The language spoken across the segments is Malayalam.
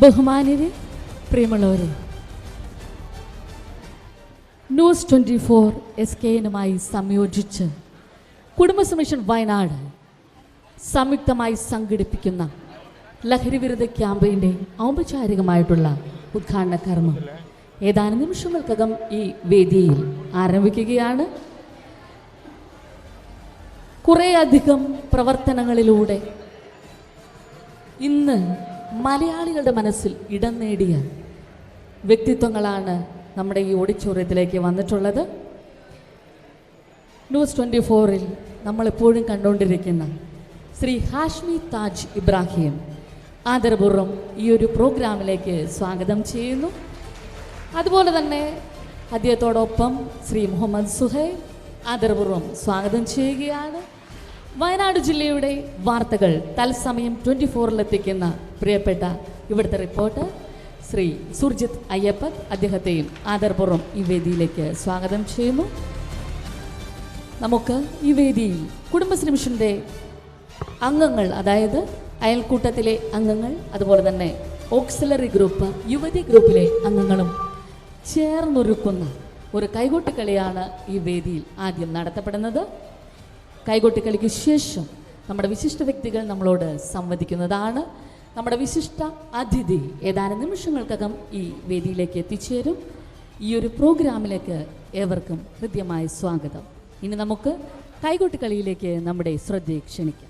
ബഹുമാന്യരെ, പ്രിയമുള്ളവരെ, ന്യൂസ് 24 SKNുമായി സംയോജിച്ച് കുടുംബസമിഷൻ വയനാട് സംയുക്തമായി സംഘടിപ്പിക്കുന്ന ലഹരിവിരുദ്ധ ക്യാമ്പയിൻ്റെ ഔപചാരികമായിട്ടുള്ള ഉദ്ഘാടന കർമ്മം ഏതാനും നിമിഷങ്ങൾക്കകം ഈ വേദിയിൽ ആരംഭിക്കുകയാണ്. കുറേയധികം പ്രവർത്തനങ്ങളിലൂടെ ഇന്ന് മലയാളികളുടെ മനസ്സിൽ ഇടം നേടിയ വ്യക്തിത്വങ്ങളാണ് നമ്മുടെ ഈ ഓഡിറ്റോറിയത്തിലേക്ക് വന്നിട്ടുള്ളത്. ന്യൂസ് 24ൽ നമ്മളെപ്പോഴും കണ്ടുകൊണ്ടിരിക്കുന്ന ശ്രീ ഹാഷ്മി താജ് ഇബ്രാഹിം ആദരപൂർവ്വം ഈ ഒരു പ്രോഗ്രാമിലേക്ക് സ്വാഗതം ചെയ്യുന്നു. അതുപോലെ തന്നെ അദ്ദേഹത്തോടൊപ്പം ശ്രീ മുഹമ്മദ് സുഹൈൽ ആദരപൂർവ്വം സ്വാഗതം ചെയ്യുകയാണ്. വയനാട് ജില്ലയുടെ വാർത്തകൾ തത്സമയം 24-ലെത്തിക്കുന്ന പ്രിയപ്പെട്ട ഇവിടുത്തെ റിപ്പോർട്ടർ ശ്രീ സുർജിത് അയ്യപ്പൻ, അദ്ദേഹത്തെയും ആദരപൂർവ്വം ഈ വേദിയിലേക്ക് സ്വാഗതം ചെയ്യുന്നു. നമുക്ക് ഈ വേദിയിൽ കുടുംബശ്രീ മിഷൻ്റെ അംഗങ്ങൾ, അതായത് അയൽക്കൂട്ടത്തിലെ അംഗങ്ങൾ, അതുപോലെ തന്നെ ഓക്സിലറി ഗ്രൂപ്പ്, യുവതി ഗ്രൂപ്പിലെ അംഗങ്ങളും ചേർന്നൊരുക്കുന്ന ഒരു കൈകൊട്ടിക്കളിയാണ് ഈ വേദിയിൽ ആദ്യം നടത്തപ്പെടുന്നത്. കൈകൊട്ടിക്കളിക്ക് ശേഷം നമ്മുടെ വിശിഷ്ട വ്യക്തികൾ നമ്മളോട് സംവദിക്കുന്നതാണ്. നമ്മുടെ വിശിഷ്ട അതിഥി ഏതാനും നിമിഷങ്ങൾക്കകം ഈ വേദിയിലേക്ക് എത്തിച്ചേരും. ഈ ഒരു പ്രോഗ്രാമിലേക്ക് ഏവർക്കും ഹൃദ്യമായ സ്വാഗതം. ഇനി നമുക്ക് കൈകൊട്ടിക്കളിയിലേക്ക് നമ്മുടെ ശ്രദ്ധയെ ക്ഷണിക്കാം.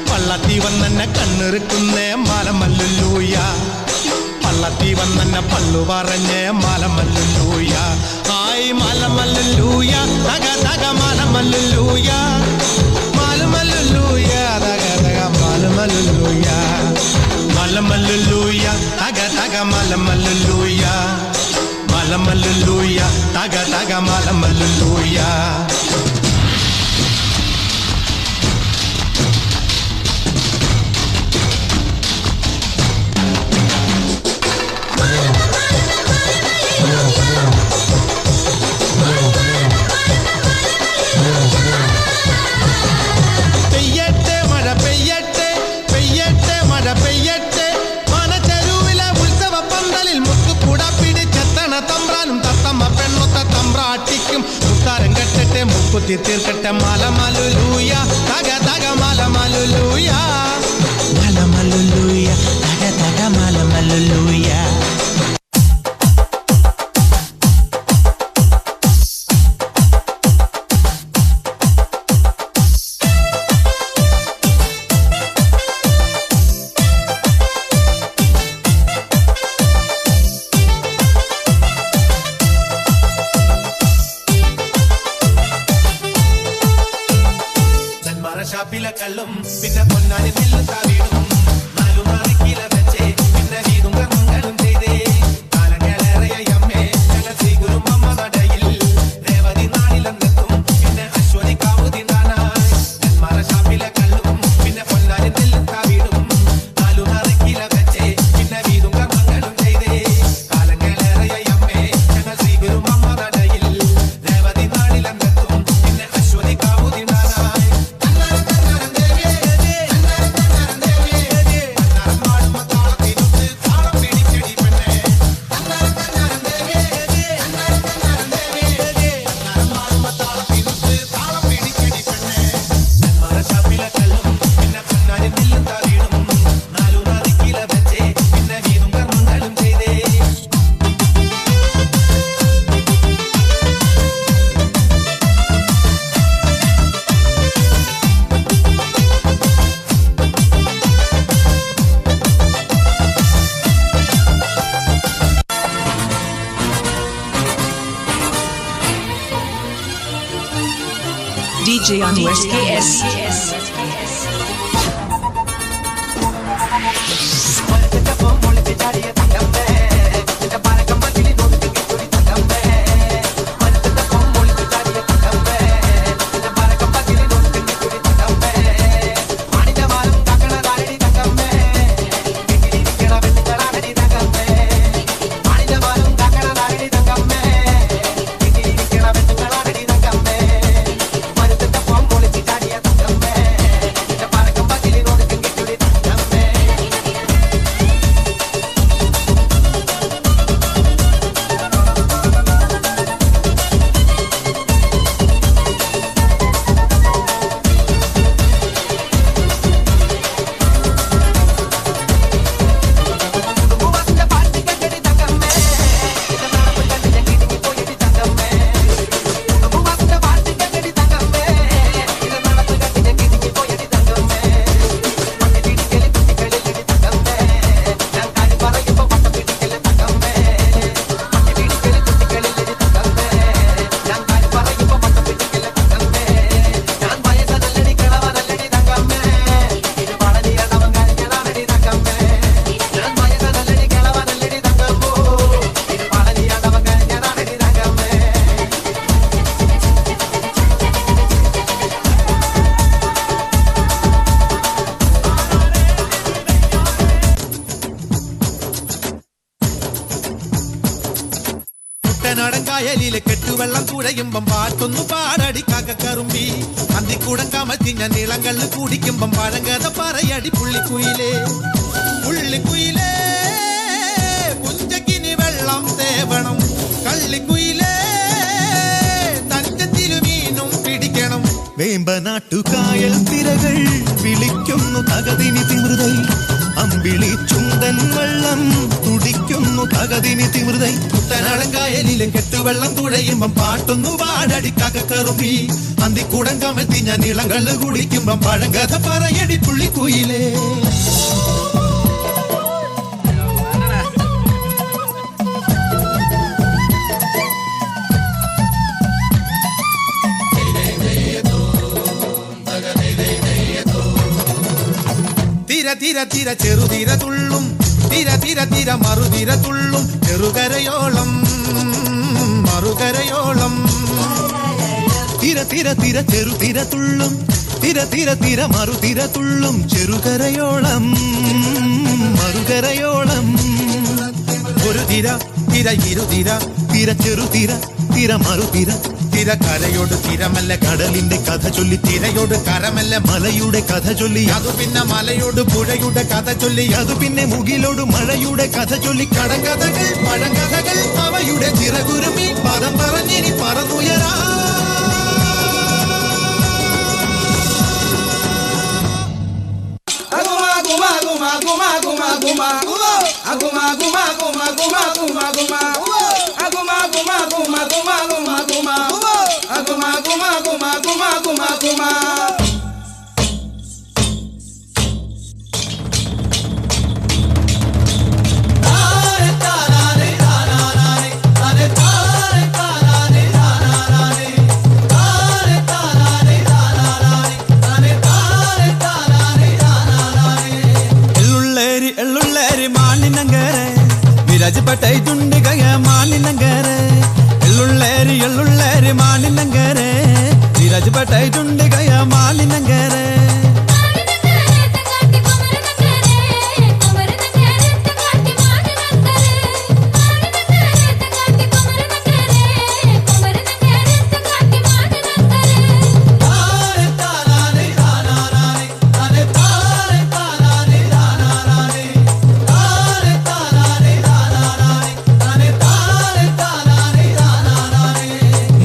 പള്ളത്തി വന്നെ കണ്ണിറുക്കുന്നേ മാലമല്ലൂയ, പള്ളത്തി വന്നെ പള്ളു പറഞ്ഞേ മാലമല്ലൂയ. ആയി മാലമല്ലൂയ, തക തക മാലമല്ലൂയ, മാലമല്ലൂയ, തക തക മാലമല്ലൂയ, മാലമല്ലൂയ, തക തക മാലമല്ലൂയ, മാലമല്ലൂയ, തക തക മാലമല്ലൂയ. പെയ്യട്ടെ മഴ പെയ്യട്ടെ, പെയ്യട്ടെ മഴ പെയ്യട്ടെ, മനച്ചെരുവിലെ ഉത്സവ പന്തലിൽ മുത്തുകുട പിടിച്ചെത്തണ തമ്പ്രാനും തത്തമ്മ പെണ്ണൊത്ത തമ്പ്രാട്ടിക്കും മുത്താരം കെട്ടട്ടെ മുക്കുത്തി തീർക്കട്ടെ മാലമല്ലൂയ, തക തക മാലമല്ലൂയ, മാലമല്ലൂയ, തക തക മാലമല്ലൂയ. ഷാപ്പിലെ കള്ളും പിന്നെ പൊന്നാനി നെല്ലും താവിടും, നാലു നാളിക്കില വെച്ചേ പിന്നെ വീതും കർമ്മങ്ങളും ചെയ്തേ. കാലങ്ങളേറെയ അമ്മേ ഞങ്ങൾ ശ്രീഗുരു അമ്മ നടയിൽ രേവതി നാളിലെന്നെത്തും പിന്നെ അശ്വതി കാവുതി നാനായി. നെന്മാറ ഷാപ്പിലെ കള്ളും പിന്നെ പൊന്നാനി നെല്ലും താവിടും, നാലു നാളിക്കില വെച്ചേ പിന്നെ വീതും കർമ്മങ്ങളും ചെയ്തേ. കാലങ്ങളേറെയ അമ്മേ ഞങ്ങൾ ശ്രീഗുരു അമ്മ നടയിൽ രേവതി നാളിലെന്നെത്തും പിന്നെ അശ്വതി കാവുതി നാനായി. DJ Anwar KS. നടങ്കായലിലെ കെട്ടുവെള്ളം കുഴയുമ്പം പാട്ടൊന്നു പാടടി കാക്കക്കറുമ്പി അന്തിക്കൂടം കമത്തിഞ്ഞ നീളങ്കള്ള് കുടിക്കുമ്പം പഴങ്കഥ പറയടി പുള്ളിക്കുയിലേ പുള്ളിക്കുയിലേ പുഞ്ചക്കിനി വെള്ളം തേവണം കള്ളിക്കുയിലേ തഞ്ചത്തിലു മീനും പിടിക്കണം വേമ്പനാട്ടുകായൽ തിരകൾ വിളിക്കുന്നു തകതിനി തിമൃതൈ അമ്പിളി ചുണ്ടൻ വെള്ളം തുടിക്കുന്നു തകതിനി തിമൃതൈ കുട്ടനാടങ്കായലിലെ കെട്ടുവെള്ളം തുഴയുമ്പം പാട്ടൊന്നു പാടടി കാക്കക്കറുമ്പി അന്തിക്കൂടം കമത്തിഞ്ഞ നീളങ്കള്ള് കുടിക്കുമ്പം പഴങ്കഥ പറയടി പുള്ളിക്കുയിലേ തിര തിര ചെറുതിര തുള്ളും തിര തിര തിര മറുതിര തുള്ളും ചെറുകരയോളം മറുകരയോളം തിര തിര തിര ചെറുതിര തുള്ളും തിര തിര തിര മറുതിര തുള്ളും ചെറുകരയോളം മറുകരയോളം ഒരു തിര തിര ഇരുതിര തിര ചെറുതിര തിര മറുതിര തിര കരയോട് തിരമല്ല കടലിന്റെ കഥ ചൊല്ലി തിരയോട് കരമല്ല മലയുടെ കഥ ചൊല്ലി അതു പിന്നെ മലയോട് പുഴയുടെ കഥ ചൊല്ലി അതു പിന്നെ മുകിലോട് മഴയുടെ കഥ ചൊല്ലി കടങ്കഥകൾ പഴങ്കഥകൾ അവയുടെ ചിറകുരുമി പദം പറഞ്ഞിനി പറന്നുയരാ വിരാജപ്പെട്ടൈ ചുണ്ടികയ മാനിനങ്കരെ എള്ളുള്ളേരി മാനിനങ്കരെ വിരാജപ്പെട്ടൈ ചുണ്ടികയ മാനിനങ്കരെ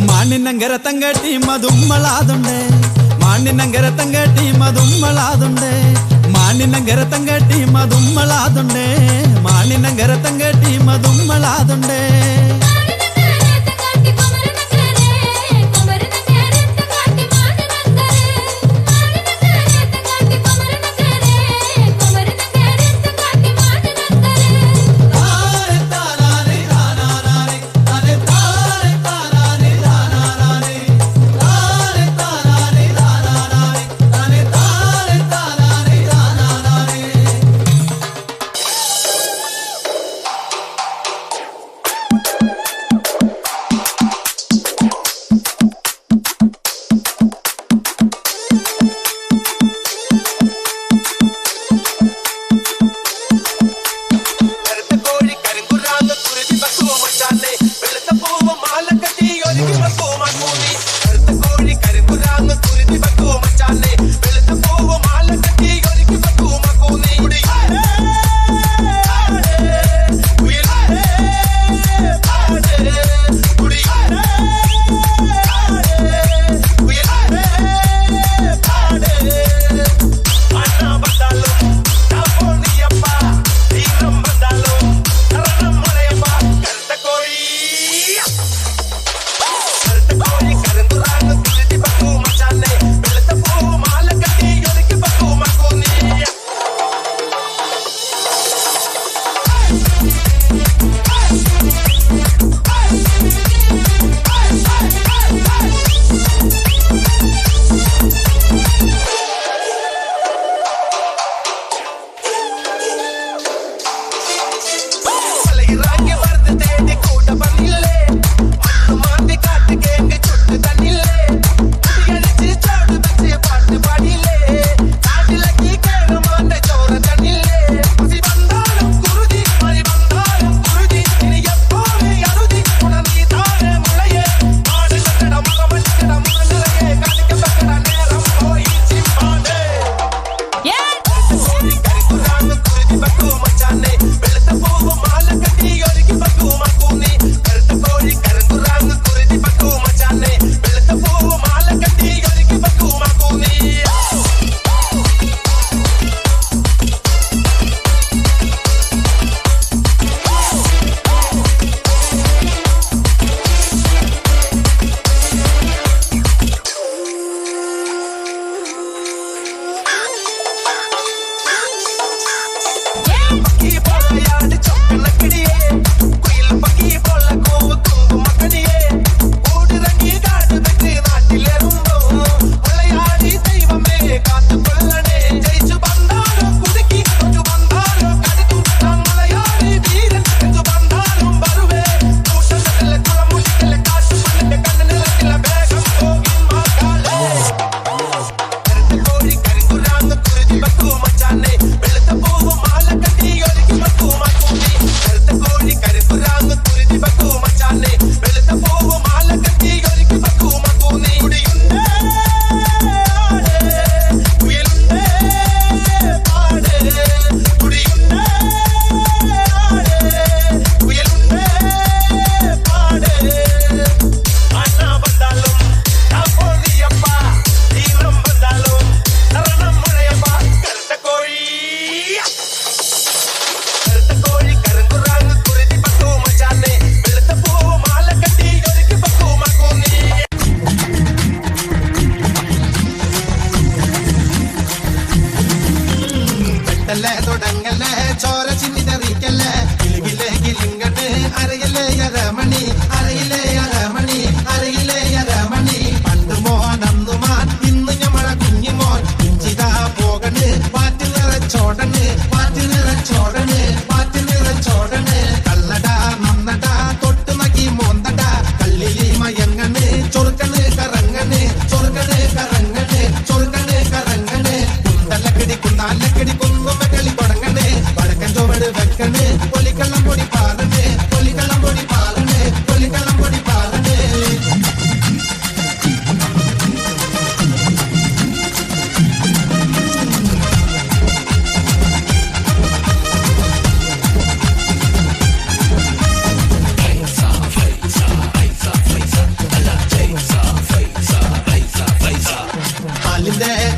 മാനിനങ്കര തങ്കട്ടി മതുമ്മളാതുണ്ട് മാനിനങ്കര തങ്കട്ടി മതുമ്മളാതുണ്ട് മാനിനങ്കര തങ്കട്ടി മതുമ്മളാതുണ്ട് മാനിനങ്കര തങ്കട്ടി മതുമ്മളാതുണ്ട്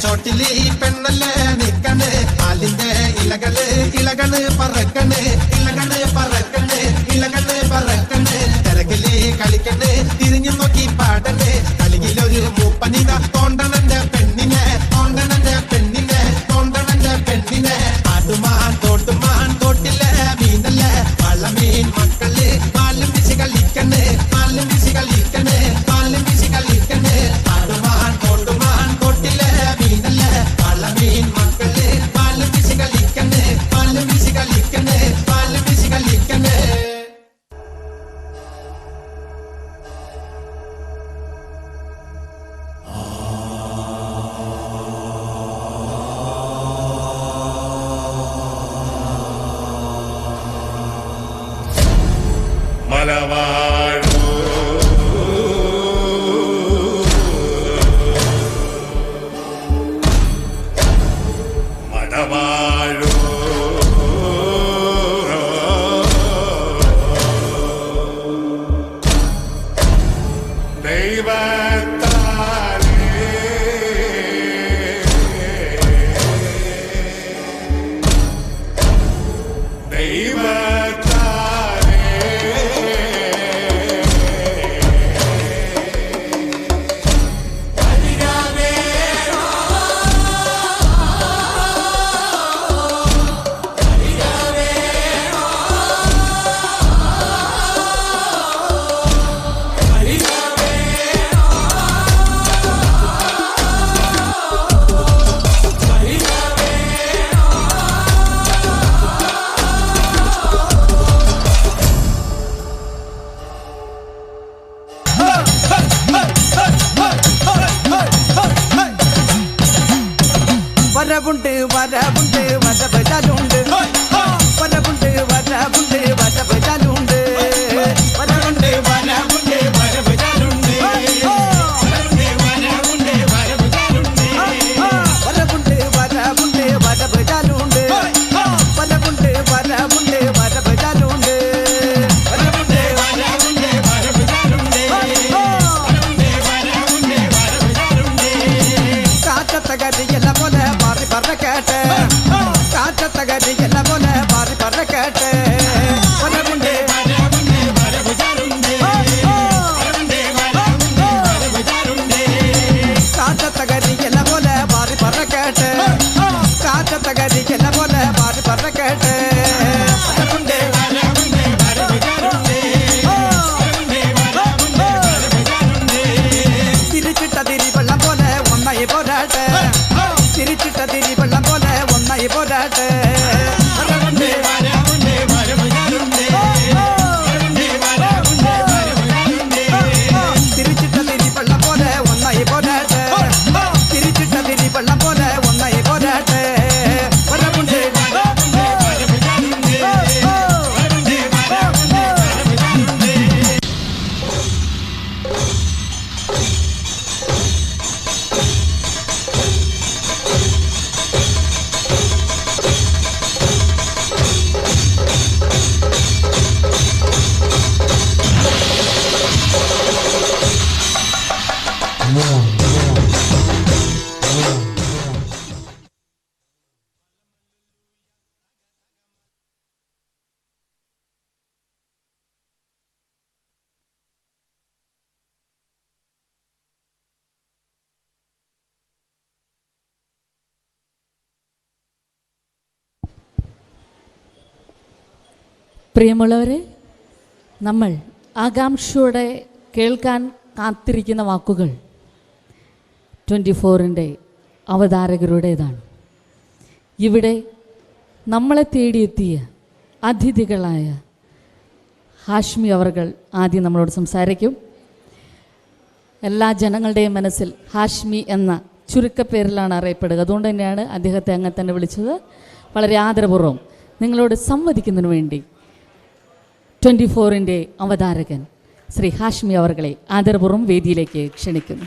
ചോട്ടിലി പെണ്ണല്ലേ നിക്കണ് ആലിന്റെ ഇലകള് ഇലകള് പറക്കണ് ഇലകള് പറക്കണ് ഇലകള് പറക്കണ് തിരക്കില് കളിക്കണ് തിരിഞ്ഞു നോക്കി പാടണ് കളിയിലൊരു മൂപ്പനിത തോണ്ടണന്റെ പെണ്ണിനെ തോണ്ടണന്റെ പെണ്ണിനെ തോണ്ടണന്റെ പെണ്ണിനെ ആട്ടുമാൻ തോട്ടുമാൻ തോട്ടിലെ മീനല്ലേ വള്ളമീൻ മക്കള് പാലും വീശി കളിക്കണ് പാലും വീശി കളിക്കണ് പാലും വീശി കളിക്കണ് ആട്ടുമാൻ തോട്ടുമാൻ തോട്ടിലെ മീനല്ലേ വള്ളമീൻ മക്കള് പാലും വീശി കളിക്കണ് പാലും വീശി കളിക്കണ് പാലും വീശി കളിക്കണ്. മലവാഴൂ മലവാഴൂ ദൈവത്താലേ വരവുണ്ട് വരവുണ്ട് വരവചാലുണ്ട് വരവുണ്ട് വരവുണ്ട് വരവചാലുണ്ട് വരവുണ്ട് വരവുണ്ട് വരവചാലുണ്ട് വരവുണ്ട് വരവുണ്ട് വരവചാലുണ്ട് വരവുണ്ട് വരവുണ്ട് വരവചാലുണ്ട് കാറ്റത്തകരിയല്ല പോലെ മാറി പറഞ്ഞ കേട്ട് കാറ്റത്തകരിയല്ല പോലെ മാറി പറഞ്ഞ കേട്ട് വരവുണ്ട് കാറ്റത്തകരിയല്ല പോലെ മാറി പറഞ്ഞ കേട്ട് കാറ്റത്തകരിയല്ല പോലെ മാറി പറഞ്ഞ കേട്ട് വരവുണ്ട് തിരിച്ചിട്ട തിരി വെള്ളം പോലെ ഒന്നായി പോരാട്ടെ തിരിച്ചിട്ട തിരി വെള്ളം പോലെ ഒന്നായി പോരാട്ടെ തിരിച്ചിട്ട തിരി വെള്ളം പോലെ ഒന്നായി പോരാട്ടെ തിരിച്ചിട്ട തിരി വെള്ളം പോലെ ഒന്നായി പോരാട്ടെ വരവുണ്ട് പ്രിയമുള്ളവരെ, നമ്മൾ ആകാംക്ഷയോടെ കേൾക്കാൻ കാത്തിരിക്കുന്ന വാക്കുകൾ 24-ൻ്റെ അവതാരകരുടേതാണ്. ഇവിടെ നമ്മളെ തേടിയെത്തിയ അതിഥികളായ ഹാഷ്മി അവർകൾ ആദ്യം നമ്മളോട് സംസാരിക്കും. എല്ലാ ജനങ്ങളുടെയും മനസ്സിൽ ഹാഷ്മി എന്ന ചുരുക്കപ്പേരിലാണ് അറിയപ്പെടുക. അതുകൊണ്ട് തന്നെയാണ് അദ്ദേഹത്തെ അങ്ങനെ തന്നെ വിളിച്ചത്. വളരെ ആദരപൂർവ്വം നിങ്ങളോട് സംവദിക്കുന്നതിന് വേണ്ടി 24-ൻ്റെ അവതാരകൻ ശ്രീ ഹാഷ്മി അവർകളെ ആദരപൂർവ്വം വേദിയിലേക്ക് ക്ഷണിക്കുന്നു.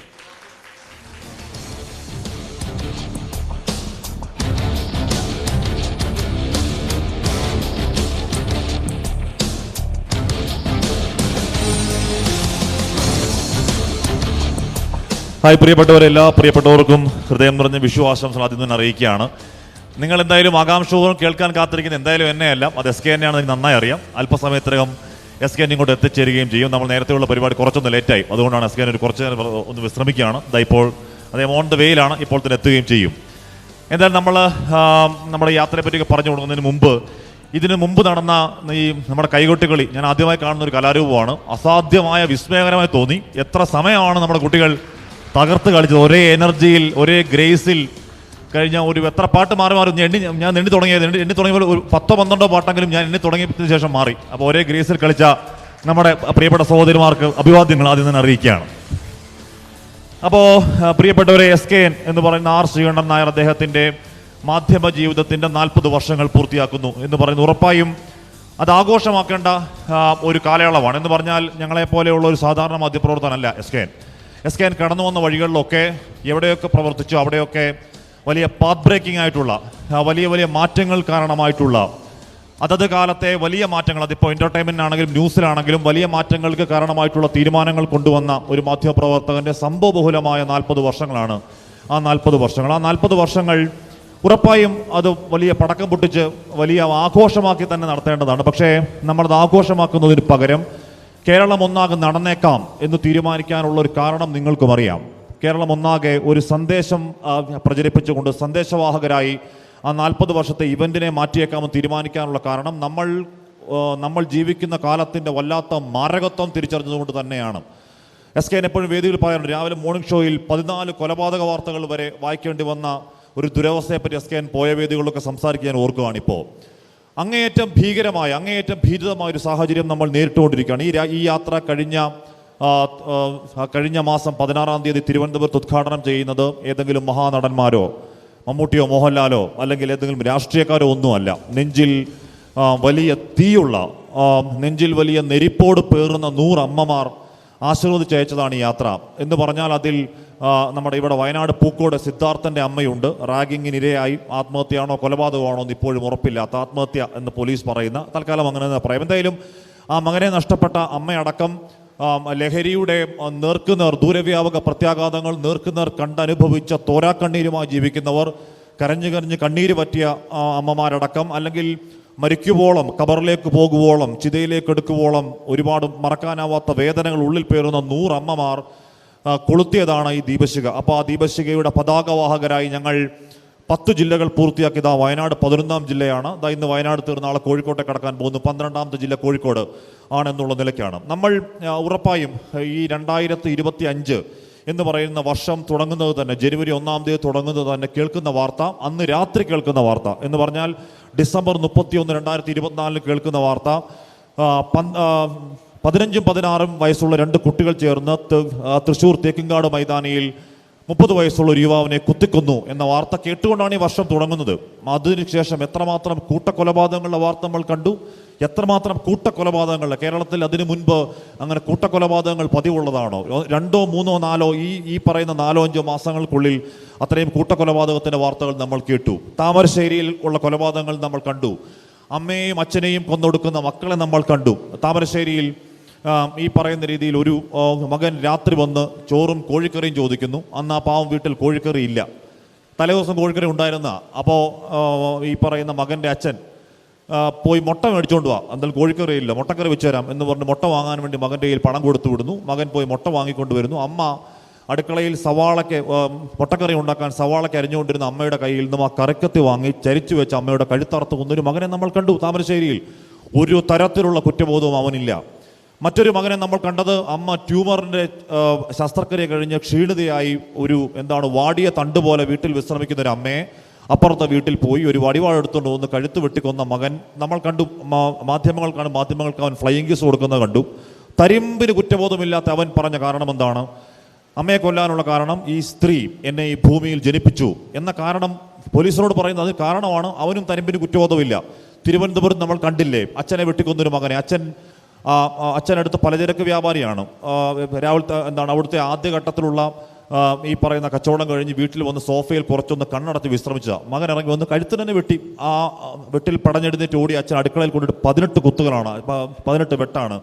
ഹായ് പ്രിയപ്പെട്ടവരെ, എല്ലാ പ്രിയപ്പെട്ടവർക്കും ഹൃദയം നിറഞ്ഞ വിഷു ആശംസകൾ ആദ്യം തന്നെ അറിയിക്കുകയാണ്. നിങ്ങൾ എന്തായാലും ആകാംക്ഷപൂർവ്വം കേൾക്കാൻ കാത്തിരിക്കുന്നത് എന്തായാലും എന്നെയല്ല, അത് SK തന്നെയാണ്. എനിക്ക് നന്നായി അറിയാം. അല്പസമയത്തിനകം SK ഇങ്ങോട്ട് എത്തിച്ചേരുകയും ചെയ്യും. നമ്മൾ നേരത്തെയുള്ള പരിപാടി കുറച്ചൊന്ന് ലേറ്റായി, അതുകൊണ്ടാണ് SK ഒരു കുറച്ച് നേരം ഒന്ന് വിശ്രമിക്കുകയാണ്. ഇപ്പോൾ അദ്ദേഹം ഓൺ ദ വേയിലാണ്, ഇപ്പോൾ തന്നെ എത്തുകയും ചെയ്യും. എന്തായാലും നമ്മൾ നമ്മുടെ യാത്രയെ പറ്റിയൊക്കെ പറഞ്ഞു കൊടുക്കുന്നതിന് മുമ്പ്, ഇതിനു മുമ്പ് നടന്ന ഈ നമ്മുടെ കൈകൊട്ടിക്കളി ഞാൻ ആദ്യമായി കാണുന്ന ഒരു കലാരൂപമാണ്. അസാധ്യമായ വിസ്മയകരമായി തോന്നി. എത്ര സമയമാണ് നമ്മുടെ കുട്ടികൾ തകർത്ത് കളിച്ചത്, ഒരേ എനർജിയിൽ, ഒരേ ഗ്രേസിൽ. കഴിഞ്ഞ ഒരു എത്ര പാട്ട് മാറി ഞാൻ എണ്ണി തുടങ്ങിയപ്പോൾ ഒരു 10-12 പാട്ടെങ്കിലും ഞാൻ എണ്ണി തുടങ്ങിയതിന് ശേഷം മാറി. അപ്പോൾ ഒരേ ഗ്രേസിൽ കളിച്ച നമ്മുടെ പ്രിയപ്പെട്ട സഹോദരിമാർക്ക് അഭിവാദ്യങ്ങൾ ആദ്യം തന്നെ അറിയിക്കുകയാണ്. അപ്പോൾ പ്രിയപ്പെട്ടവരെ, SKN എന്ന് പറയുന്ന R. ശ്രീകണ്ഠൻ നായർ അദ്ദേഹത്തിൻ്റെ മാധ്യമ ജീവിതത്തിൻ്റെ 40 വർഷങ്ങൾ പൂർത്തിയാക്കുന്നു എന്ന് പറയുന്നത് ഉറപ്പായും അത് ആഘോഷമാക്കേണ്ട ഒരു കാലയളവാണ്. എന്ന് പറഞ്ഞാൽ ഞങ്ങളെപ്പോലെയുള്ള ഒരു സാധാരണ മാധ്യമപ്രവർത്തനമല്ല SKN കടന്നു വന്ന വഴികളിലൊക്കെ എവിടെയൊക്കെ പ്രവർത്തിച്ചു അവിടെയൊക്കെ വലിയ പാത്ത് ബ്രേക്കിംഗ് ആയിട്ടുള്ള വലിയ വലിയ മാറ്റങ്ങൾ കാരണമായിട്ടുള്ള അതത് കാലത്തെ വലിയ മാറ്റങ്ങൾ, അതിപ്പോൾ എൻ്റർടൈൻമെൻ്റ് ആണെങ്കിലും ന്യൂസിലാണെങ്കിലും വലിയ മാറ്റങ്ങൾക്ക് കാരണമായിട്ടുള്ള തീരുമാനങ്ങൾ കൊണ്ടുവന്ന ഒരു മാധ്യമപ്രവർത്തകൻ്റെ സംഭവബഹുലമായ 40 വർഷങ്ങളാണ് ആ 40 വർഷങ്ങൾ. ആ 40 വർഷങ്ങൾ ഉറപ്പായും അത് വലിയ പടക്കം പൊട്ടിച്ച് വലിയ ആഘോഷമാക്കി തന്നെ നടത്തേണ്ടതാണ്. പക്ഷേ നമ്മളത് ആഘോഷമാക്കുന്നതിന് പകരം കേരളം ഒന്നാകെ നടന്നേക്കാം എന്ന് തീരുമാനിക്കാനുള്ള ഒരു കാരണം നിങ്ങൾക്കും അറിയാം. കേരളം ഒന്നാകെ ഒരു സന്ദേശം പ്രചരിപ്പിച്ചുകൊണ്ട് സന്ദേശവാഹകരായി ആ 40 വർഷത്തെ ഇവൻറ്റിനെ മാറ്റിയേക്കാമെന്ന് തീരുമാനിക്കാനുള്ള കാരണം നമ്മൾ ജീവിക്കുന്ന കാലത്തിൻ്റെ വല്ലാത്ത മാരകത്വം തിരിച്ചറിഞ്ഞതുകൊണ്ട് തന്നെയാണ്. SKN എപ്പോഴും വേദിയിൽ പറയാറുണ്ട്, രാവിലെ മോർണിംഗ് ഷോയിൽ 14 കൊലപാതക വാർത്തകൾ വരെ വായിക്കേണ്ടി വന്ന ഒരു ദുരവസ്ഥയെപ്പറ്റി SKN പോയ വേദികളിലൊക്കെ സംസാരിക്കാൻ ഓർക്കുകയാണിപ്പോൾ. അങ്ങേയറ്റം ഭീകരമായ, അങ്ങേയറ്റം ഭീതിതമായ ഒരു സാഹചര്യം നമ്മൾ നേരിട്ടുകൊണ്ടിരിക്കുകയാണ്. ഈ യാത്ര കഴിഞ്ഞ മാസം 16-ാം തീയതി തിരുവനന്തപുരത്ത് ഉദ്ഘാടനം ചെയ്യുന്നത് ഏതെങ്കിലും മഹാനടന്മാരോ മമ്മൂട്ടിയോ മോഹൻലാലോ അല്ലെങ്കിൽ ഏതെങ്കിലും രാഷ്ട്രീയക്കാരോ ഒന്നുമല്ല. നെഞ്ചിൽ വലിയ തീയുള്ള, നെഞ്ചിൽ വലിയ നെരിപ്പോട് പേറുന്ന 100 അമ്മമാർ ആശീർവദിച്ചയച്ചതാണ് ഈ യാത്ര. എന്ന് പറഞ്ഞാൽ അതിൽ നമ്മുടെ ഇവിടെ വയനാട് പൂക്കോട് സിദ്ധാർത്ഥൻ്റെ അമ്മയുണ്ട്. റാഗിങ്ങിനിരയായി ആത്മഹത്യയാണോ കൊലപാതകമാണോ എന്ന് ഇപ്പോഴും ഉറപ്പില്ലാത്ത ആത്മഹത്യ എന്ന് പോലീസ് പറയുന്ന, തൽക്കാലം അങ്ങനെ തന്നെ പറയാം. എന്തായാലും ആ മകനെ നഷ്ടപ്പെട്ട അമ്മയടക്കം ലഹരിയുടെ നേർക്കുനേർ ദൂരവ്യാപക പ്രത്യാഘാതങ്ങൾ നേർക്കുനേർ കണ്ടനുഭവിച്ച തോരാക്കണ്ണീരുമായി ജീവിക്കുന്നവർ, കരഞ്ഞു കണ്ണീര് പറ്റിയ അമ്മമാരടക്കം, അല്ലെങ്കിൽ മരിക്കുവോളം, കബറിലേക്ക് പോകുവോളം, ചിതയിലേക്ക് എടുക്കുവോളം ഒരുപാട് മറക്കാനാവാത്ത വേദനകൾ ഉള്ളിൽ പേറുന്ന 100 അമ്മമാർ കൊളുത്തിയതാണ് ഈ ദീപശിഖ. അപ്പോൾ ആ ദീപശിഖയുടെ പതാകവാഹകരായി ഞങ്ങൾ 10 ജില്ലകൾ പൂർത്തിയാക്കിയത് വയനാട് 11-ാം ജില്ലയാണ്. ഇന്ന് വയനാട് തീർന്ന നാളെ കോഴിക്കോട്ടെ കടക്കാൻ പോകുന്നു. 12ാമത്തെ ജില്ല കോഴിക്കോട് ആണെന്നുള്ള നിലയ്ക്കാണ്. നമ്മൾ ഉറപ്പായും ഈ 2025 എന്ന് പറയുന്ന വർഷം തുടങ്ങുന്നത് തന്നെ, ജനുവരി 1-ാം തീയതി തുടങ്ങുന്നത് തന്നെ കേൾക്കുന്ന വാർത്ത, അന്ന് രാത്രി കേൾക്കുന്ന വാർത്ത എന്ന് പറഞ്ഞാൽ ഡിസംബർ 31, 2024 കേൾക്കുന്ന വാർത്ത, 15ഉം 16ഉം വയസ്സുള്ള 2 കുട്ടികൾ ചേർന്ന് തൃശ്ശൂർ തേക്കിൻകാട് മൈതാനിയിൽ 30 വയസ്സുള്ള ഒരു യുവാവിനെ കുത്തിക്കൊന്നു എന്ന വാർത്ത കേട്ടുകൊണ്ടാണ് ഈ വർഷം തുടങ്ങുന്നത്. അതിനുശേഷം എത്രമാത്രം കൂട്ടക്കൊലപാതകങ്ങളുടെ വാർത്ത നമ്മൾ കണ്ടു, എത്രമാത്രം കൂട്ടക്കൊലപാതകങ്ങളുടെ, കേരളത്തിൽ അതിനു മുൻപ് അങ്ങനെ കൂട്ടക്കൊലപാതകങ്ങൾ പതിവുള്ളതാണോ? 2, 3, 4 ഈ പറയുന്ന 4-5 മാസങ്ങൾക്കുള്ളിൽ അത്രയും കൂട്ടക്കൊലപാതകത്തിൻ്റെ വാർത്തകൾ നമ്മൾ കേട്ടു. താമരശ്ശേരിയിൽ ഉള്ള കൊലപാതകങ്ങൾ നമ്മൾ കണ്ടു. അമ്മയെയും അച്ഛനെയും കൊന്നൊടുക്കുന്ന മക്കളെ നമ്മൾ കണ്ടു. താമരശ്ശേരിയിൽ ഈ പറയുന്ന രീതിയിൽ ഒരു മകൻ രാത്രി വന്ന് ചോറും കോഴിക്കറിയും ചോദിക്കുന്നു. അന്ന് ആ പാവം വീട്ടിൽ കോഴിക്കറി ഇല്ല. തലേദിവസം കോഴിക്കറി ഉണ്ടായിരുന്ന. അപ്പോൾ ഈ പറയുന്ന മകൻ്റെ അച്ഛൻ പോയി മുട്ട മേടിച്ചുകൊണ്ട് വാ, എന്തായാലും കോഴിക്കറി ഇല്ല, മുട്ടക്കറി വെച്ച് തരാം എന്ന് പറഞ്ഞ് മുട്ട വാങ്ങാൻ വേണ്ടി മകൻ്റെ കയ്യിൽ പണം കൊടുത്തു വിടുന്നു. മകൻ പോയി മുട്ട വാങ്ങിക്കൊണ്ട് വരുന്നു. അമ്മ അടുക്കളയിൽ മുട്ടക്കറി ഉണ്ടാക്കാൻ സവാളയ്ക്ക് അരിഞ്ഞുകൊണ്ടിരുന്ന അമ്മയുടെ കയ്യിൽ നിന്നും ആ കറിക്കത്തി വാങ്ങി ചരിച്ചു വെച്ച് അമ്മയുടെ കഴുത്തറുത്ത് കൊന്നൊരു മകനെ നമ്മൾ കണ്ടു. താമരശ്ശേരിയിൽ ഒരു തരത്തിലുള്ള കുറ്റബോധവും അവനില്ല. മറ്റൊരു മകനെ നമ്മൾ കണ്ടത്, അമ്മ ട്യൂമറിൻ്റെ ശസ്ത്രക്രിയ കഴിഞ്ഞ് ക്ഷീണിതയായി വാടിയ തണ്ട് പോലെ വീട്ടിൽ വിശ്രമിക്കുന്ന ഒരു അമ്മയെ അപ്പുറത്തെ വീട്ടിൽ പോയി ഒരു വടിവാളെടുത്തുകൊണ്ട് വന്ന് കഴുത്ത് വെട്ടിക്കൊന്ന മകൻ നമ്മൾ കണ്ടു. മാധ്യമങ്ങൾക്ക് അവൻ ഫ്ലൈയിങ് കിസ് കൊടുക്കുന്നത് കണ്ടു. തരിമ്പിന് കുറ്റബോധമില്ലാത്ത അവൻ പറഞ്ഞ കാരണം എന്താണ്? അമ്മയെ കൊല്ലാനുള്ള കാരണം, ഈ സ്ത്രീ എന്നെ ഈ ഭൂമിയിൽ ജനിപ്പിച്ചു എന്ന കാരണം പോലീസിനോട് പറയുന്നത്. അത് കാരണമാണ്. അവനും തരിമ്പിന് കുറ്റബോധമില്ല. തിരുവനന്തപുരം നമ്മൾ കണ്ടില്ലേ, അച്ഛനെ വെട്ടിക്കൊന്നൊരു മകനെ. അച്ഛനടുത്ത് പലചരക്ക് വ്യാപാരിയാണ്. രാവിലത്തെ അവിടുത്തെ ആദ്യഘട്ടത്തിലുള്ള ഈ പറയുന്ന കച്ചവടം കഴിഞ്ഞ് വീട്ടിൽ വന്ന് സോഫയിൽ കുറച്ചൊന്ന് കണ്ണടച്ച് വിശ്രമിച്ച മകൻ ഇറങ്ങി വന്ന് കഴുത്തിന് തന്നെ വെട്ടി. ആ വെട്ടിൽ പടഞ്ഞെടുത്തിട്ട് ഓടി അച്ഛൻ അടുക്കളയിൽ കൊണ്ടിട്ട് 18 കുത്തുകളാണ്, 18 വെട്ടാണ്.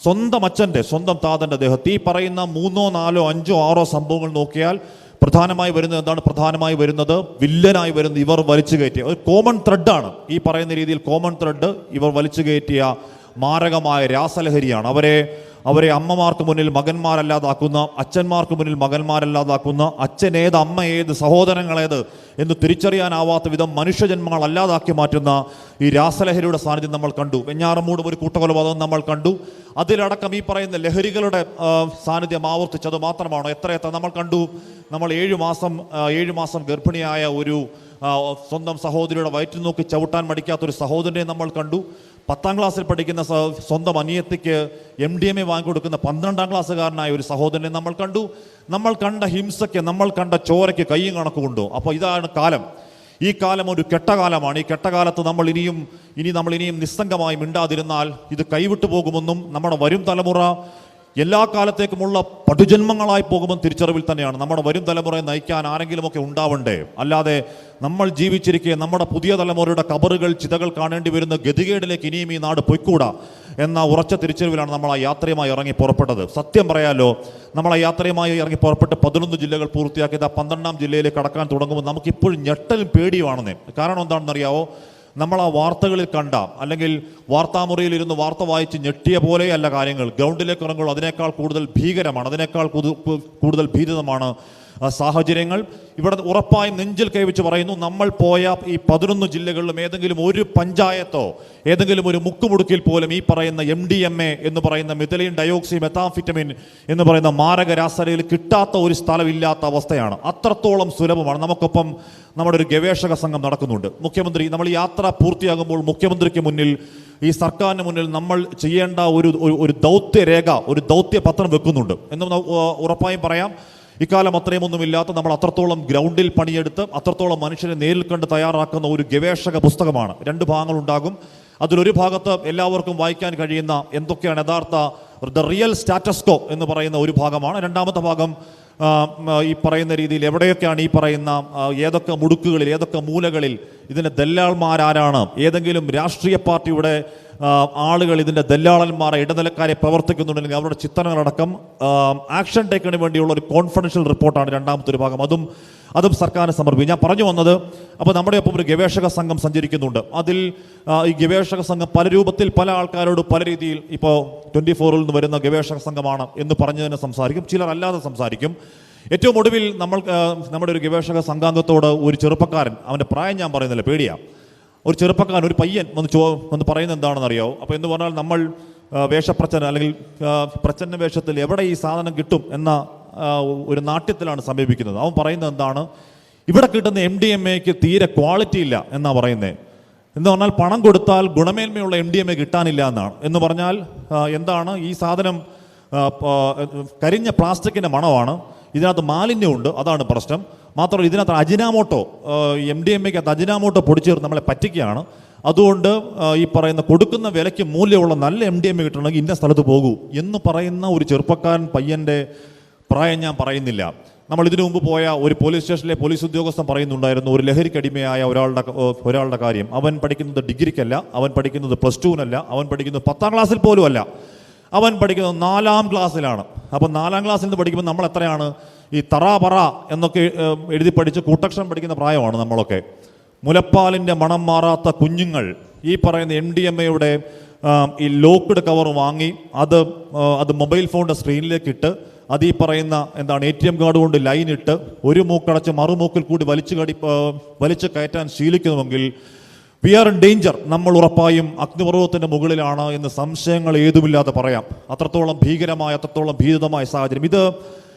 സ്വന്തം അച്ഛൻ്റെ സ്വന്തം താതൻ്റെ ദേഹത്ത് ഈ പറയുന്ന 3, 4, 5, 6 സംഭവങ്ങൾ നോക്കിയാൽ പ്രധാനമായി വരുന്നത് എന്താണ്? പ്രധാനമായി വരുന്നത് വില്ലനായി വരുന്നത് ഇവർ വലിച്ചു കയറ്റിയ ഒരു കോമൺ ത്രെഡാണ്. ഈ പറയുന്ന രീതിയിൽ കോമൺ ത്രെഡ് ഇവർ വലിച്ചു കയറ്റിയ മാരകമായ രാസലഹരിയാണ്. അവരെ അമ്മമാർക്ക് മുന്നിൽ മകന്മാരല്ലാതാക്കുന്ന, അച്ഛന്മാർക്ക് മുന്നിൽ മകന്മാരല്ലാതാക്കുന്ന, അച്ഛനേത് അമ്മ ഏത് സഹോദരങ്ങളേത് എന്ന് തിരിച്ചറിയാനാവാത്ത വിധം മനുഷ്യജന്മങ്ങൾ അല്ലാതാക്കി മാറ്റുന്ന ഈ രാസലഹരിയുടെ സാന്നിധ്യം നമ്മൾ കണ്ടു. വെഞ്ഞാറമൂടും ഒരു കൂട്ടക്കൊലപാതകം നമ്മൾ കണ്ടു. അതിലടക്കം ഈ പറയുന്ന ലഹരികളുടെ സാന്നിധ്യം ആവർത്തിച്ചത് മാത്രമാണോ? എത്ര നമ്മൾ കണ്ടു. നമ്മൾ 7 മാസം ഗർഭിണിയായ ഒരു സ്വന്തം സഹോദരിയുടെ വയറ്റിൽ നോക്കി ചവിട്ടാൻ മടിക്കാത്തൊരു സഹോദരനെ നമ്മൾ കണ്ടു. 10ാം ക്ലാസ്സിൽ പഠിക്കുന്ന സ്വന്തം അനിയത്തിക്ക് MDMA വാങ്ങിക്കൊടുക്കുന്ന 12ാം ക്ലാസ്സുകാരനായ ഒരു സഹോദരനെ നമ്മൾ കണ്ടു. നമ്മൾ കണ്ട ഹിംസയ്ക്ക്, നമ്മൾ കണ്ട ചോരയ്ക്ക് കയ്യും കണക്കുകൊണ്ടു. അപ്പോൾ ഇതാണ് കാലം. ഈ കാലം ഒരു കെട്ടകാലമാണ്. ഈ കെട്ടകാലത്ത് നമ്മൾ ഇനിയും നിസ്സംഗമായി മിണ്ടാതിരുന്നാൽ ഇത് കൈവിട്ടു പോകുമെന്നും നമ്മുടെ വരും തലമുറ എല്ലാ കാലത്തേക്കുമുള്ള പടുജന്മങ്ങളായി പോകുമെന്ന് തിരിച്ചറിവിൽ തന്നെയാണ്. നമ്മുടെ വരും തലമുറയെ നയിക്കാൻ ആരെങ്കിലുമൊക്കെ ഉണ്ടാവണ്ടേ. അല്ലാതെ നമ്മൾ ജീവിച്ചിരിക്കെ നമ്മുടെ പുതിയ തലമുറയുടെ കബറുകൾ, ചിതകൾ കാണേണ്ടി വരുന്ന ഗതികേടിലേക്ക് ഇനിയും ഈ നാട് പൊയ്ക്കൂടാ എന്ന ഉറച്ച തിരിച്ചറിവിലാണ് നമ്മൾ ആ യാത്രയുമായി ഇറങ്ങി പുറപ്പെട്ടത്. സത്യം പറയാലോ, നമ്മൾ ആ യാത്രയുമായി ഇറങ്ങി പുറപ്പെട്ട് 11 ജില്ലകൾ പൂർത്തിയാക്കിയത് 12ാം ജില്ലയിലേക്ക് കടക്കാൻ തുടങ്ങുമ്പോൾ നമുക്കിപ്പോഴും ഞെട്ടലും പേടിയുമാണെന്നേ. കാരണം എന്താണെന്നറിയാവോ? നമ്മൾ ആ വാർത്തകളിൽ കണ്ട, അല്ലെങ്കിൽ വാർത്താമുറിയിൽ ഇരുന്ന് വാർത്ത വായിച്ച് ഞെട്ടിയ പോലെയല്ല കാര്യങ്ങൾ. ഗ്രൗണ്ടിലേക്ക് ഇറങ്ങുമ്പോൾ അതിനേക്കാൾ കൂടുതൽ ഭീകരമാണ്, അതിനേക്കാൾ കൂടുതൽ ഭീതിതമാണ് സാഹചര്യങ്ങൾ. ഇവിടെ ഉറപ്പായും നെഞ്ചിൽ കൈവച്ച് പറയുന്നു, നമ്മൾ പോയ ഈ 11 ജില്ലകളിലും ഏതെങ്കിലും ഒരു പഞ്ചായത്തോ ഏതെങ്കിലും ഒരു മുക്കുമുടുക്കിൽ പോലും ഈ പറയുന്ന MDMA എന്ന് പറയുന്ന മിഥൈലിൻ ഡയോക്സി മെത്താംഫിറ്റമിൻ എന്ന് പറയുന്ന മാരക രാസലഹരി കിട്ടാത്ത ഒരു സ്ഥലമില്ലാത്ത അവസ്ഥയാണ്. അത്രത്തോളം സുലഭമാണ്. നമുക്കൊപ്പം നമ്മുടെ ഒരു ഗവേഷക സംഘം നടക്കുന്നുണ്ട്. മുഖ്യമന്ത്രി, നമ്മൾ യാത്ര പൂർത്തിയാകുമ്പോൾ മുഖ്യമന്ത്രിക്ക് മുന്നിൽ, ഈ സർക്കാരിന് മുന്നിൽ നമ്മൾ ചെയ്യേണ്ട ഒരു ദൗത്യരേഖ, ഒരു ദൗത്യപത്രം വെക്കുന്നുണ്ട് എന്ന് ഉറപ്പായും പറയാം. ഇക്കാലം അത്രയുമൊന്നുമില്ലാത്ത, നമ്മൾ അത്രത്തോളം ഗ്രൗണ്ടിൽ പണിയെടുത്ത് അത്രത്തോളം മനുഷ്യരെ നേരിൽ കണ്ട് തയ്യാറാക്കുന്ന ഒരു ഗവേഷക പുസ്തകമാണ്. 2 ഭാഗങ്ങളുണ്ടാകും. അതിലൊരു ഭാഗത്ത് എല്ലാവർക്കും വായിക്കാൻ കഴിയുന്ന എന്തൊക്കെയാണ് യഥാർത്ഥ ദ റിയൽ സ്റ്റാറ്റസ്കോ എന്ന് പറയുന്ന ഒരു ഭാഗമാണ്. 2ാമത്തെ ഭാഗം ഈ പറയുന്ന രീതിയിൽ എവിടെയൊക്കെയാണ് ഈ പറയുന്ന ഏതൊക്കെ മുടുക്കുകളിൽ, ഏതൊക്കെ മൂലകളിൽ ഇതിൻ്റെ ദല്ലാൾമാരാരാണ്, ഏതെങ്കിലും രാഷ്ട്രീയ പാർട്ടിയുടെ ആളുകൾ ഇതിൻ്റെ ദല്ലാളന്മാരെ, ഇടനിലക്കാരെ പ്രവർത്തിക്കുന്നുണ്ടെങ്കിൽ അവരുടെ ചിത്രങ്ങളടക്കം ആക്ഷൻ ടേക്കിന് വേണ്ടിയുള്ള ഒരു കോൺഫിഡൻഷ്യൽ റിപ്പോർട്ടാണ് 2ാമത്തെ ഒരു ഭാഗം. അതും സർക്കാരിന് സമർപ്പിക്കും. ഞാൻ പറഞ്ഞു വന്നത്, അപ്പോൾ നമ്മുടെ ഒപ്പം ഒരു ഗവേഷക സംഘം സഞ്ചരിക്കുന്നുണ്ട്. അതിൽ ഈ ഗവേഷക സംഘം പല രൂപത്തിൽ പല ആൾക്കാരോട് പല രീതിയിൽ, ഇപ്പോൾ 24-ൽ നിന്ന് വരുന്ന ഗവേഷക സംഘമാണ് എന്ന് പറഞ്ഞു തന്നെ സംസാരിക്കും, ചിലർ അല്ലാതെ സംസാരിക്കും. ഏറ്റവും ഒടുവിൽ നമ്മുടെ ഒരു ഗവേഷക സംഘാംഗത്തോട് ഒരു ചെറുപ്പക്കാരൻ, അവൻ്റെ പ്രായം ഞാൻ പറയുന്നില്ല, പേടിയാണ്, ഒരു ചെറുപ്പക്കാരൻ, ഒരു പയ്യൻ വന്ന് പറയുന്നത് എന്താണെന്ന് അറിയാമോ? അപ്പോൾ എന്ന് പറഞ്ഞാൽ നമ്മൾ വേഷപ്രച്ഛന അല്ലെങ്കിൽ പ്രച്ഛന്ന വേഷത്തിൽ എവിടെ ഈ സാധനം കിട്ടും എന്ന ഒരു നാട്യത്തിലാണ് സമീപിക്കുന്നത്. അവൻ പറയുന്നത് എന്താണ്? ഇവിടെ കിട്ടുന്ന MDMAക്ക് തീരെ ക്വാളിറ്റി ഇല്ല എന്നാണ് പറയുന്നത്. എന്ന് പറഞ്ഞാൽ പണം കൊടുത്താൽ ഗുണമേന്മയുള്ള MDMA കിട്ടാനില്ല എന്നാണ്. എന്ന് പറഞ്ഞാൽ എന്താണ് ഈ സാധനം? കരിഞ്ഞ പ്ലാസ്റ്റിക്കിൻ്റെ മണമാണ്, ഇതിനകത്ത് മാലിന്യമുണ്ട്, അതാണ് പ്രശ്നം. മാത്രമല്ല ഇതിനകത്ത് അജിനാമോട്ടോ, MDMAക്കകത്ത് അജിനാമോട്ടോ പൊടിച്ചേർത്ത് നമ്മളെ പറ്റിക്കുകയാണ്. അതുകൊണ്ട് ഈ പറയുന്ന കൊടുക്കുന്ന വിലയ്ക്ക് മൂല്യമുള്ള നല്ല MDMA കിട്ടണമെങ്കിൽ ഇന്ന സ്ഥലത്ത് പോകൂ എന്ന് പറയുന്ന ഒരു ചെറുപ്പക്കാരൻ പയ്യൻ്റെ പ്രായം ഞാൻ പറയുന്നില്ല. നമ്മൾ ഇതിനു മുമ്പ് പോയ ഒരു പോലീസ് സ്റ്റേഷനിലെ പോലീസ് ഉദ്യോഗസ്ഥൻ പറയുന്നുണ്ടായിരുന്നു, ഒരു ലഹരിക്കടിമയായ ഒരാളുടെ കാര്യം. അവൻ പഠിക്കുന്നത് ഡിഗ്രിക്കല്ല, അവൻ പഠിക്കുന്നത് +2-നല്ല, അവൻ പഠിക്കുന്നത് 10ാം ക്ലാസ്സിൽ പോലും അല്ല, അവൻ പഠിക്കുന്നത് 4ാം ക്ലാസ്സിലാണ്. അപ്പം 4ാം ക്ലാസ്സിൽ നിന്ന് പഠിക്കുമ്പോൾ നമ്മൾ എത്രയാണ്? ഈ പറ എന്നൊക്കെ എഴുതി പഠിച്ച് കൂട്ടക്ഷരം പഠിക്കുന്ന പ്രായമാണ് നമ്മളൊക്കെ. മുലപ്പാലിൻ്റെ മണം മാറാത്ത കുഞ്ഞുങ്ങൾ ഈ പറയുന്ന MDMAയുടെ ഈ ലോക്ക്ഡ് കവർ വാങ്ങി അത് മൊബൈൽ ഫോണിൻ്റെ സ്ക്രീനിലേക്ക് ഇട്ട് അത് ഈ പറയുന്ന ATM കാർഡ് കൊണ്ട് ലൈൻ ഇട്ട് ഒരു മൂക്കടച്ച് മറുമൂക്കിൽ കൂടി വലിച്ചു കയറ്റാൻ ശീലിക്കുന്നുവെങ്കിൽ വി ആർ ഇൻ ഡേഞ്ചർ. നമ്മൾ ഉറപ്പായും അഗ്നിപർവ്വതത്തിൻ്റെ മുകളിലാണ് എന്ന് സംശയങ്ങൾ ഏതുമില്ലാതെ പറയാം. അത്രത്തോളം ഭീകരമായ, അത്രത്തോളം ഭീതിതമായ സാഹചര്യം ഇത്.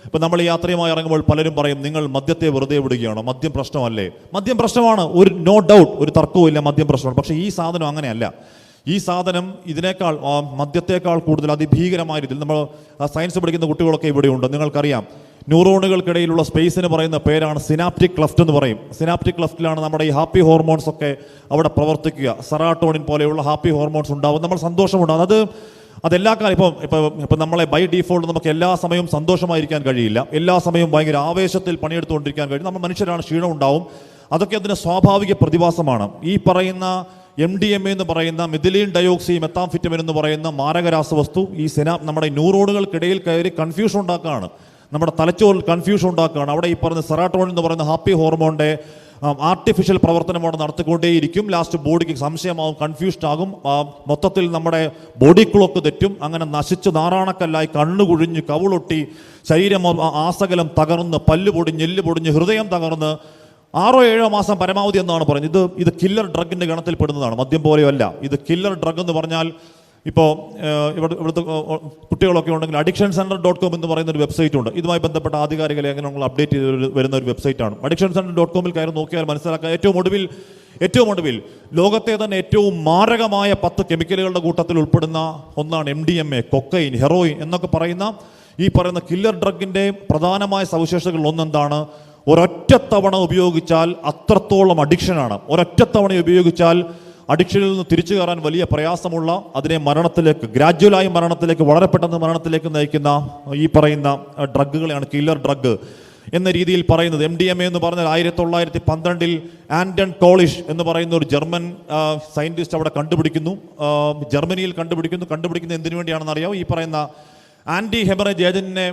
ഇപ്പം നമ്മൾ യാത്രയുമായി ഇറങ്ങുമ്പോൾ പലരും പറയും, നിങ്ങൾ മദ്യത്തെ വെറുതെ വിടുകയാണോ? മദ്യം പ്രശ്നമല്ലേ? മദ്യം പ്രശ്നമാണ്, ഒരു നോ ഡൗട്ട്, ഒരു തർക്കവുമില്ല, മദ്യം പ്രശ്നമാണ്. പക്ഷേ ഈ സാധനം അങ്ങനെയല്ല. ഈ സാധനം ഇതിനേക്കാൾ, മദ്യത്തേക്കാൾ കൂടുതൽ അതിഭീകരമായ രീതിയിൽ, നമ്മൾ സയൻസ് പഠിക്കുന്ന കുട്ടികളൊക്കെ ഇവിടെയുണ്ട്, നിങ്ങൾക്കറിയാം. ന്യൂറോണുകൾക്കിടയിലുള്ള സ്പേസിന് പറയുന്ന പേരാണ് സിനാപ്റ്റിക് ക്ലഫ്റ്റ് എന്ന് പറയും. സിനാപ്റ്റിക് ക്ലഫ്റ്റിലാണ് നമ്മുടെ ഈ ഹാപ്പി ഹോർമോൺസ് ഒക്കെ അവിടെ പ്രവർത്തിക്കുക. സെറാട്ടോണിൻ പോലെയുള്ള ഹാപ്പി ഹോർമോൺസ് ഉണ്ടാവും, നമ്മൾ സന്തോഷമുണ്ടാകും. അതെല്ലാ കാലം ഇപ്പം നമ്മളെ ബൈ ഡീഫോൾട്ട് നമുക്ക് എല്ലാ സമയവും സന്തോഷമായിരിക്കാൻ കഴിയില്ല, എല്ലാ സമയവും ഭയങ്കര ആവേശത്തിൽ പണിയെടുത്തുകൊണ്ടിരിക്കാൻ കഴിയും. നമ്മൾ മനുഷ്യരാണ്, ക്ഷീണം ഉണ്ടാവും, അതൊക്കെ അതിന് സ്വാഭാവിക പ്രതിഭാസമാണ്. ഈ പറയുന്ന MDMA എന്ന് പറയുന്ന മിഥിലീൻ ഡയോക്സി മെത്താംഫിറ്റമിൻ എന്ന് പറയുന്ന മാരക രാസവസ്തു ഈ നമ്മുടെ ന്യൂറോണുകൾക്കിടയിൽ കയറി കൺഫ്യൂഷൻ ഉണ്ടാക്കുകയാണ്, നമ്മുടെ തലച്ചോറിൽ കൺഫ്യൂഷൻ ഉണ്ടാക്കുകയാണ്. അവിടെ ഈ പറയുന്ന സെറാട്ടോണിൻ എന്ന് പറയുന്ന ഹാപ്പി ഹോർമോണിൻ്റെ ആർട്ടിഫിഷ്യൽ പ്രവർത്തനം അവിടെ നടത്തിക്കൊണ്ടേയിരിക്കും. ലാസ്റ്റ് ബോഡിക്ക് സംശയമാവും, കൺഫ്യൂസ്ഡ് ആകും, മൊത്തത്തിൽ നമ്മുടെ ബോഡി ക്ലോക്ക് തെറ്റും. അങ്ങനെ നശിച്ച് നാറാണക്കല്ലായി കണ്ണു കുഴിഞ്ഞ് കവിളൊട്ടി ശരീരം ആസകലം തകർന്ന് പല്ല് പൊടിഞ്ഞ് എല്ല് പൊടിഞ്ഞ് ഹൃദയം തകർന്ന് 6-7 മാസം പരമാവധി എന്നാണ് പറയുന്നത്. ഇത് കില്ലർ ഡ്രഗിൻ്റെ ഗണത്തിൽ പെടുന്നതാണ്, മദ്യം പോലെയല്ല. ഇത് കില്ലർ ഡ്രഗ് എന്ന് പറഞ്ഞാൽ ഇപ്പോൾ ഇവിടുത്തെ കുട്ടികളൊക്കെ ഉണ്ടെങ്കിൽ addictioncenter.com എന്ന് പറയുന്ന ഒരു വെബ്സൈറ്റ് ഉണ്ട്. ഇതുമായി ബന്ധപ്പെട്ട ആധികാരിക ലേഖനങ്ങൾ അപ്ഡേറ്റ് ചെയ്ത് വരുന്ന ഒരു വെബ്സൈറ്റാണ്. addictioncenter.com കയറി നോക്കിയാൽ മനസ്സിലാക്കാം. ഏറ്റവും ഒടുവിൽ ലോകത്തെ തന്നെ ഏറ്റവും മാരകമായ 10 കെമിക്കലുകളുടെ കൂട്ടത്തിൽ ഉൾപ്പെടുന്ന ഒന്നാണ് MDMA, കൊക്കൈൻ, ഹെറോയിൻ എന്നൊക്കെ പറയുന്ന ഈ പറയുന്ന കില്ലർ ഡ്രഗിൻ്റെ പ്രധാനമായ സവിശേഷതകൾ ഒന്നെന്താണ്? ഒരൊറ്റത്തവണ ഉപയോഗിച്ചാൽ അത്രത്തോളം അഡിക്ഷനാണ്. ഒരൊറ്റത്തവണ ഉപയോഗിച്ചാൽ അഡിക്ഷനിൽ നിന്ന് തിരിച്ചു കയറാൻ വലിയ പ്രയാസമുള്ള, അതിനെ മരണത്തിലേക്ക്, ഗ്രാജ്വലായി മരണത്തിലേക്ക്, വളരെ പെട്ടെന്ന് മരണത്തിലേക്ക് നയിക്കുന്ന ഈ പറയുന്ന ഡ്രഗുകളെയാണ് കില്ലർ ഡ്രഗ് എന്ന രീതിയിൽ പറയുന്നത്. MDMA എന്ന് പറഞ്ഞാൽ 1912 ആൻഡൺ കോളിഷ് എന്ന് പറയുന്ന ഒരു ജർമ്മൻ സയൻറ്റിസ്റ്റ് അവിടെ കണ്ടുപിടിക്കുന്നു, ജർമ്മനിയിൽ കണ്ടുപിടിക്കുന്ന എന്തിനു വേണ്ടിയാണെന്ന് അറിയാം. ഈ പറയുന്ന ആൻറ്റി ഹെമറേജ് ഏജന്റിനെ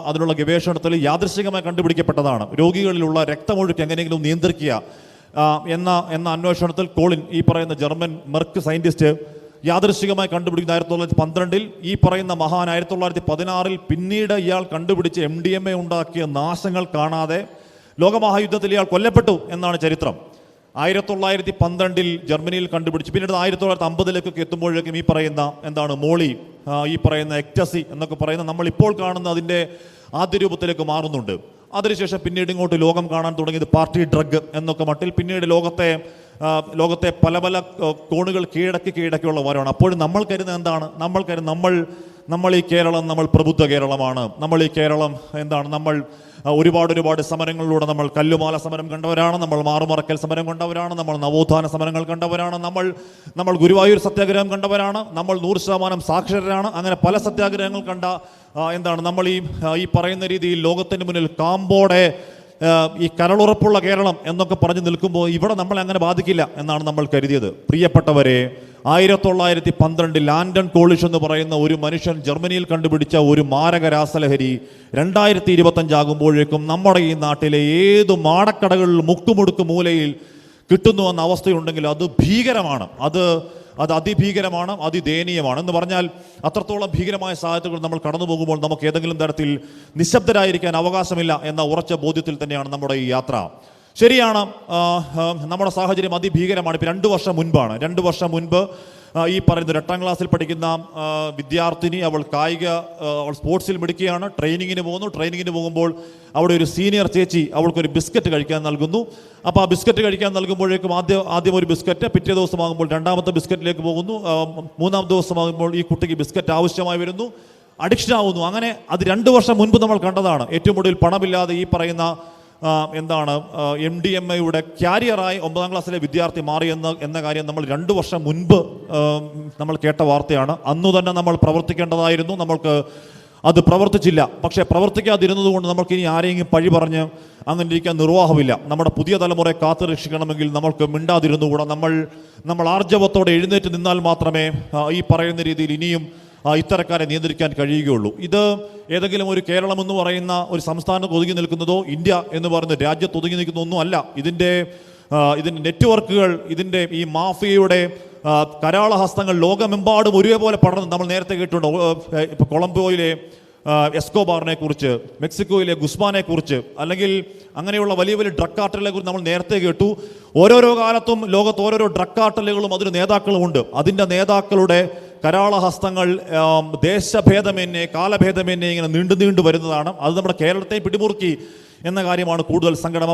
അതിനുള്ള ഗവേഷണത്തിൽ യാദൃശ്ചികമായി കണ്ടുപിടിക്കപ്പെട്ടതാണ്. രോഗികളിലുള്ള രക്തമൊഴുക്ക് എങ്ങനെയെങ്കിലും നിയന്ത്രിക്കുക എന്ന അന്വേഷണത്തിൽ കോളിൻ, ഈ പറയുന്ന ജർമ്മൻ മെർക്ക് സയൻറ്റിസ്റ്റ്, യാദൃശ്ചികമായി കണ്ടുപിടിക്കുന്ന 1912. ഈ പറയുന്ന മഹാൻ 1916 പിന്നീട് ഇയാൾ കണ്ടുപിടിച്ച് MDMA ഉണ്ടാക്കിയ നാശങ്ങൾ കാണാതെ ലോകമഹായുദ്ധത്തിൽ ഇയാൾ കൊല്ലപ്പെട്ടു എന്നാണ് ചരിത്രം. 1912 ജർമ്മനിയിൽ കണ്ടുപിടിച്ചു. പിന്നീട് 1950 എത്തുമ്പോഴേക്കും ഈ പറയുന്ന എന്താണ് മോളി, ഈ പറയുന്ന എക്ടസി എന്നൊക്കെ പറയുന്ന നമ്മളിപ്പോൾ കാണുന്ന അതിൻ്റെ ആദ്യ രൂപത്തിലേക്ക് മാറുന്നുണ്ട്. അതിനുശേഷം പിന്നീട് ഇങ്ങോട്ട് ലോകം കാണാൻ തുടങ്ങിയത് പാർട്ടി ഡ്രഗ് എന്നൊക്കെ മട്ടിൽ പിന്നീട് ലോകത്തെ പല കോണുകൾ കീഴടക്കിയുള്ള വരവാണ്. അപ്പോഴും നമ്മൾ കരുതുന്നത് എന്താണ്? നമ്മൾ ഈ കേരളം, നമ്മൾ പ്രബുദ്ധ കേരളമാണ്. നമ്മൾ ഈ കേരളം എന്താണ്? നമ്മൾ ഒരുപാട് സമരങ്ങളിലൂടെ നമ്മൾ കല്ലുമാല സമരം കണ്ടവരാണ്, നമ്മൾ മാറുമറക്കൽ സമരം കണ്ടവരാണ്, നമ്മൾ നവോത്ഥാന സമരങ്ങൾ കണ്ടവരാണ്, നമ്മൾ ഗുരുവായൂർ സത്യാഗ്രഹം കണ്ടവരാണ്, നമ്മൾ 100% സാക്ഷരരാണ്. അങ്ങനെ പല സത്യാഗ്രഹങ്ങൾ കണ്ട എന്താണ് നമ്മൾ ഈ പറയുന്ന രീതിയിൽ ലോകത്തിന് മുന്നിൽ കാമ്പോടെ ഈ കരളുറപ്പുള്ള കേരളം എന്നൊക്കെ പറഞ്ഞു നിൽക്കുമ്പോൾ ഇവിടെ നമ്മളെ അങ്ങനെ ബാധിക്കില്ല എന്നാണ് നമ്മൾ കരുതിയത്. പ്രിയപ്പെട്ടവരെ, 1912 ആൻഡൺ കോളിഷ് എന്ന് പറയുന്ന ഒരു മനുഷ്യൻ ജർമ്മനിയിൽ കണ്ടുപിടിച്ച ഒരു മാരക രാസലഹരി 2025 ആകുമ്പോഴേക്കും നമ്മുടെ ഈ നാട്ടിലെ ഏത് മാടക്കടകളിൽ മുക്കുമുടുക്ക് മൂലയിൽ കിട്ടുന്നു എന്ന അവസ്ഥയുണ്ടെങ്കിൽ അത് ഭീകരമാണ്. അത് അതിഭീകരമാണ്, അതിദയനീയമാണ്. എന്ന് പറഞ്ഞാൽ അത്രത്തോളം ഭീകരമായ സാഹചര്യങ്ങൾ നമ്മൾ കടന്നു പോകുമ്പോൾ നമുക്ക് ഏതെങ്കിലും തരത്തിൽ നിശബ്ദരായിരിക്കാൻ അവകാശമില്ല എന്ന ഉറച്ച ബോധ്യത്തിൽ തന്നെയാണ് നമ്മുടെ ഈ യാത്ര. ശരിയാണ്, നമ്മുടെ സാഹചര്യം അതിഭീകരമാണ്. ഇപ്പോൾ 2 വർഷം മുൻപ് ഈ പറയുന്ന 8ാം ക്ലാസ്സിൽ പഠിക്കുന്ന വിദ്യാർത്ഥിനി, അവൾ സ്പോർട്സിൽ മിടുക്കിയാണ്, ട്രെയിനിങ്ങിന് പോകുമ്പോൾ അവിടെ ഒരു സീനിയർ ചേച്ചി അവൾക്കൊരു ബിസ്ക്കറ്റ് കഴിക്കാൻ നൽകുന്നു. അപ്പോൾ ആ ബിസ്ക്കറ്റ് കഴിക്കാൻ നൽകുമ്പോഴേക്കും ആദ്യം ഒരു ബിസ്ക്കറ്റ്, പിറ്റേ ദിവസമാകുമ്പോൾ 2ാമത്തെ ബിസ്ക്കറ്റിലേക്ക് പോകുന്നു, 3ാമത്തെ ദിവസമാകുമ്പോൾ ഈ കുട്ടിക്ക് ബിസ്ക്കറ്റ് ആവശ്യമായി വരുന്നു, അഡിക്ഷൻ ആവുന്നു. അങ്ങനെ അത് 2 വർഷം മുൻപ് നമ്മൾ കണ്ടതാണ്. ഏറ്റവും ഒടുവിൽ പണമില്ലാതെ ഈ പറയുന്ന MDMAയുടെ ക്യാരിയറായി 9ാം ക്ലാസ്സിലെ വിദ്യാർത്ഥി മാറി എന്ന കാര്യം നമ്മൾ 2 വർഷം മുൻപ് നമ്മൾ കേട്ട വാർത്തയാണ്. അന്നു തന്നെ നമ്മൾ പ്രവർത്തിക്കേണ്ടതായിരുന്നു. നമ്മൾക്ക് അത് പ്രവർത്തിച്ചില്ല. പക്ഷേ പ്രവർത്തിക്കാതിരുന്നത് കൊണ്ട് നമുക്കിനി ആരെയും പഴി പറഞ്ഞ് അങ്ങനെ ഇരിക്കാൻ നിർവാഹമില്ല. നമ്മുടെ പുതിയ തലമുറയെ കാത്തു രക്ഷിക്കണമെങ്കിൽ നമ്മൾക്ക് മിണ്ടാതിരുന്നുകൂടാ. നമ്മൾ ആർജവത്തോടെ എഴുന്നേറ്റ് നിന്നാൽ മാത്രമേ ഈ പറയുന്ന രീതിയിൽ ഇനിയും ഇത്തരക്കാരെ നിയന്ത്രിക്കാൻ കഴിയുകയുള്ളൂ. ഇത് ഏതെങ്കിലും ഒരു കേരളം എന്ന് പറയുന്ന ഒരു സംസ്ഥാനത്ത് ഒതുങ്ങി നിൽക്കുന്നതോ ഇന്ത്യ എന്ന് പറയുന്ന രാജ്യത്ത് ഒതുങ്ങി നിൽക്കുന്ന ഒന്നും അല്ല. ഇതിൻ്റെ നെറ്റ്വർക്കുകൾ, ഇതിൻ്റെ ഈ മാഫിയയുടെ കരാളഹസ്തങ്ങൾ ലോകമെമ്പാടും ഒരേപോലെ പടർന്ന് നമ്മൾ നേരത്തെ കേട്ടിട്ടുണ്ട്. ഇപ്പോൾ കൊളംബോയിലെ എസ്കോബാറിനെ കുറിച്ച്, മെക്സിക്കോയിലെ ഗുസ്മാനെ കുറിച്ച്, അല്ലെങ്കിൽ അങ്ങനെയുള്ള വലിയ ഡ്രഗ് കാർട്ടലുകളെ കുറിച്ച് നമ്മൾ നേരത്തെ കേട്ടു. ഓരോരോ കാലത്തും ലോകത്ത് ഓരോരോ ഡ്രഗ് കാർട്ടലുകളും അതിന് നേതാക്കളുമുണ്ട്. അതിൻ്റെ നേതാക്കളുടെ കരാളഹസ്തങ്ങൾ ദേശഭേദമന്യേ കാലഭേദമന്യേ ഇങ്ങനെ നീണ്ടു വരുന്നതാണ്. അത് നമ്മുടെ കേരളത്തെ പിടിമുറുക്കി എന്ന കാര്യമാണ് കൂടുതൽ സങ്കടം.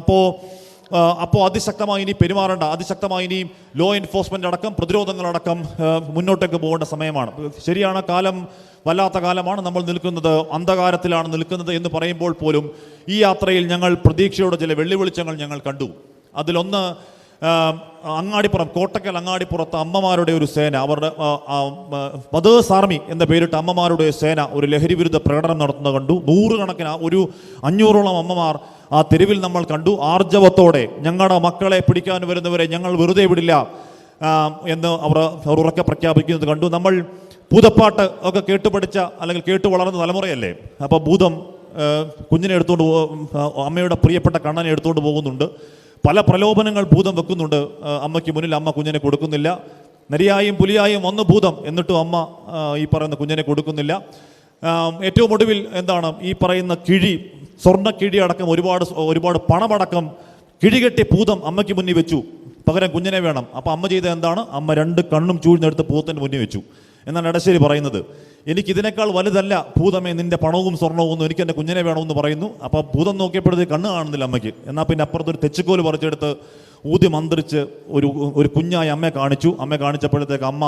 അപ്പോൾ അതിശക്തമായി ഇനി പെരുമാറേണ്ട, അതിശക്തമായി ഇനി ലോ എൻഫോഴ്സ്മെൻ്റ് അടക്കം പ്രതിരോധങ്ങളടക്കം മുന്നോട്ടേക്ക് പോകേണ്ട സമയമാണ്. ശരിയാണ്, കാലം വല്ലാത്ത കാലമാണ്. നമ്മൾ നിൽക്കുന്നത് അന്ധകാരത്തിലാണ് നിൽക്കുന്നത് എന്ന് പറയുമ്പോൾ പോലും ഈ യാത്രയിൽ ഞങ്ങൾ പ്രതീക്ഷയുടെ ചില വെള്ളിവെളിച്ചങ്ങൾ ഞങ്ങൾ കണ്ടു. അതിലൊന്ന് അങ്ങാടിപ്പുറം, കോട്ടക്കൽ അങ്ങാടിപ്പുറത്ത് അമ്മമാരുടെ ഒരു സേന, അവരുടെ മദേഴ്സ് ആർമി എന്ന പേരിട്ട് അമ്മമാരുടെ സേന ഒരു ലഹരി വിരുദ്ധ പ്രകടനം നടത്തുന്നത് കണ്ടു. 100 കണക്കിന്, ഒരു 500ഓളം അമ്മമാർ ആ തെരുവിൽ നമ്മൾ കണ്ടു. ആർജവത്തോടെ ഞങ്ങളുടെ മക്കളെ പിടിക്കാൻ വരുന്നവരെ ഞങ്ങൾ വെറുതെ വിടില്ല, എന്ന് അവർ ഉറക്കെ പ്രഖ്യാപിക്കുന്നത് കണ്ടു. നമ്മൾ ഭൂതപ്പാട്ട് ഒക്കെ കേട്ടുപഠിച്ച അല്ലെങ്കിൽ കേട്ടു വളർന്ന തലമുറയല്ലേ. അപ്പോൾ ഭൂതം കുഞ്ഞിനെ എടുത്തുകൊണ്ട് അമ്മയുടെ പ്രിയപ്പെട്ട കണ്ണനെ എടുത്തുകൊണ്ട് പോകുന്നുണ്ട്. പല പ്രലോഭനങ്ങൾ ഭൂതം വെക്കുന്നുണ്ട് അമ്മയ്ക്ക് മുന്നിൽ. അമ്മ കുഞ്ഞിനെ കൊടുക്കുന്നില്ല. നരിയായും പുലിയായും വന്ന് ഭൂതം, എന്നിട്ടും അമ്മ ഈ പറയുന്ന കുഞ്ഞിനെ കൊടുക്കുന്നില്ല. ഏറ്റവും ഒടുവിൽ എന്താണ് ഈ പറയുന്ന കിഴി, സ്വർണ്ണ കിഴി അടക്കം ഒരുപാട് പണമടക്കം കിഴികെട്ടി ഭൂതം അമ്മയ്ക്ക് മുന്നിൽ വെച്ചു. പകരം കുഞ്ഞിനെ വേണം. അപ്പോൾ അമ്മ ചെയ്ത എന്താണ്? അമ്മ 2 കണ്ണും ചൂഴ്ന്നെടുത്ത് ഭൂതത്തിൻ്റെ മുന്നിൽ വെച്ചു. എന്നാണ് എടശ്ശേരി പറയുന്നത്. എനിക്കിതിനേക്കാൾ വലുതല്ല ഭൂതമേ നിന്റെ പണവും സ്വർണ്ണവും ഒന്നും, എനിക്ക് എൻ്റെ കുഞ്ഞിനെ വേണമെന്ന് പറയുന്നു. അപ്പോൾ ഭൂതം നോക്കിയപ്പോഴത്തേക്ക് കണ്ണ് കാണുന്നില്ല അമ്മയ്ക്ക്. എന്നാൽ പിന്നെ അപ്പുറത്തൊരു തെച്ചിക്കോല് പറിച്ചെടുത്ത് ഊതി മന്ത്രിച്ച് ഒരു കുഞ്ഞായി അമ്മയെ കാണിച്ചു. അമ്മയെ കാണിച്ചപ്പോഴത്തേക്ക് അമ്മ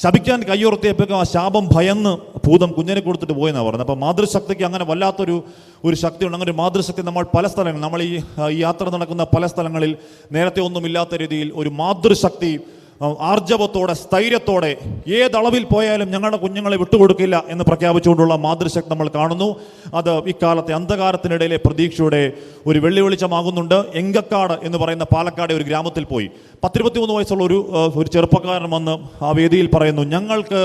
ശപിക്കാൻ കയ്യുറത്തിയപ്പോഴേക്കും ആ ശാപം ഭയന്ന് ഭൂതം കുഞ്ഞിനെ കൊടുത്തിട്ട് പോയെന്നാണ് പറയുന്നത്. അപ്പോൾ മാതൃശക്തിക്ക് അങ്ങനെ വല്ലാത്തൊരു ശക്തിയുണ്ട്. അങ്ങനെ ഒരു മാതൃശക്തി നമ്മൾ പല സ്ഥലങ്ങളിൽ, നമ്മൾ ഈ യാത്ര നടക്കുന്ന പല സ്ഥലങ്ങളിൽ നേരത്തെ ഒന്നുമില്ലാത്ത രീതിയിൽ ഒരു മാതൃശക്തി ആർജവത്തോടെ സ്ഥൈര്യത്തോടെ ഏതളവിൽ പോയാലും ഞങ്ങളുടെ കുഞ്ഞുങ്ങളെ വിട്ടുകൊടുക്കില്ല എന്ന് പ്രഖ്യാപിച്ചുകൊണ്ടുള്ള മാതൃശക്തി നമ്മൾ കാണുന്നു. അത് ഇക്കാലത്തെ അന്ധകാരത്തിനിടയിലെ പ്രതീക്ഷയുടെ ഒരു വെള്ളിവെളിച്ചമാകുന്നുണ്ട്. എങ്കക്കാട് എന്ന് പറയുന്ന പാലക്കാട് ഒരു ഗ്രാമത്തിൽ പോയി 10-23 വയസ്സുള്ള ഒരു ചെറുപ്പക്കാരൻ വന്ന് ആ വേദിയിൽ പറയുന്നു, ഞങ്ങൾക്ക്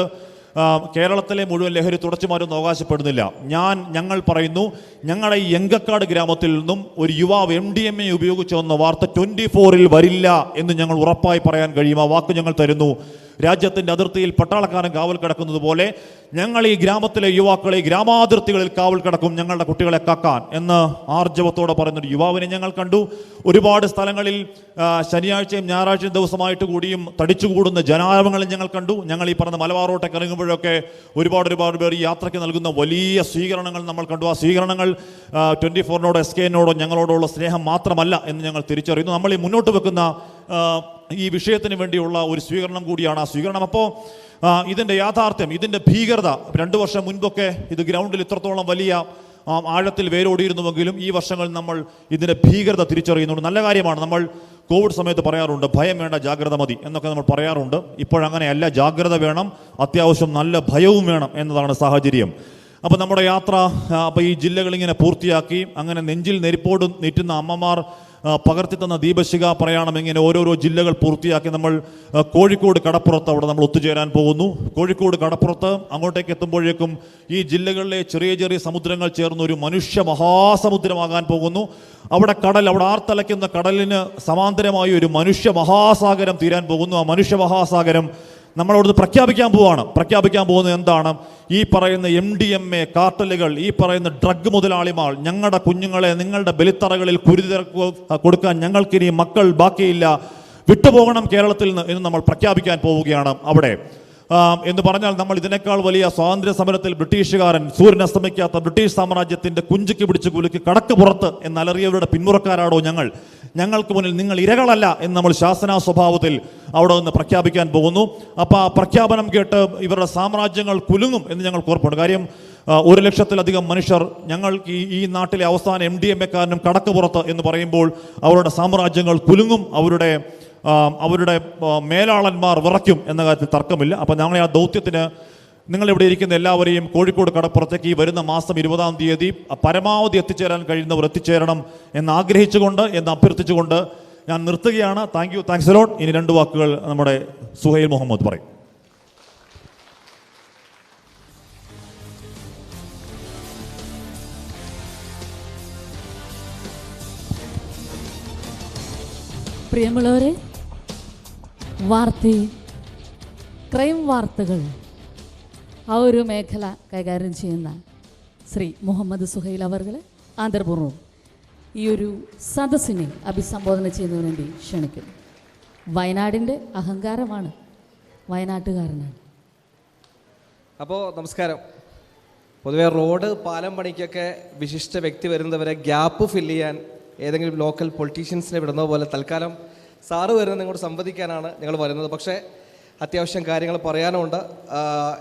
കേരളത്തിലെ മുഴുവൻ ലഹരി തുടച്ചു മാറ്റുമെന്ന് അവകാശപ്പെടുന്നില്ല. ഞങ്ങൾ പറയുന്നു, ഞങ്ങളുടെ ഈ എങ്കക്കാട് ഗ്രാമത്തിൽ നിന്നും ഒരു യുവാവ് MDMA ഉപയോഗിച്ചു വന്ന വാർത്ത 24-ൽ വരില്ല എന്ന് ഞങ്ങൾ ഉറപ്പായി പറയാൻ കഴിയും. ആ വാക്ക് ഞങ്ങൾ തരുന്നു. രാജ്യത്തിൻ്റെ അതിർത്തിയിൽ പട്ടാളക്കാരൻ കാവൽ കിടക്കുന്നത് പോലെ ഞങ്ങൾ ഈ ഗ്രാമത്തിലെ യുവാക്കളെ ഗ്രാമാതിർത്തികളിൽ കാവൽ കിടക്കും ഞങ്ങളുടെ കുട്ടികളെ കാക്കാൻ എന്ന് ആർജവത്തോടെ പറയുന്നൊരു യുവാവിനെ ഞങ്ങൾ കണ്ടു. ഒരുപാട് സ്ഥലങ്ങളിൽ ശനിയാഴ്ചയും ഞായറാഴ്ചയും ദിവസമായിട്ട് കൂടിയും തടിച്ചുകൂടുന്ന ജനാരവങ്ങളും ഞങ്ങൾ കണ്ടു. ഞങ്ങൾ ഈ പറഞ്ഞ മലബാർ റോട്ടൊക്കെ ഇറങ്ങുമ്പോഴൊക്കെ ഒരുപാട് പേർ ഈ യാത്രയ്ക്ക് നൽകുന്ന വലിയ സ്വീകരണങ്ങൾ നമ്മൾ കണ്ടു. ആ സ്വീകരണങ്ങൾ 24-നോടോ SKNോടോ ഞങ്ങളോടുള്ള സ്നേഹം മാത്രമല്ല എന്ന് ഞങ്ങൾ തിരിച്ചറിയുന്നു. നമ്മൾ ഈ മുന്നോട്ട് വെക്കുന്ന ഈ വിഷയത്തിന് വേണ്ടിയുള്ള ഒരു സ്വീകരണം കൂടിയാണ് ആ സ്വീകരണം. അപ്പോൾ ഇതിൻ്റെ യാഥാർത്ഥ്യം, ഇതിൻ്റെ ഭീകരത 2 വർഷം മുൻപൊക്കെ ഇത് ഗ്രൗണ്ടിൽ ഇത്രത്തോളം വലിയ ആഴത്തിൽ വേരോടിയിരുന്നുവെങ്കിലും ഈ വർഷങ്ങളിൽ നമ്മൾ ഇതിൻ്റെ ഭീകരത തിരിച്ചറിയുന്നുണ്ട്. നല്ല കാര്യമാണ്. നമ്മൾ കോവിഡ് സമയത്ത് പറയാറുണ്ട്, ഭയം വേണ്ട ജാഗ്രത മതി എന്നൊക്കെ നമ്മൾ പറയാറുണ്ട്. ഇപ്പോഴങ്ങനെയല്ല, ജാഗ്രത വേണം, അത്യാവശ്യം നല്ല ഭയവും വേണം എന്നതാണ് സാഹചര്യം. അപ്പോൾ നമ്മുടെ യാത്ര അപ്പോൾ ഈ ജില്ലകളിങ്ങനെ പൂർത്തിയാക്കി അങ്ങനെ നെഞ്ചിൽ നെരിപ്പോട് നീറ്റുന്ന അമ്മമാർ പകർത്തി തന്ന ദീപശിഖ പ്രയാണം ഇങ്ങനെ ഓരോരോ ജില്ലകൾ പൂർത്തിയാക്കി നമ്മൾ കോഴിക്കോട് കടപ്പുറത്ത് അവിടെ നമ്മൾ ഒത്തുചേരാൻ പോകുന്നു. കോഴിക്കോട് കടപ്പുറത്ത് അങ്ങോട്ടേക്ക് എത്തുമ്പോഴേക്കും ഈ ജില്ലകളിലെ ചെറിയ സമുദ്രങ്ങൾ ചേർന്ന് ഒരു മനുഷ്യ മഹാസമുദ്രമാകാൻ പോകുന്നു. അവിടെ അവിടെ ആർത്തലയ്ക്കുന്ന കടലിന് സമാന്തരമായി ഒരു മനുഷ്യ മഹാസാഗരം തീരാൻ പോകുന്നു. ആ മനുഷ്യ മഹാസാഗരം നമ്മളവിടുന്ന് പ്രഖ്യാപിക്കാൻ പോകുന്നത് എന്താണ്? ഈ പറയുന്ന MDMA കാർട്ടലുകൾ, ഈ പറയുന്ന ഡ്രഗ് മുതലാളിമാർ ഞങ്ങളുടെ കുഞ്ഞുങ്ങളെ നിങ്ങളുടെ ബലിത്തറകളിൽ കൊടുക്കാൻ ഞങ്ങൾക്കിനി മക്കൾ ബാക്കിയില്ല, വിട്ടുപോകണം കേരളത്തിൽ നിന്ന് എന്ന് നമ്മൾ പ്രഖ്യാപിക്കാൻ പോവുകയാണ് അവിടെ. എന്ന് പറഞ്ഞാൽ നമ്മൾ ഇതിനേക്കാൾ വലിയ സ്വാതന്ത്ര്യ സമരത്തിൽ ബ്രിട്ടീഷുകാരൻ, സൂര്യൻ അസ്തമിക്കാത്ത ബ്രിട്ടീഷ് സാമ്രാജ്യത്തിൻ്റെ കുഞ്ചുക്ക് പിടിച്ച് കുലുക്കി കടക്ക് പുറത്ത് എന്നലറിയവരുടെ പിന്മുറക്കാരാണോ ഞങ്ങൾ? ഞങ്ങൾക്ക് മുന്നിൽ നിങ്ങൾ ഇരകളല്ല എന്ന് നമ്മൾ ശാസനാ സ്വഭാവത്തിൽ അവിടെ നിന്ന് പ്രഖ്യാപിക്കാൻ പോകുന്നു. അപ്പോൾ ആ പ്രഖ്യാപനം കേട്ട് ഇവരുടെ സാമ്രാജ്യങ്ങൾ കുലുങ്ങും എന്ന് ഞങ്ങൾക്ക് ഉറപ്പുണ്ട്. കാര്യം 1,00,000-ലധികം മനുഷ്യർ ഞങ്ങൾക്ക് ഈ നാട്ടിലെ അവസാന MDMA-കാരനും കടക്ക് പുറത്ത് എന്ന് പറയുമ്പോൾ അവരുടെ സാമ്രാജ്യങ്ങൾ കുലുങ്ങും, അവരുടെ മേലാളന്മാർ വിറയ്ക്കും എന്ന കാര്യത്തിൽ തർക്കമില്ല. അപ്പോൾ ഞങ്ങളെ ആ ദൗത്യത്തിന് നിങ്ങളിവിടെ ഇരിക്കുന്ന എല്ലാവരെയും കോഴിക്കോട് കടപ്പുറത്തേക്ക് ഈ വരുന്ന മാസം 20-ാം തീയതി പരമാവധി എത്തിച്ചേരാൻ കഴിയുന്നവർ എത്തിച്ചേരണം എന്ന് ആഗ്രഹിച്ചുകൊണ്ട്, എന്ന് അഭ്യർത്ഥിച്ചുകൊണ്ട് ഞാൻ നിർത്തുകയാണ്. Thanks a lot. ഇനി 2 വാക്കുകൾ നമ്മുടെ സുഹൈൽ മുഹമ്മദ് പറയും. പ്രിയമുള്ളവരെ, ക്രൈം വാർത്തകൾ ആ ഒരു മേഖല കൈകാര്യം ചെയ്യുന്ന ശ്രീ മുഹമ്മദ് സുഹൈൽ അവർകളെ ആദരപൂർവ്വം ഈ ഒരു സദസ്സിനെ അഭിസംബോധന ചെയ്യുന്നതിന് വേണ്ടി ക്ഷണിക്കുന്നു. വയനാടിൻ്റെ അഹങ്കാരമാണ്, വയനാട്ടുകാരനാണ്. അപ്പോൾ നമസ്കാരം. പൊതുവേ റോഡ് പാലം പണിക്കൊക്കെ വിശിഷ്ട വ്യക്തി വരുന്നവരെ ഗ്യാപ്പ് ഫില്ല് ചെയ്യാൻ ഏതെങ്കിലും ലോക്കൽ പൊളിറ്റീഷ്യൻസിനെ വിടുന്ന പോലെ തൽക്കാലം സാറ് വരുന്നത് നിങ്ങളോട് സംവദിക്കാനാണ് ഞങ്ങൾ വരുന്നത്. പക്ഷേ അത്യാവശ്യം കാര്യങ്ങൾ പറയാനുമുണ്ട്.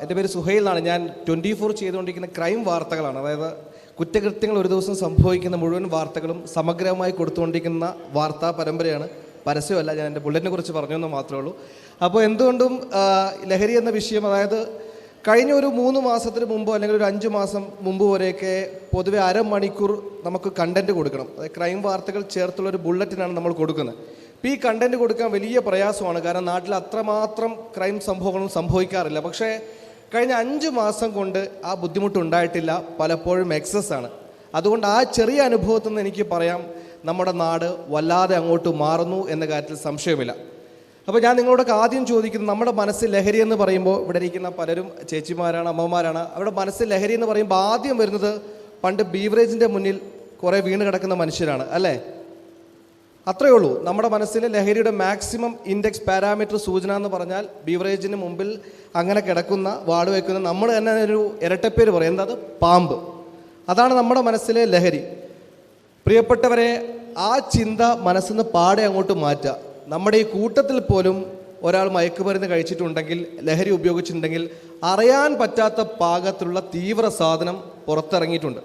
എൻ്റെ പേര് സുഹൈൽ എന്നാണ്. ഞാൻ 24 ചെയ്തുകൊണ്ടിരിക്കുന്ന ക്രൈം വാർത്തകളാണ്. അതായത് കുറ്റകൃത്യങ്ങൾ ഒരു ദിവസം സംഭവിക്കുന്ന മുഴുവൻ വാർത്തകളും സമഗ്രമായി കൊടുത്തുകൊണ്ടിരിക്കുന്ന വാർത്താ പരമ്പരയാണ്. പരസ്യമല്ല, ഞാൻ എൻ്റെ ബുള്ളറ്റിനെ കുറിച്ച് പറഞ്ഞെന്ന് മാത്രമേ ഉള്ളൂ. അപ്പോൾ എന്തുകൊണ്ടും ലഹരി എന്ന വിഷയം, അതായത് കഴിഞ്ഞ ഒരു 3 മാസത്തിന് മുമ്പോ അല്ലെങ്കിൽ ഒരു 5 മാസം മുമ്പ് വരെയൊക്കെ പൊതുവെ 1/2 മണിക്കൂർ നമുക്ക് കണ്ടൻറ്റ് കൊടുക്കണം. അതായത് ക്രൈം വാർത്തകൾ ചേർത്തുള്ളൊരു ബുള്ളറ്റിനാണ് നമ്മൾ കൊടുക്കുന്നത്. ഈ കണ്ടന്റ് കൊടുക്കാൻ വലിയ പ്രയാസമാണ്. കാരണം നാട്ടിൽ അത്രമാത്രം ക്രൈം സംഭവങ്ങളൊന്നും സംഭവിക്കാറില്ല. പക്ഷേ കഴിഞ്ഞ 5 മാസം കൊണ്ട് ആ ബുദ്ധിമുട്ടുണ്ടായിട്ടില്ല. പലപ്പോഴും എക്സസ് ആണ്. അതുകൊണ്ട് ആ ചെറിയ അനുഭവത്തിൽ നിന്ന് എനിക്ക് പറയാം, നമ്മുടെ നാട് വല്ലാതെ അങ്ങോട്ട് മാറുന്നു എന്ന കാര്യത്തിൽ സംശയമില്ല. അപ്പോൾ ഞാൻ നിങ്ങളോടൊക്കെ ആദ്യം ചോദിക്കുന്നത്, നമ്മുടെ മനസ്സിൽ ലഹരി എന്ന് പറയുമ്പോൾ ഇവിടെ ഇരിക്കുന്ന പലരും ചേച്ചിമാരാണ്, അമ്മമാരാണ്. അവരുടെ മനസ്സിൽ ലഹരി എന്ന് പറയുമ്പോൾ ആദ്യം വരുന്നത് പണ്ട് ബീവറേജിൻ്റെ മുന്നിൽ കുറേ വീണ് കിടക്കുന്ന മനുഷ്യരാണ്, അല്ലേ? അത്രയേ ഉള്ളൂ. നമ്മുടെ മനസ്സിൽ ലഹരിയുടെ മാക്സിമം ഇൻഡെക്സ് പാരാമീറ്റർ സൂചന എന്ന് പറഞ്ഞാൽ ബീവറേജിന് മുമ്പിൽ അങ്ങനെ കിടക്കുന്ന വാട് വയ്ക്കുന്ന, നമ്മൾ തന്നെ ഒരു ഇരട്ടപ്പേര് പറയും, എന്താ? പാമ്പ്. അതാണ് നമ്മുടെ മനസ്സിലെ ലഹരി. പ്രിയപ്പെട്ടവരെ, ആ ചിന്ത മനസ്സിൽ നിന്ന് പാടെ അങ്ങോട്ട് മാറ്റുക. നമ്മുടെ ഈ കൂട്ടത്തിൽ പോലും ഒരാൾ മയക്കുമരുന്ന് കഴിച്ചിട്ടുണ്ടെങ്കിൽ, ലഹരി ഉപയോഗിച്ചിട്ടുണ്ടെങ്കിൽ അറിയാൻ പറ്റാത്ത പാകത്തിലുള്ള തീവ്ര സാധനം പുറത്തിറങ്ങിയിട്ടുണ്ട്.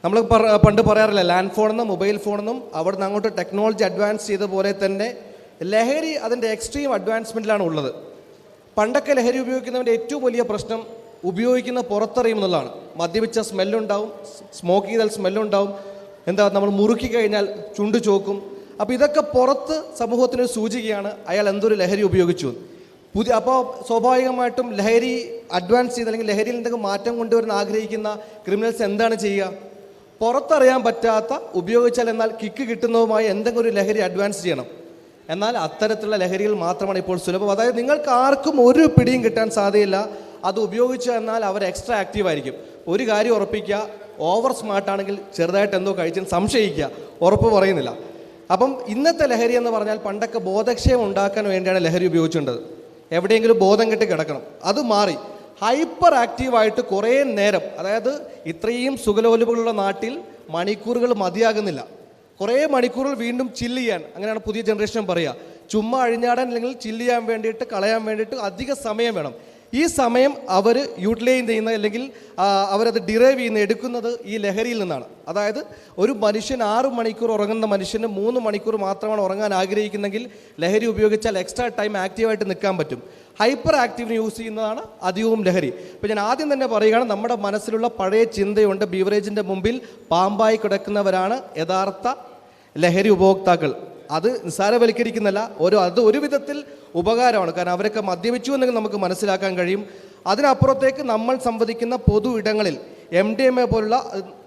നമ്മൾ പണ്ട് പറയാറില്ല, ലാൻഡ് ഫോണെന്നും മൊബൈൽ ഫോണെന്നും അവിടെ നിന്ന് അങ്ങോട്ട് ടെക്നോളജി അഡ്വാൻസ് ചെയ്ത പോലെ തന്നെ ലഹരി അതിൻ്റെ എക്സ്ട്രീം അഡ്വാൻസ്മെൻറ്റിലാണ് ഉള്ളത്. പണ്ടൊക്കെ ലഹരി ഉപയോഗിക്കുന്നവൻ്റെ ഏറ്റവും വലിയ പ്രശ്നം ഉപയോഗിക്കുന്ന പുറത്തറിയും എന്നുള്ളതാണ്. മദ്യപിച്ച സ്മെല്ലുണ്ടാവും, സ്മോക്ക് ചെയ്താൽ സ്മെല്ലുണ്ടാവും, നമ്മൾ മുറുക്കി കഴിഞ്ഞാൽ ചുണ്ട് ചോക്കും. അപ്പോൾ ഇതൊക്കെ പുറത്ത് സമൂഹത്തിനൊരു സൂചികയാണ് അയാൾ എന്തൊരു ലഹരി ഉപയോഗിച്ചു. അപ്പോൾ സ്വാഭാവികമായിട്ടും ലഹരി അഡ്വാൻസ് ചെയ്ത് അല്ലെങ്കിൽ ലഹരിയിൽ എന്തെങ്കിലും മാറ്റം കൊണ്ടുവരാൻ ആഗ്രഹിക്കുന്ന ക്രിമിനൽസ് എന്താണ് ചെയ്യുക? പുറത്തറിയാൻ പറ്റാത്ത, ഉപയോഗിച്ചാൽ എന്നാൽ കിക്ക് കിട്ടുന്നതുമായി എന്തെങ്കിലും ഒരു ലഹരി അഡ്വാൻസ് ചെയ്യണം. എന്നാൽ അത്തരത്തിലുള്ള ലഹരികൾ മാത്രമാണ് ഇപ്പോൾ സുലഭം. അതായത് നിങ്ങൾക്ക് ആർക്കും ഒരു പിടിയും കിട്ടാൻ സാധ്യതയില്ല. അത് ഉപയോഗിച്ചു എന്നാൽ അവർ എക്സ്ട്രാ ആക്റ്റീവ് ആയിരിക്കും. ഒരു കാര്യം ഉറപ്പിക്കുക, ഓവർ സ്മാർട്ടാണെങ്കിൽ ചെറുതായിട്ട് എന്തോ കഴിച്ചെന്ന് സംശയിക്കുക, ഉറപ്പ് പറയുന്നില്ല. അപ്പം ഇന്നത്തെ ലഹരി എന്ന് പറഞ്ഞാൽ പണ്ടൊക്കെ ബോധക്ഷയം ഉണ്ടാക്കാൻ വേണ്ടിയാണ് ലഹരി ഉപയോഗിച്ചിട്ടുള്ളത്. എവിടെയെങ്കിലും ബോധം കെട്ടി കിടക്കണം, അത് മാറി ഹൈപ്പർ ആക്റ്റീവായിട്ട് കുറേ നേരം, അതായത് ഇത്രയും സുഖലോലുകളുള്ള നാട്ടിൽ മണിക്കൂറുകൾ മതിയാകുന്നില്ല. കുറേ മണിക്കൂറുകൾ വീണ്ടും ചില്ല് ചെയ്യാൻ, അങ്ങനെയാണ് പുതിയ ജനറേഷൻ പറയുക. ചുമ്മാ അഴിഞ്ഞാടാൻ അല്ലെങ്കിൽ ചില്ല് ചെയ്യാൻ വേണ്ടിയിട്ട്, കളയാൻ വേണ്ടിയിട്ട് അധിക സമയം വേണം. ഈ സമയം അവർ യൂട്ടിലൈസ് ചെയ്യുന്ന അല്ലെങ്കിൽ അവരത് ഡിറൈവ് ചെയ്യുന്ന, എടുക്കുന്നത് ഈ ലഹരിയിൽ നിന്നാണ്. അതായത് ഒരു മനുഷ്യൻ 6 മണിക്കൂർ ഉറങ്ങുന്ന മനുഷ്യന് 3 മണിക്കൂർ മാത്രമാണ് ഉറങ്ങാൻ ആഗ്രഹിക്കുന്നെങ്കിൽ ലഹരി ഉപയോഗിച്ചാൽ എക്സ്ട്രാ ടൈം ആക്റ്റീവായിട്ട് നിൽക്കാൻ പറ്റും. ഹൈപ്പർ ആക്റ്റീവിന് യൂസ് ചെയ്യുന്നതാണ് അധികവും ലഹരി. ഇപ്പോൾ ഞാൻ ആദ്യം തന്നെ പറയുകയാണ്, നമ്മുടെ മനസ്സിലുള്ള പഴയ ചിന്തയുണ്ട്. ബീവറേജിൻ്റെ മുമ്പിൽ പാമ്പായി കിടക്കുന്നവരാണ് യഥാർത്ഥ ലഹരി ഉപഭോക്താക്കൾ. അത് നിസ്സാരവൽക്കരിക്കുന്നല്ല, അത് ഒരു വിധത്തിൽ ഉപകാരമാണ്. കാരണം അവരൊക്കെ മദ്യപിച്ചു എന്നെങ്കിൽ നമുക്ക് മനസ്സിലാക്കാൻ കഴിയും. അതിനപ്പുറത്തേക്ക് നമ്മൾ സംവദിക്കുന്ന പൊതു ഇടങ്ങളിൽ MDMA പോലുള്ള,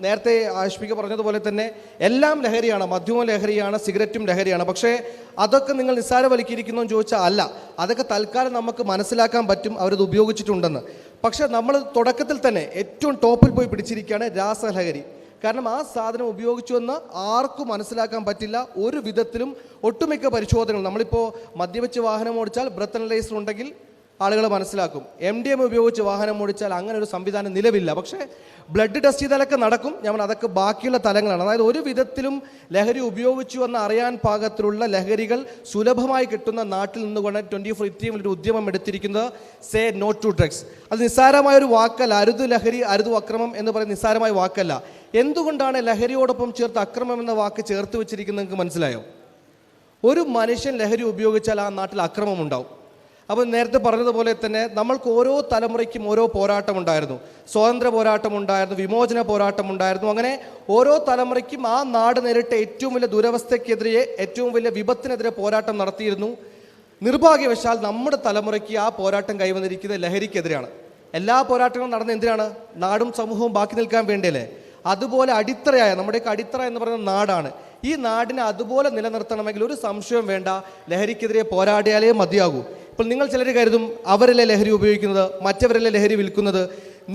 നേരത്തെ ആഷ്മിക പറഞ്ഞതുപോലെ തന്നെ എല്ലാം ലഹരിയാണ്. മദ്യവും ലഹരിയാണ്, സിഗരറ്റും ലഹരിയാണ്. പക്ഷേ അതൊക്കെ നിങ്ങൾ നിസ്സാരവൽക്കരിക്കുന്നു എന്ന് ചോദിച്ചാൽ അല്ല. അതൊക്കെ തൽക്കാലം നമുക്ക് മനസ്സിലാക്കാൻ പറ്റും അവരത് ഉപയോഗിച്ചിട്ടുണ്ടെന്ന്. പക്ഷേ നമ്മൾ തുടക്കത്തിൽ തന്നെ ഏറ്റവും ടോപ്പിൽ പോയി പിടിച്ചിരിക്കുകയാണ് രാസലഹരി. കാരണം ആ സാധനം ഉപയോഗിച്ചുവെന്ന് ആർക്കും മനസ്സിലാക്കാൻ പറ്റില്ല ഒരു വിധത്തിലും. ഒട്ടുമിക്ക പരിശോധനകൾ, നമ്മളിപ്പോൾ മദ്യപിച്ച് വാഹനം ഓടിച്ചാൽ ബ്രത്ത് അനലൈസർ ഉണ്ടെങ്കിൽ ആളുകൾ മനസ്സിലാക്കും. MDMA ഉപയോഗിച്ച് വാഹനം ഓടിച്ചാൽ അങ്ങനെ ഒരു സംവിധാനം നിലവില്ല. പക്ഷേ ബ്ലഡ് ടെസ്റ്റ് ചെയ്താലൊക്കെ നടക്കും. ഞാൻ അതൊക്കെ ബാക്കിയുള്ള തലങ്ങളാണ്. അതായത് ഒരു വിധത്തിലും ലഹരി ഉപയോഗിച്ചു എന്ന് അറിയാൻ പാകത്തിലുള്ള ലഹരികൾ സുലഭമായി കിട്ടുന്ന നാട്ടിൽ നിന്നുകൊണ്ട് 24 ഇത്രയും ഒരു ഉദ്യമം എടുത്തിരിക്കുന്നത് സേ നോ ടു ഡ്രഗ്സ്. അത് നിസ്സാരമായൊരു വാക്കല്ല. അരുത് ലഹരി, അരുത് അക്രമം എന്ന് പറയുന്ന നിസ്സാരമായ വാക്കല്ല. എന്തുകൊണ്ടാണ് ലഹരിയോടൊപ്പം ചേർത്ത് അക്രമം എന്ന വാക്ക് ചേർത്ത് വെച്ചിരിക്കുന്നത് നിങ്ങൾക്ക് മനസ്സിലായോ? ഒരു മനുഷ്യൻ ലഹരി ഉപയോഗിച്ചാൽ ആ നാട്ടിൽ അക്രമം ഉണ്ടാവും. അപ്പോൾ നേരത്തെ പറഞ്ഞതുപോലെ തന്നെ നമ്മൾക്ക് ഓരോ തലമുറയ്ക്കും ഓരോ പോരാട്ടം ഉണ്ടായിരുന്നു. സ്വാതന്ത്ര്യ പോരാട്ടം ഉണ്ടായിരുന്നു, വിമോചന പോരാട്ടം ഉണ്ടായിരുന്നു. അങ്ങനെ ഓരോ തലമുറയ്ക്കും ആ നാട് നേരിട്ട ഏറ്റവും വലിയ ദുരവസ്ഥയ്ക്കെതിരെ, ഏറ്റവും വലിയ വിപത്തിനെതിരെ പോരാട്ടം നടത്തിയിരുന്നു. നിർഭാഗ്യവശാൽ നമ്മുടെ തലമുറയ്ക്ക് ആ പോരാട്ടം കൈവന്നിരിക്കുന്നത് ലഹരിക്കെതിരെയാണ്. എല്ലാ പോരാട്ടങ്ങളും നടന്ന എന്തിനാണ്? നാടും സമൂഹവും ബാക്കി നിൽക്കാൻ വേണ്ടിയല്ലേ? അതുപോലെ അടിത്തറയായ, നമ്മുടെയൊക്കെ അടിത്തറ എന്ന് പറയുന്ന നാടാണ്. ഈ നാടിനെ അതുപോലെ നിലനിർത്തണമെങ്കിൽ ഒരു സംശയം വേണ്ട, ലഹരിക്കെതിരെ പോരാടിയാലേ മതിയാകൂ. ഇപ്പോൾ നിങ്ങൾ ചിലർ കരുതും അവരല്ലേ ലഹരി ഉപയോഗിക്കുന്നത്, മറ്റവരല്ലേ ലഹരി വിൽക്കുന്നത്.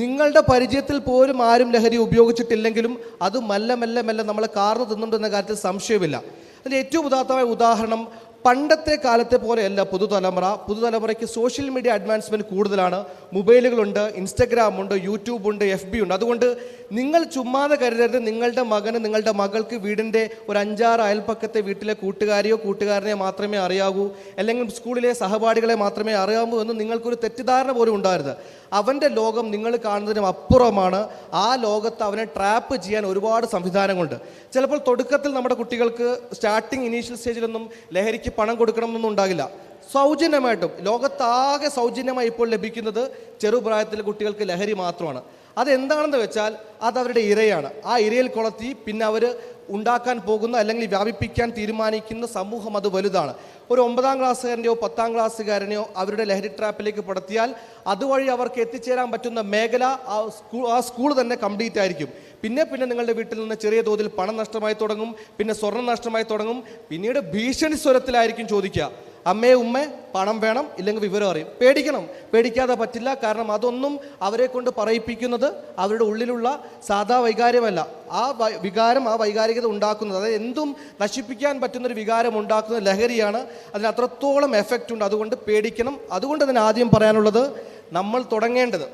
നിങ്ങളുടെ പരിചയത്തിൽ പോലും ആരും ലഹരി ഉപയോഗിച്ചിട്ടില്ലെങ്കിലും അത് മെല്ലെ മെല്ലെ മെല്ലെ നമ്മളെ കാർന്നു തിന്നുണ്ടെന്ന കാര്യത്തിൽ സംശയമില്ല. അതിൻ്റെ ഏറ്റവും ഉദാത്തമായ ഉദാഹരണം, പണ്ടത്തെ കാലത്തെ പോലെയല്ല പുതുതലമുറയ്ക്ക് സോഷ്യൽ മീഡിയ അഡ്വാൻസ്മെൻറ്റ് കൂടുതലാണ്. മൊബൈലുകളുണ്ട്, ഇൻസ്റ്റഗ്രാമുണ്ട്, യൂട്യൂബുണ്ട്, FB ഉണ്ട്. അതുകൊണ്ട് നിങ്ങൾ ചുമ്മാതെ കരുതരുത് നിങ്ങളുടെ മകന്, നിങ്ങളുടെ മകൾക്ക് വീടിൻ്റെ ഒരു 5-6 അയൽപ്പക്കത്തെ വീട്ടിലെ കൂട്ടുകാരനെയോ മാത്രമേ അറിയാവൂ, അല്ലെങ്കിൽ സ്കൂളിലെ സഹപാഠികളെ മാത്രമേ അറിയാവൂ എന്ന് നിങ്ങൾക്കൊരു തെറ്റിദ്ധാരണ പോലും ഉണ്ടാകരുത്. അവൻ്റെ ലോകം നിങ്ങൾ കാണുന്നതിനും അപ്പുറമാണ്. ആ ലോകത്ത് അവനെ ട്രാപ്പ് ചെയ്യാൻ ഒരുപാട് സംവിധാനങ്ങളുണ്ട്. ചിലപ്പോൾ തുടക്കത്തിൽ നമ്മുടെ കുട്ടികൾക്ക് ഇനീഷ്യൽ സ്റ്റേജിലൊന്നും ലഹരിക്ക് പണം കൊടുക്കണമെന്നൊന്നും ഉണ്ടാകില്ല. സൗജന്യമായിട്ടും ലോകത്താകെ സൗജന്യമായി ഇപ്പോൾ ലഭിക്കുന്നത് ചെറുപ്രായത്തിലെ കുട്ടികൾക്ക് ലഹരി മാത്രമാണ്. അതെന്താണെന്ന് വെച്ചാൽ അത് അവരുടെ ഇരയാണ്. ആ ഇരയിൽ കൊളത്തി പിന്നെ അവർ ഉണ്ടാക്കാൻ പോകുന്ന അല്ലെങ്കിൽ വ്യാപിപ്പിക്കാൻ തീരുമാനിക്കുന്ന സമൂഹം അത് വലുതാണ്. ഒരു 9ാം ക്ലാസ്സുകാരനെയോ 10ാം ക്ലാസ്സുകാരനെയോ അവരുടെ ലഹരി ട്രാപ്പിലേക്ക് പെടുത്തിയാൽ അതുവഴി അവർക്ക് എത്തിച്ചേരാൻ പറ്റുന്ന മേഖല ആ സ്കൂൾ തന്നെ കംപ്ലീറ്റ് ആയിരിക്കും. പിന്നെ നിങ്ങളുടെ വീട്ടിൽ നിന്ന് ചെറിയ തോതിൽ പണം നഷ്ടമായി തുടങ്ങും, പിന്നെ സ്വർണം നഷ്ടമായി തുടങ്ങും, പിന്നീട് ഭീഷണി സ്വരത്തിലായിരിക്കും ചോദിക്കുക, അമ്മേ ഉമ്മേ പണം വേണം, ഇല്ലെങ്കിൽ വിവരം അറിയും. പേടിക്കാതെ പറ്റില്ല. കാരണം അതൊന്നും അവരെ കൊണ്ട് പറയിപ്പിക്കുന്നത് അവരുടെ ഉള്ളിലുള്ള സാധാ വൈകാര്യമല്ല. ആ വികാരം, ആ വൈകാരികത ഉണ്ടാക്കുന്നത്, അതായത് എന്തും നശിപ്പിക്കാൻ പറ്റുന്നൊരു വികാരം ഉണ്ടാക്കുന്നത് ലഹരിയാണ്. അതിന് അത്രത്തോളം എഫക്റ്റ് ഉണ്ട്. അതുകൊണ്ട് പേടിക്കണം. അതുകൊണ്ട് തന്നെ ആദ്യം പറയാനുള്ളത്, നമ്മൾ തുടങ്ങേണ്ടത്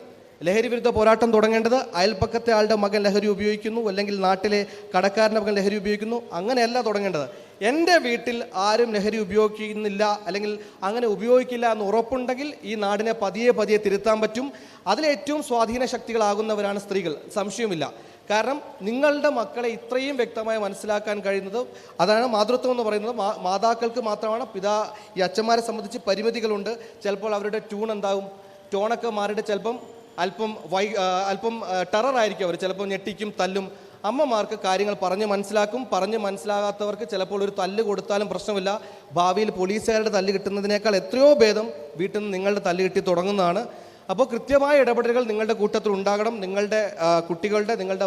ലഹരി വിരുദ്ധ പോരാട്ടം തുടങ്ങേണ്ടത് അയൽപ്പക്കത്തെ ആളുടെ മകൻ ലഹരി ഉപയോഗിക്കുന്നു, അല്ലെങ്കിൽ നാട്ടിലെ കടക്കാരൻ്റെ മകൻ ലഹരി ഉപയോഗിക്കുന്നു, അങ്ങനെയല്ല തുടങ്ങേണ്ടത്. എൻ്റെ വീട്ടിൽ ആരും ലഹരി ഉപയോഗിക്കുന്നില്ല, അല്ലെങ്കിൽ അങ്ങനെ ഉപയോഗിക്കില്ല എന്ന് ഉറപ്പുണ്ടെങ്കിൽ ഈ നാടിനെ പതിയെ തിരുത്താൻ പറ്റും. അതിലേറ്റവും സ്വാധീന ശക്തികളാകുന്നവരാണ് സ്ത്രീകൾ, സംശയമില്ല. കാരണം നിങ്ങളുടെ മക്കളെ ഇത്രയും വ്യക്തമായി മനസ്സിലാക്കാൻ കഴിയുന്നത് അതാണ് മാതൃത്വം എന്ന് പറയുന്നത്. മാതാക്കൾക്ക് മാത്രമാണ്. ഈ അച്ഛന്മാരെ സംബന്ധിച്ച് പരിമിതികളുണ്ട്. ചിലപ്പോൾ അവരുടെ ടോണൊക്കെ മാറിയിട്ട് ചിലപ്പം അല്പം ടെററായിരിക്കും. അവർ ചിലപ്പോൾ ഞെട്ടിക്കും, തല്ലും. അമ്മമാർക്ക് കാര്യങ്ങൾ പറഞ്ഞ് മനസ്സിലാകാത്തവർക്ക് ചിലപ്പോൾ ഒരു തല്ല് കൊടുത്താലും പ്രശ്നമില്ല. ഭാവിയിൽ പോലീസുകാരുടെ തല്ല് കിട്ടുന്നതിനേക്കാൾ എത്രയോ ഭേദം വീട്ടിൽ നിന്ന് നിങ്ങളുടെ തല്ല് കിട്ടി തുടങ്ങുന്നതാണ്. അപ്പോൾ കൃത്യമായ ഇടപെടലുകൾ നിങ്ങളുടെ കൂട്ടത്തിൽ ഉണ്ടാകണം. നിങ്ങളുടെ കുട്ടികളുടെ, നിങ്ങളുടെ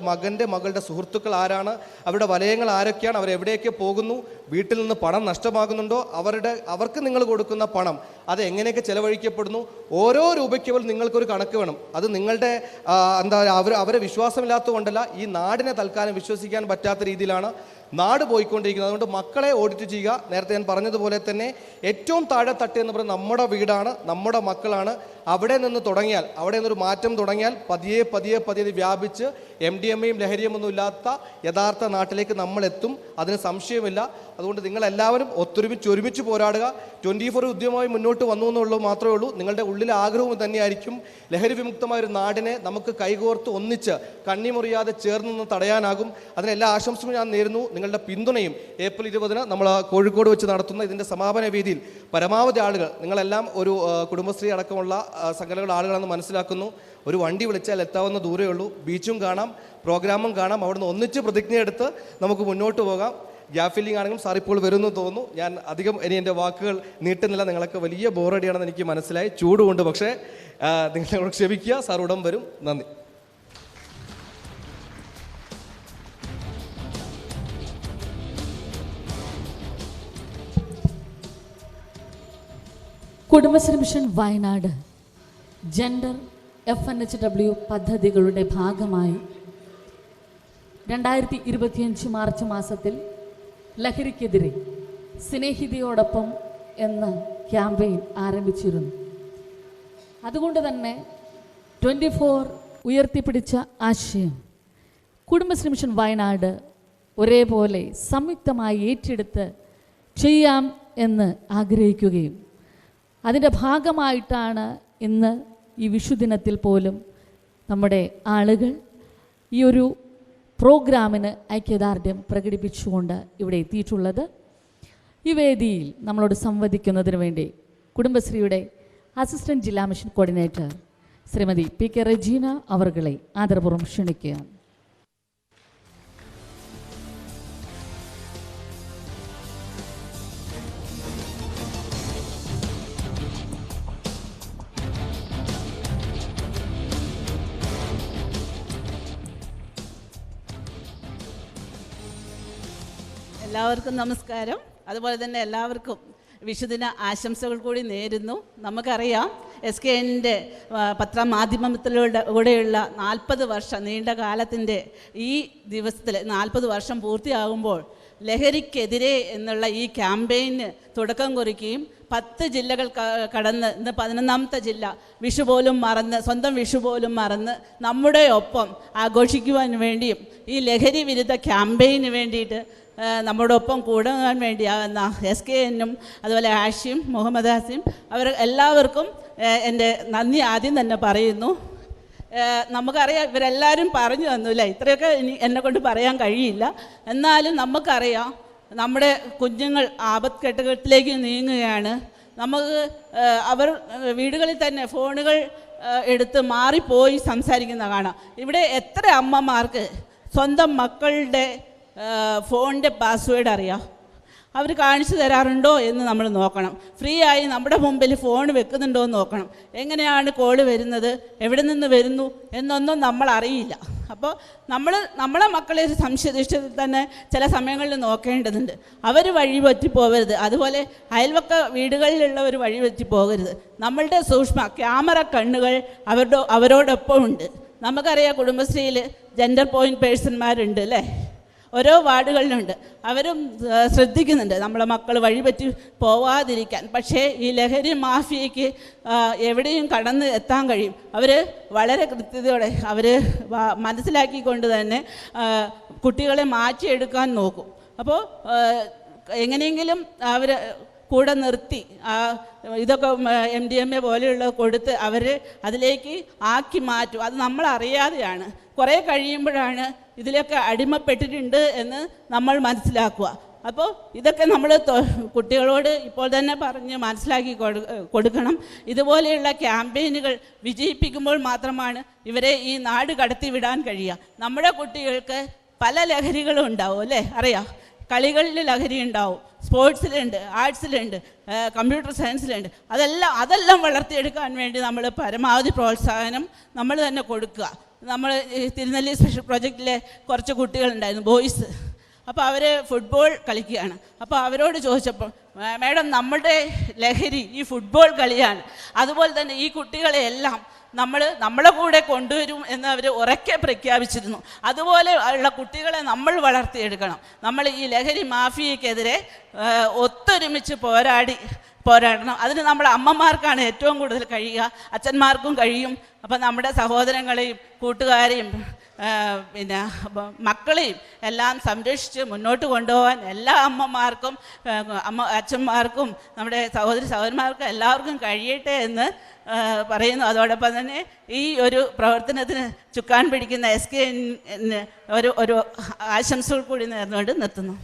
മകളുടെ സുഹൃത്തുക്കൾ ആരാണ്, അവരുടെ വലയങ്ങൾ ആരൊക്കെയാണ്, അവരെവിടെയൊക്കെ പോകുന്നു, വീട്ടിൽ നിന്ന് പണം നഷ്ടമാകുന്നുണ്ടോ, അവർക്ക് നിങ്ങൾ കൊടുക്കുന്ന പണം അത് എങ്ങനെയൊക്കെ ചെലവഴിക്കപ്പെടുന്നു, ഓരോ രൂപയ്ക്ക് പോലും നിങ്ങൾക്കൊരു കണക്ക് വേണം. അത് നിങ്ങളുടെ അവരെ വിശ്വാസമില്ലാത്തത് കൊണ്ടല്ല, ഈ നാടിനെ തൽക്കാലം വിശ്വസിക്കാൻ പറ്റാത്ത രീതിയിലാണ് നാട് പോയിക്കൊണ്ടിരിക്കുന്നത്. അതുകൊണ്ട് മക്കളെ ഓഡിറ്റ് ചെയ്യുക. നേരത്തെ ഞാൻ പറഞ്ഞതുപോലെ തന്നെ ഏറ്റവും താഴെ തട്ട് എന്ന് പറയുന്നത് നമ്മുടെ വീടാണ്, നമ്മുടെ മക്കളാണ്. അവിടെ നിന്നൊരു മാറ്റം തുടങ്ങിയാൽ പതിയെ വ്യാപിച്ച് MDMAയും ലഹരിയുമൊന്നും ഇല്ലാത്ത യഥാർത്ഥ നാട്ടിലേക്ക് നമ്മൾ എത്തും. അതിന് സംശയമില്ല. അതുകൊണ്ട് നിങ്ങളെല്ലാവരും ഒരുമിച്ച് പോരാടുക. 24 ഉദ്യമമായി മുന്നോട്ട് വന്നു എന്നുള്ളത് മാത്രമേ ഉള്ളൂ. നിങ്ങളുടെ ഉള്ളിലെ ആഗ്രഹവും തന്നെയായിരിക്കും ലഹരി വിമുക്തമായ ഒരു നാടിനെ നമുക്ക് കൈകോർത്ത് ഒന്നിച്ച് കണ്ണിമുറിയാതെ ചേർന്ന് നിന്ന് തടയാനാകും. അതിനെല്ലാ ആശംസകളും ഞാൻ നേരുന്നു. നിങ്ങളുടെ പിന്തുണയും ഏപ്രിൽ 20 നമ്മൾ കോഴിക്കോട് വെച്ച് നടത്തുന്ന ഇതിൻ്റെ സമാപന വേദിയിൽ പരമാവധി ആളുകൾ, നിങ്ങളെല്ലാം ഒരു കുടുംബശ്രീ അടക്കമുള്ള സംഘടനകളുടെ ആളുകളാണെന്ന് മനസ്സിലാക്കുന്നു. ഒരു വണ്ടി വിളിച്ചാൽ എത്താവുന്ന ദൂരമേ ഉള്ളൂ. ബീച്ചും കാണാം, പ്രോഗ്രാമും കാണാം. അവിടുന്ന് ഒന്നിച്ച് പ്രതിജ്ഞയെടുത്ത് നമുക്ക് മുന്നോട്ട് പോകാം. ഗ്യാപ്പ് ഫില്ലിംഗ് ആണെങ്കിലും സാർ ഇപ്പോൾ വരുമെന്ന് തോന്നുന്നു. ഞാൻ അധികം എൻ്റെ വാക്കുകൾ നീട്ടുന്നില്ല. നിങ്ങളൊക്കെ വലിയ ബോറടിയാണെന്ന് എനിക്ക് മനസ്സിലായി, ചൂടുകൊണ്ട്. പക്ഷേ നിങ്ങളോട് ക്ഷമിക്കുക. സാർ ഉടൻ വരും. നന്ദി. Kudumbashree mission Wayanad gender FNHW പദ്ധതികളുടെ ഭാഗമായി 2025 മാർച്ച് മാസത്തിൽ ലഹരിക്കെതിരെ സ്നേഹിതയോടൊപ്പം എന്ന ക്യാമ്പയിൻ ആരംഭിച്ചിരുന്നു. അതുകൊണ്ട് തന്നെ 24 ഉയർത്തിപ്പിടിച്ച ആശയം കുടുംബശ്രീ മിഷൻ വയനാട് ഒരേപോലെ സംയുക്തമായി ഏറ്റെടുത്ത് ചെയ്യാം എന്ന് ആഗ്രഹിക്കുകയും അതിൻ്റെ ഭാഗമായിട്ടാണ് ഇന്ന് ഈ വിഷുദിനത്തിൽ പോലും നമ്മുടെ ആളുകൾ ഈ ഒരു പ്രോഗ്രാമിന് ഐക്യദാർഢ്യം പ്രകടിപ്പിച്ചുകൊണ്ട് ഇവിടെ എത്തിയിട്ടുള്ളത്. ഈ വേദിയിൽ നമ്മളോട് സംവദിക്കുന്നതിന് വേണ്ടി കുടുംബശ്രീയുടെ അസിസ്റ്റന്റ് ജില്ലാ mission coordinator Shrimati PK Rejina അവർകളെ ആദരപൂർവ്വം ക്ഷണിക്കുകയാണ്. എല്ലാവർക്കും നമസ്കാരം. അതുപോലെ തന്നെ എല്ലാവർക്കും വിഷുദിന ആശംസകൾ കൂടി നേരുന്നു. നമുക്കറിയാം SKNൻ്റെ പത്രമാധ്യമത്തിലൂടെയുള്ള 40 വർഷം നീണ്ട കാലത്തിൻ്റെ ഈ ദിവസത്തിൽ 40 വർഷം പൂർത്തിയാകുമ്പോൾ ലഹരിക്കെതിരെ എന്നുള്ള ഈ ക്യാമ്പയിന് തുടക്കം കുറിക്കുകയും 10 ജില്ലകൾ കടന്ന് ഇന്ന് 11ാമത്തെ ജില്ല വിഷു പോലും മറന്ന്, സ്വന്തം വിഷു പോലും മറന്ന് നമ്മുടെ ഒപ്പം ആഘോഷിക്കുവാൻ വേണ്ടിയും ഈ ലഹരി വിരുദ്ധ ക്യാമ്പയിന് വേണ്ടിയിട്ട് നമ്മുടെ ഒപ്പം കൂടാൻ വേണ്ടിയാകുന്ന SKNനും അതുപോലെ ഹാഷിം, മുഹമ്മദ് ഹാസിം, അവർ എല്ലാവർക്കും എൻ്റെ നന്ദി ആദ്യം തന്നെ പറയുന്നു. നമുക്കറിയാം, ഇവരെല്ലാവരും പറഞ്ഞു തന്നില്ല, ഇത്രയൊക്കെ എന്നെ കൊണ്ട് പറയാൻ കഴിയില്ല. എന്നാലും നമുക്കറിയാം നമ്മുടെ കുഞ്ഞുങ്ങൾ ആപത്ഘട്ടത്തിലേക്ക് നീങ്ങുകയാണ്. നമുക്ക് അവർ വീടുകളിൽ തന്നെ ഫോണുകൾ എടുത്ത് മാറിപ്പോയി സംസാരിക്കുന്ന കാണാം. ഇവിടെ എത്ര അമ്മമാർക്ക് സ്വന്തം മക്കളുടെ ഫോണിൻ്റെ പാസ്വേഡ് അറിയാം, അവർ കാണിച്ചു തരാറുണ്ടോ എന്ന് നമ്മൾ നോക്കണം. ഫ്രീ ആയി നമ്മുടെ മുമ്പിൽ ഫോൺ വെക്കുന്നുണ്ടോ എന്ന് നോക്കണം. എങ്ങനെയാണ് കോള് വരുന്നത്, എവിടെ നിന്ന് വരുന്നു എന്നൊന്നും നമ്മൾ അറിയില്ല. അപ്പോൾ നമ്മളെ മക്കളെ ഒരു സംശയദൃഷ്ടിയിൽ തന്നെ ചില സമയങ്ങളിൽ നോക്കേണ്ടതുണ്ട്. അവർ വഴിപറ്റി പോകരുത്, അതുപോലെ അയൽവക്ക വീടുകളിലുള്ളവർ വഴിപറ്റി പോകരുത്. നമ്മളുടെ ക്യാമറ കണ്ണുകൾ അവരോടൊപ്പം ഉണ്ട്. നമുക്കറിയാം കുടുംബശ്രീയിൽ ജെൻഡർ പോയിൻറ്റ് പേഴ്സൺമാരുണ്ട് അല്ലേ, ഓരോ വാർഡുകളിലുണ്ട്. അവരും ശ്രദ്ധിക്കുന്നുണ്ട് നമ്മളെ മക്കൾ വഴിപറ്റി പോവാതിരിക്കാൻ. പക്ഷേ ഈ ലഹരി മാഫിയയ്ക്ക് എവിടെയും കടന്ന് എത്താൻ കഴിയും. അവർ വളരെ കൃത്യതയോടെ അവർ മനസ്സിലാക്കിക്കൊണ്ട് തന്നെ കുട്ടികളെ മാറ്റിയെടുക്കാൻ നോക്കും. അപ്പോൾ എങ്ങനെയെങ്കിലും അവർ കൂടെ നിർത്തി ഇതൊക്കെ MDMA പോലെയുള്ള കൊടുത്ത് അവർ അതിലേക്ക് ആക്കി മാറ്റും. അത് നമ്മൾ അറിയാതെയാണ്. കുറേ കഴിയുമ്പോഴാണ് ഇതിലൊക്കെ അടിമപ്പെട്ടിട്ടുണ്ട് എന്ന് നമ്മൾ മനസ്സിലാക്കുക. അപ്പോൾ ഇതൊക്കെ നമ്മൾ കുട്ടികളോട് ഇപ്പോൾ തന്നെ പറഞ്ഞ് മനസ്സിലാക്കി കൊടുക്കണം. ഇതുപോലെയുള്ള ക്യാമ്പയിനുകൾ വിജയിപ്പിക്കുമ്പോൾ മാത്രമാണ് ഇവരെ ഈ നാട് കടത്തിവിടാൻ കഴിയുക. നമ്മുടെ കുട്ടികൾക്ക് പല ലഹരികളും ഉണ്ടാവും അല്ലേ, അറിയാം. കളികളിൽ ലഹരി ഉണ്ടാവും, സ്പോർട്സിലുണ്ട്, ആർട്സിലുണ്ട്, കമ്പ്യൂട്ടർ സയൻസിലുണ്ട്. അതെല്ലാം വളർത്തിയെടുക്കാൻ വേണ്ടി നമ്മൾ പരമാവധി പ്രോത്സാഹനം നമ്മൾ തന്നെ കൊടുക്കുക. നമ്മൾ തിരുനെല്ലി സ്പെഷ്യൽ പ്രോജക്റ്റിലെ കുറച്ച് കുട്ടികളുണ്ടായിരുന്നു, ബോയ്സ്. അപ്പോൾ അവർ ഫുട്ബോൾ കളിക്കുകയാണ്. അപ്പോൾ അവരോട് ചോദിച്ചപ്പോൾ, മാഡം നമ്മുടെ ലഹരി ഈ ഫുട്ബോൾ കളിയാണ്, അതുപോലെ തന്നെ ഈ കുട്ടികളെയെല്ലാം നമ്മളെ കൂടെ കൊണ്ടുവരും എന്ന് അവർ ഉറക്കെ പ്രഖ്യാപിച്ചിരുന്നു. അതുപോലെ ഉള്ള കുട്ടികളെ നമ്മൾ വളർത്തിയെടുക്കണം. നമ്മൾ ഈ ലഹരി മാഫിയക്കെതിരെ ഒത്തൊരുമിച്ച് പോരാടണം. അതിന് നമ്മുടെ അമ്മമാർക്കാണ് ഏറ്റവും കൂടുതൽ കഴിയുക, അച്ഛന്മാർക്കും കഴിയും. അപ്പം നമ്മുടെ സഹോദരങ്ങളെയും കൂട്ടുകാരെയും പിന്നെ മക്കളെയും എല്ലാം സംരക്ഷിച്ച് മുന്നോട്ട് കൊണ്ടുപോകാൻ എല്ലാ അമ്മമാർക്കും അച്ഛന്മാർക്കും നമ്മുടെ സഹോദരന്മാർക്കും എല്ലാവർക്കും കഴിയട്ടെ എന്ന് പറയുന്നു. അതോടൊപ്പം തന്നെ ഈ ഒരു പ്രവർത്തനത്തിന് ചുക്കാൻ പിടിക്കുന്ന SKN ഒരു ആശംസകൾ കൂടി നേർന്നുകൊണ്ട് നിർത്തുന്നു.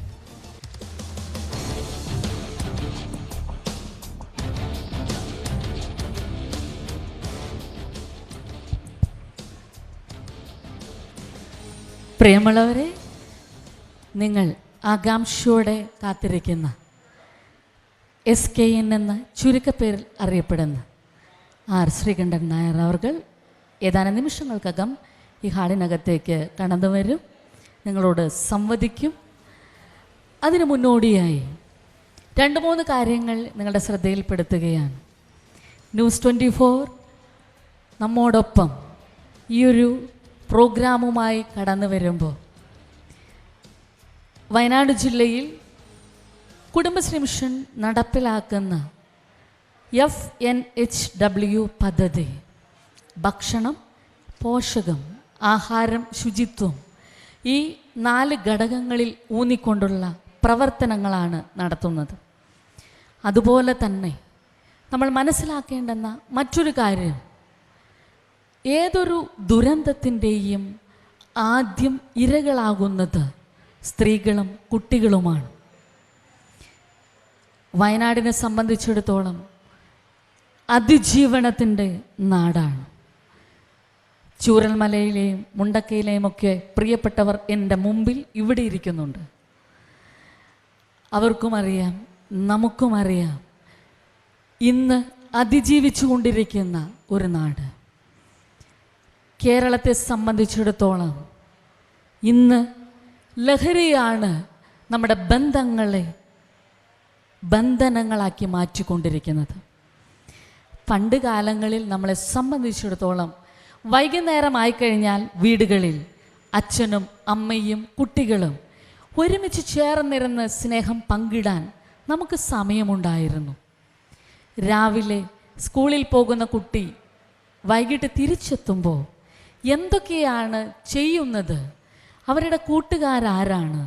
പ്രിയമുള്ളവരെ, നിങ്ങൾ ആകാംക്ഷയോടെ കാത്തിരിക്കുന്ന SKN എന്ന ചുരുക്കപ്പേരിൽ അറിയപ്പെടുന്ന R. ശ്രീകണ്ഠൻ നായർ അവർ ഏതാനും നിമിഷങ്ങൾക്കകം ഈ ഹാളിനകത്തേക്ക് കടന്നു വരും, നിങ്ങളോട് സംവദിക്കും. അതിനു മുന്നോടിയായി 2-3 കാര്യങ്ങൾ നിങ്ങളുടെ ശ്രദ്ധയിൽപ്പെടുത്തുകയാണ്. ന്യൂസ് 24 നമ്മോടൊപ്പം ഈ ഒരു പ്രോഗ്രാമുമായി കടന്നു വരുമ്പോൾ വയനാട് ജില്ലയിൽ കുടുംബശ്രീ മിഷൻ നടപ്പിലാക്കുന്ന FNHW പദ്ധതി ഭക്ഷണം, പോഷകം, ആഹാരം, ശുചിത്വം ഈ 4 ഘടകങ്ങളിൽ ഊന്നിക്കൊണ്ടുള്ള പ്രവർത്തനങ്ങളാണ് നടത്തുന്നത്. അതുപോലെ തന്നെ നമ്മൾ മനസ്സിലാക്കേണ്ടുന്ന മറ്റൊരു കാര്യം, ഏതൊരു ദുരന്തത്തിൻ്റെയും ആദ്യം ഇരകളാകുന്നത് സ്ത്രീകളും കുട്ടികളുമാണ്. വയനാടിനെ സംബന്ധിച്ചിടത്തോളം അതിജീവനത്തിൻ്റെ നാടാണ്. ചൂരൽമലയിലെയും മുണ്ടക്കയിലെയും ഒക്കെ പ്രിയപ്പെട്ടവർ എൻ്റെ മുമ്പിൽ ഇവിടെ ഇരിക്കുന്നുണ്ട്. അവർക്കും അറിയാം, നമുക്കും അറിയാം, ഇന്ന് അതിജീവിച്ചു കൊണ്ടിരിക്കുന്ന ഒരു നാട്. കേരളത്തെ സംബന്ധിച്ചിടത്തോളം ഇന്ന് ലഹരിയാണ് നമ്മുടെ ബന്ധനങ്ങളാക്കി മാറ്റിക്കൊണ്ടിരിക്കുന്നത്. പണ്ട് കാലങ്ങളിൽ നമ്മളെ സംബന്ധിച്ചിടത്തോളം വൈകുന്നേരമായി കഴിഞ്ഞാൽ വീടുകളിൽ അച്ഛനും അമ്മയും കുട്ടികളും ഒരുമിച്ച് ചേർന്നിരുന്ന് സ്നേഹം പങ്കിടാൻ നമുക്ക് സമയമുണ്ടായിരുന്നു. രാവിലെ സ്കൂളിൽ പോകുന്ന കുട്ടി വൈകിട്ട് തിരിച്ചെത്തുമ്പോൾ എന്തൊക്കെയാണ് ചെയ്യുന്നത്, അവരുടെ കൂട്ടുകാരാരാണ്,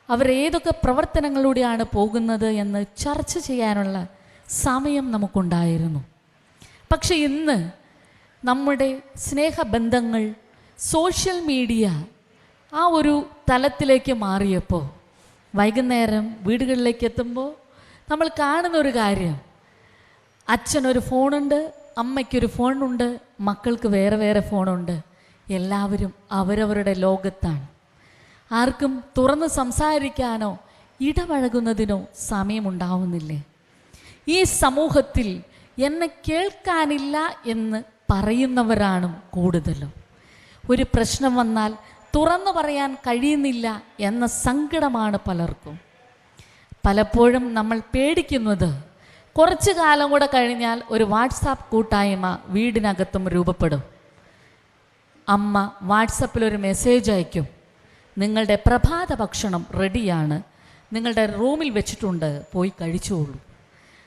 അവരേതൊക്കെ പ്രവർത്തനങ്ങളിലൂടെയാണ് പോകുന്നത് എന്ന് ചർച്ച ചെയ്യാനുള്ള സമയം നമുക്കുണ്ടായിരുന്നു. പക്ഷെ ഇന്ന് നമ്മുടെ സ്നേഹബന്ധങ്ങൾ സോഷ്യൽ മീഡിയ ആ ഒരു തലത്തിലേക്ക് മാറിയപ്പോൾ വൈകുന്നേരം വീടുകളിലേക്ക് എത്തുമ്പോൾ നമ്മൾ കാണുന്ന ഒരു കാര്യം, അച്ഛനൊരു ഫോണുണ്ട്, അമ്മയ്ക്കൊരു ഫോണുണ്ട്, മക്കൾക്ക് വേറെ വേറെ ഫോണുണ്ട്, എല്ലാവരും അവരവരുടെ ലോകത്താണ്. ആർക്കും തുറന്ന് സംസാരിക്കാനോ ഇടപഴകുന്നതിനോ സമയമുണ്ടാവുന്നില്ലേ? ഈ സമൂഹത്തിൽ എന്നെ കേൾക്കാനില്ല എന്ന് പറയുന്നവരാണ് കൂടുതലും. ഒരു പ്രശ്നം വന്നാൽ തുറന്നു പറയാൻ കഴിയുന്നില്ല എന്ന സങ്കടമാണ് പലർക്കും. പലപ്പോഴും നമ്മൾ പേടിക്കുന്നത് കുറച്ചു കാലം കൂടെ കഴിഞ്ഞാൽ ഒരു വാട്സാപ്പ് കൂട്ടായ്മ വീടിനകത്തും രൂപപ്പെടും. അമ്മ വാട്സപ്പിൽ ഒരു മെസ്സേജ് അയക്കും, നിങ്ങളുടെ പ്രഭാത ഭക്ഷണം റെഡിയാണ്, നിങ്ങളുടെ റൂമിൽ വെച്ചിട്ടുണ്ട്, പോയി കഴിച്ചോളൂ.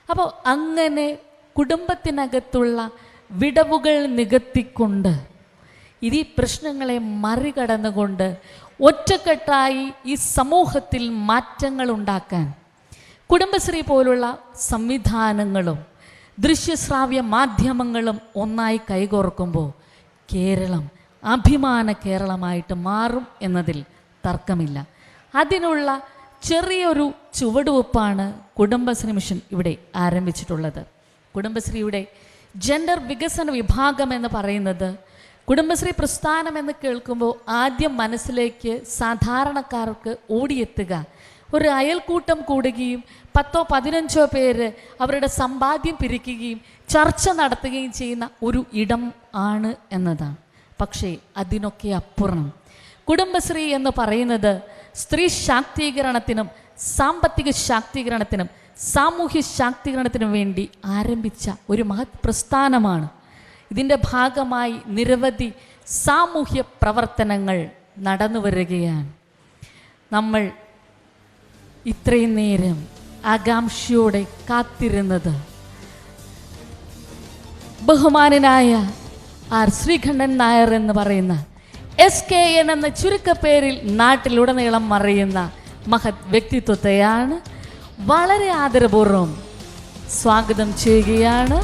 അപ്പോൾ അങ്ങനെ കുടുംബത്തിനകത്തുള്ള വിടവുകൾ നികത്തിക്കൊണ്ട് ഈ പ്രശ്നങ്ങളെ മറികടന്നുകൊണ്ട് ഒറ്റക്കെട്ടായി ഈ സമൂഹത്തിൽ മാറ്റങ്ങൾ ഉണ്ടാക്കാൻ കുടുംബശ്രീ പോലുള്ള സംവിധാനങ്ങളും ദൃശ്യശ്രാവ്യ മാധ്യമങ്ങളും ഒന്നായി കൈകോർക്കുമ്പോൾ കേരളം അഭിമാന കേരളമായിട്ട് മാറും എന്നതിൽ തർക്കമില്ല. അതിനുള്ള ചെറിയൊരു ചുവടുവെപ്പാണ് കുടുംബശ്രീ മിഷൻ ഇവിടെ ആരംഭിച്ചിട്ടുള്ളത്. കുടുംബശ്രീയുടെ ജെൻഡർ വികസന വിഭാഗം എന്ന് പറയുന്നത്, കുടുംബശ്രീ പ്രസ്ഥാനം എന്ന് കേൾക്കുമ്പോൾ ആദ്യം മനസ്സിലേക്ക് സാധാരണക്കാർക്ക് ഓടിയെത്തുക ഒരു അയൽക്കൂട്ടം കൂടുകയും 10-15 പേര് അവരുടെ സമ്പാദ്യം പിരിക്കുകയും ചർച്ച നടത്തുകയും ചെയ്യുന്ന ഒരു ഇടം ആണ് എന്നതാണ്. പക്ഷേ അതിനൊക്കെ അപ്പുറം കുടുംബശ്രീ എന്ന് പറയുന്നത് സ്ത്രീ ശാക്തീകരണത്തിനും സാമ്പത്തിക ശാക്തീകരണത്തിനും സാമൂഹ്യ ശാക്തീകരണത്തിനും വേണ്ടി ആരംഭിച്ച ഒരു മഹത് പ്രസ്ഥാനമാണ്. ഇതിൻ്റെ ഭാഗമായി നിരവധി സാമൂഹ്യ പ്രവർത്തനങ്ങൾ നടന്നു വരികയാണ്. നമ്മൾ ഇത്രയും നേരം ആകാംക്ഷയോടെ കാത്തിരുന്നത് ബഹുമാനനായ ആർ ശ്രീകണ്ഠൻ നായർ എന്ന് പറയുന്ന SKN എന്ന ചുരുക്കപ്പേരിൽ നാട്ടിലുടനീളം അറിയുന്ന മഹത് വ്യക്തിത്വത്തെയാണ്. വളരെ ആദരപൂർവ്വം സ്വാഗതം ചെയ്യുകയാണ്.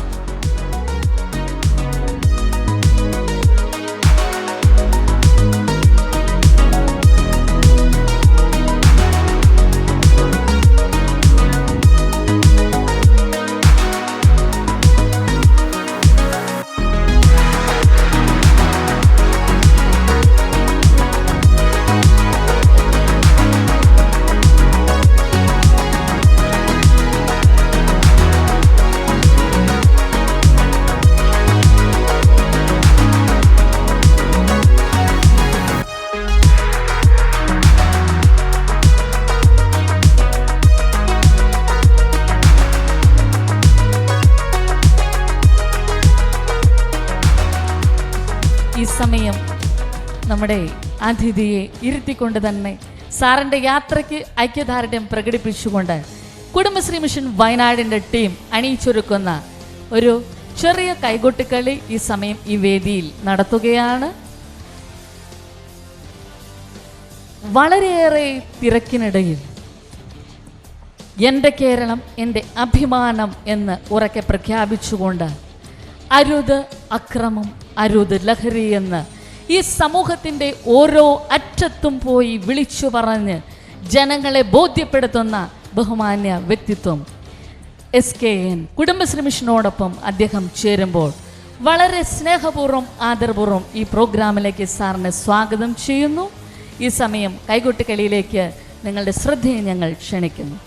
ഈ സമയം നമ്മുടെ അതിഥിയെ ഇരുത്തിക്കൊണ്ട് തന്നെ സാറിൻ്റെ യാത്രയ്ക്ക് ഐക്യദാർഢ്യം പ്രകടിപ്പിച്ചുകൊണ്ട് കുടുംബശ്രീ മിഷൻ വയനാടിൻ്റെ ടീം അണിയിച്ചൊരുക്കുന്ന ഒരു ചെറിയ കൈകൊട്ടിക്കളി ഈ സമയം ഈ വേദിയിൽ നടത്തുകയാണ്. വളരെയേറെ തിരക്കിനിടയിൽ എൻ്റെ കേരളം എൻ്റെ അഭിമാനം എന്ന് ഉറക്കെ പ്രഖ്യാപിച്ചുകൊണ്ട് അരുത് അക്രമം, അരുത് ലഹരി എന്ന് ഈ സമൂഹത്തിൻ്റെ ഓരോ അറ്റത്തും പോയി വിളിച്ചു പറഞ്ഞ് ജനങ്ങളെ ബോധ്യപ്പെടുത്തുന്ന ബഹുമാന്യ വ്യക്തിത്വം SKN കുടുംബശ്രീ മിഷനോടൊപ്പം അദ്ദേഹം ചേരുമ്പോൾ വളരെ സ്നേഹപൂർവ്വം ആദരപൂർവ്വം ഈ പ്രോഗ്രാമിലേക്ക് സാറിനെ സ്വാഗതം ചെയ്യുന്നു. ഈ സമയം കൈകൊട്ടിക്കളിയിലേക്ക് നിങ്ങളുടെ ശ്രദ്ധയെ ഞങ്ങൾ ക്ഷണിക്കുന്നു.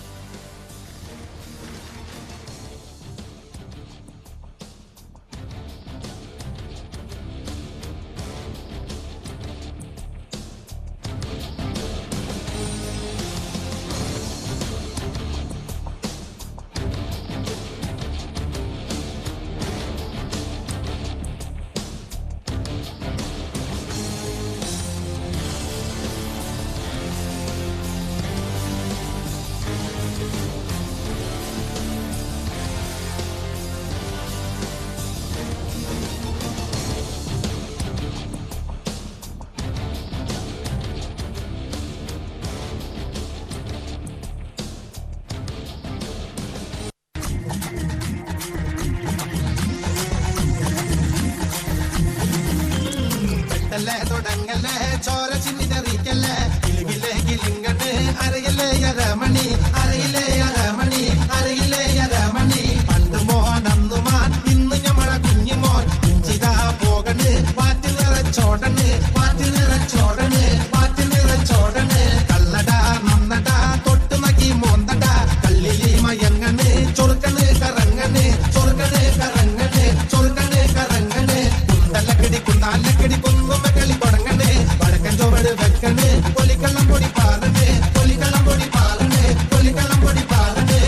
തുടങ്ങല്ലേ ചോര ചിന്നിതറിക്കല്ലേ കിളികിലേ കിളിങ്ങട്ട് അരയിലേ യരമണി അരയിലേ യരമണി അരയിലേ യരമണി പണ്ട് മോൻ അന്നു മാൻ ഇന്ന് ഞമ്മടെ Kunjumon ഇഞ്ചിതാ പോകണ് wattle നിറച്ചോടണ് wattle നിറച്ചോടണ് wattle നിറച്ചോടണ് മയങ്ങണ് ചൊറുക്കണ് കറങ്ങണ് ചൊറുക്കണ് കറങ്ങണ് ചൊറുക്കണ് കറങ്ങണ് കുന്താലക്കടി Kunnumma കളി തുടങ്ങണ് വടക്കൻ ചുവട് വെക്കണ് കൊലിക്കള്ളം പൊടി പാറണ് കൊലിക്കള്ളം പൊടി പാറണ് കൊലിക്കള്ളം പൊടി പാറണ്.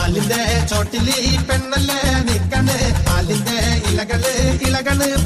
ആലിന്റെ ചോട്ടില് ഈ പെണ്ണല്ലേ നിക്കണ് ആലിന്റെ ഇലകള്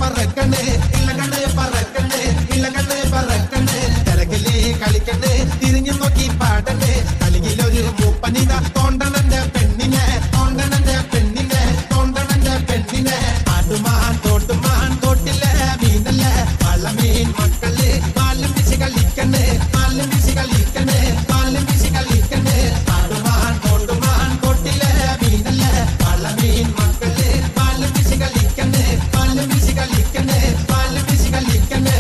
പറക്കണ് ഇലകള് പറക്കണ് ഇലകള് പറക്കണ് തിരക്കില് കളിക്കണ് തിരിഞ്ഞു നോക്കി പാടണ് കളിയിലൊരു മൂപ്പനിത തോണ്ടണന്റെ പെണ്ണിനെ തോണ്ടണന്റെ പെണ്ണിനെ തോണ്ടണന്റെ പെണ്ണിനെ ആടുമാൻ തോട്ടുമാൻ തോട്ടിലെ മീനല്ലേ വള്ളമീൻ മക്കള് പാലും വീശി കളിക്കണ് പാലും വീശി കളിക്കണ് പാലും വീശി കളിക്കണ് ആടുമാൻ തോട്ടുമാൻ തോട്ടിലെ മീനല്ലേ വള്ളമീൻ മക്കള് പാലും വീശി കളിക്കണ് പാലും വീശി കളിക്കണ് പാലും വീശി കളിക്കണ്.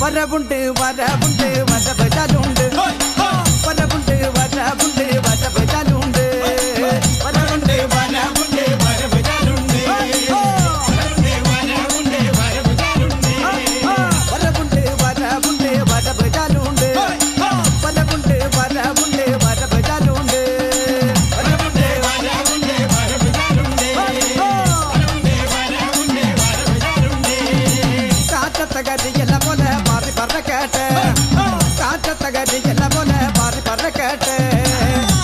വരവുണ്ട് വരവുണ്ട് വരവചാലുണ്ട് വരവുണ്ട് വരവുണ്ട് വരവചാലുണ്ട് വരവുണ്ട് വരവുണ്ട് വരവചാലുണ്ട് വരവുണ്ട് വരവുണ്ട് വരവചാലുണ്ട് വരവുണ്ട് വരവുണ്ട് വരവചാലുണ്ട് വരവുണ്ട് വരവുണ്ട് വരവചാലുണ്ട് കാറ്റത്തകരിയെല്ലാം പോലെ മാറി പറഞ്ഞ കേട്ടെ കാറ്റത്തകരിയെല്ലാം പോലെ മാറി പറഞ്ഞ കേട്ടെ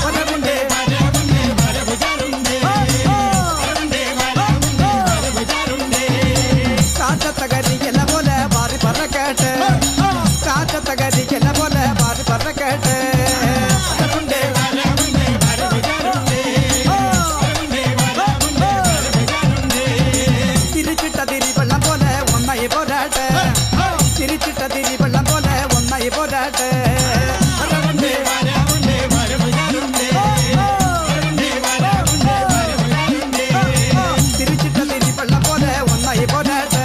വരവുണ്ട് കാറ്റത്തകരിയെല്ലാം പോലെ മാറി പറഞ്ഞ കേട്ടെ കാറ്റത്തകരിയെല്ലാം പോലെ മാറി പറഞ്ഞ കേട്ടെ വരവുണ്ട് തിരിച്ചിട്ട തിരി വെള്ളം പോലെ ഒന്നായി പോരാട്ടെ തിരിച്ചിട്ട തിരി വെള്ളം പോലെ ഒന്നായി പോരാട്ടെ വരവുണ്ട് തിരിച്ചിട്ട തിരി വെള്ളം പോലെ ഒന്നായി പോരാട്ടെ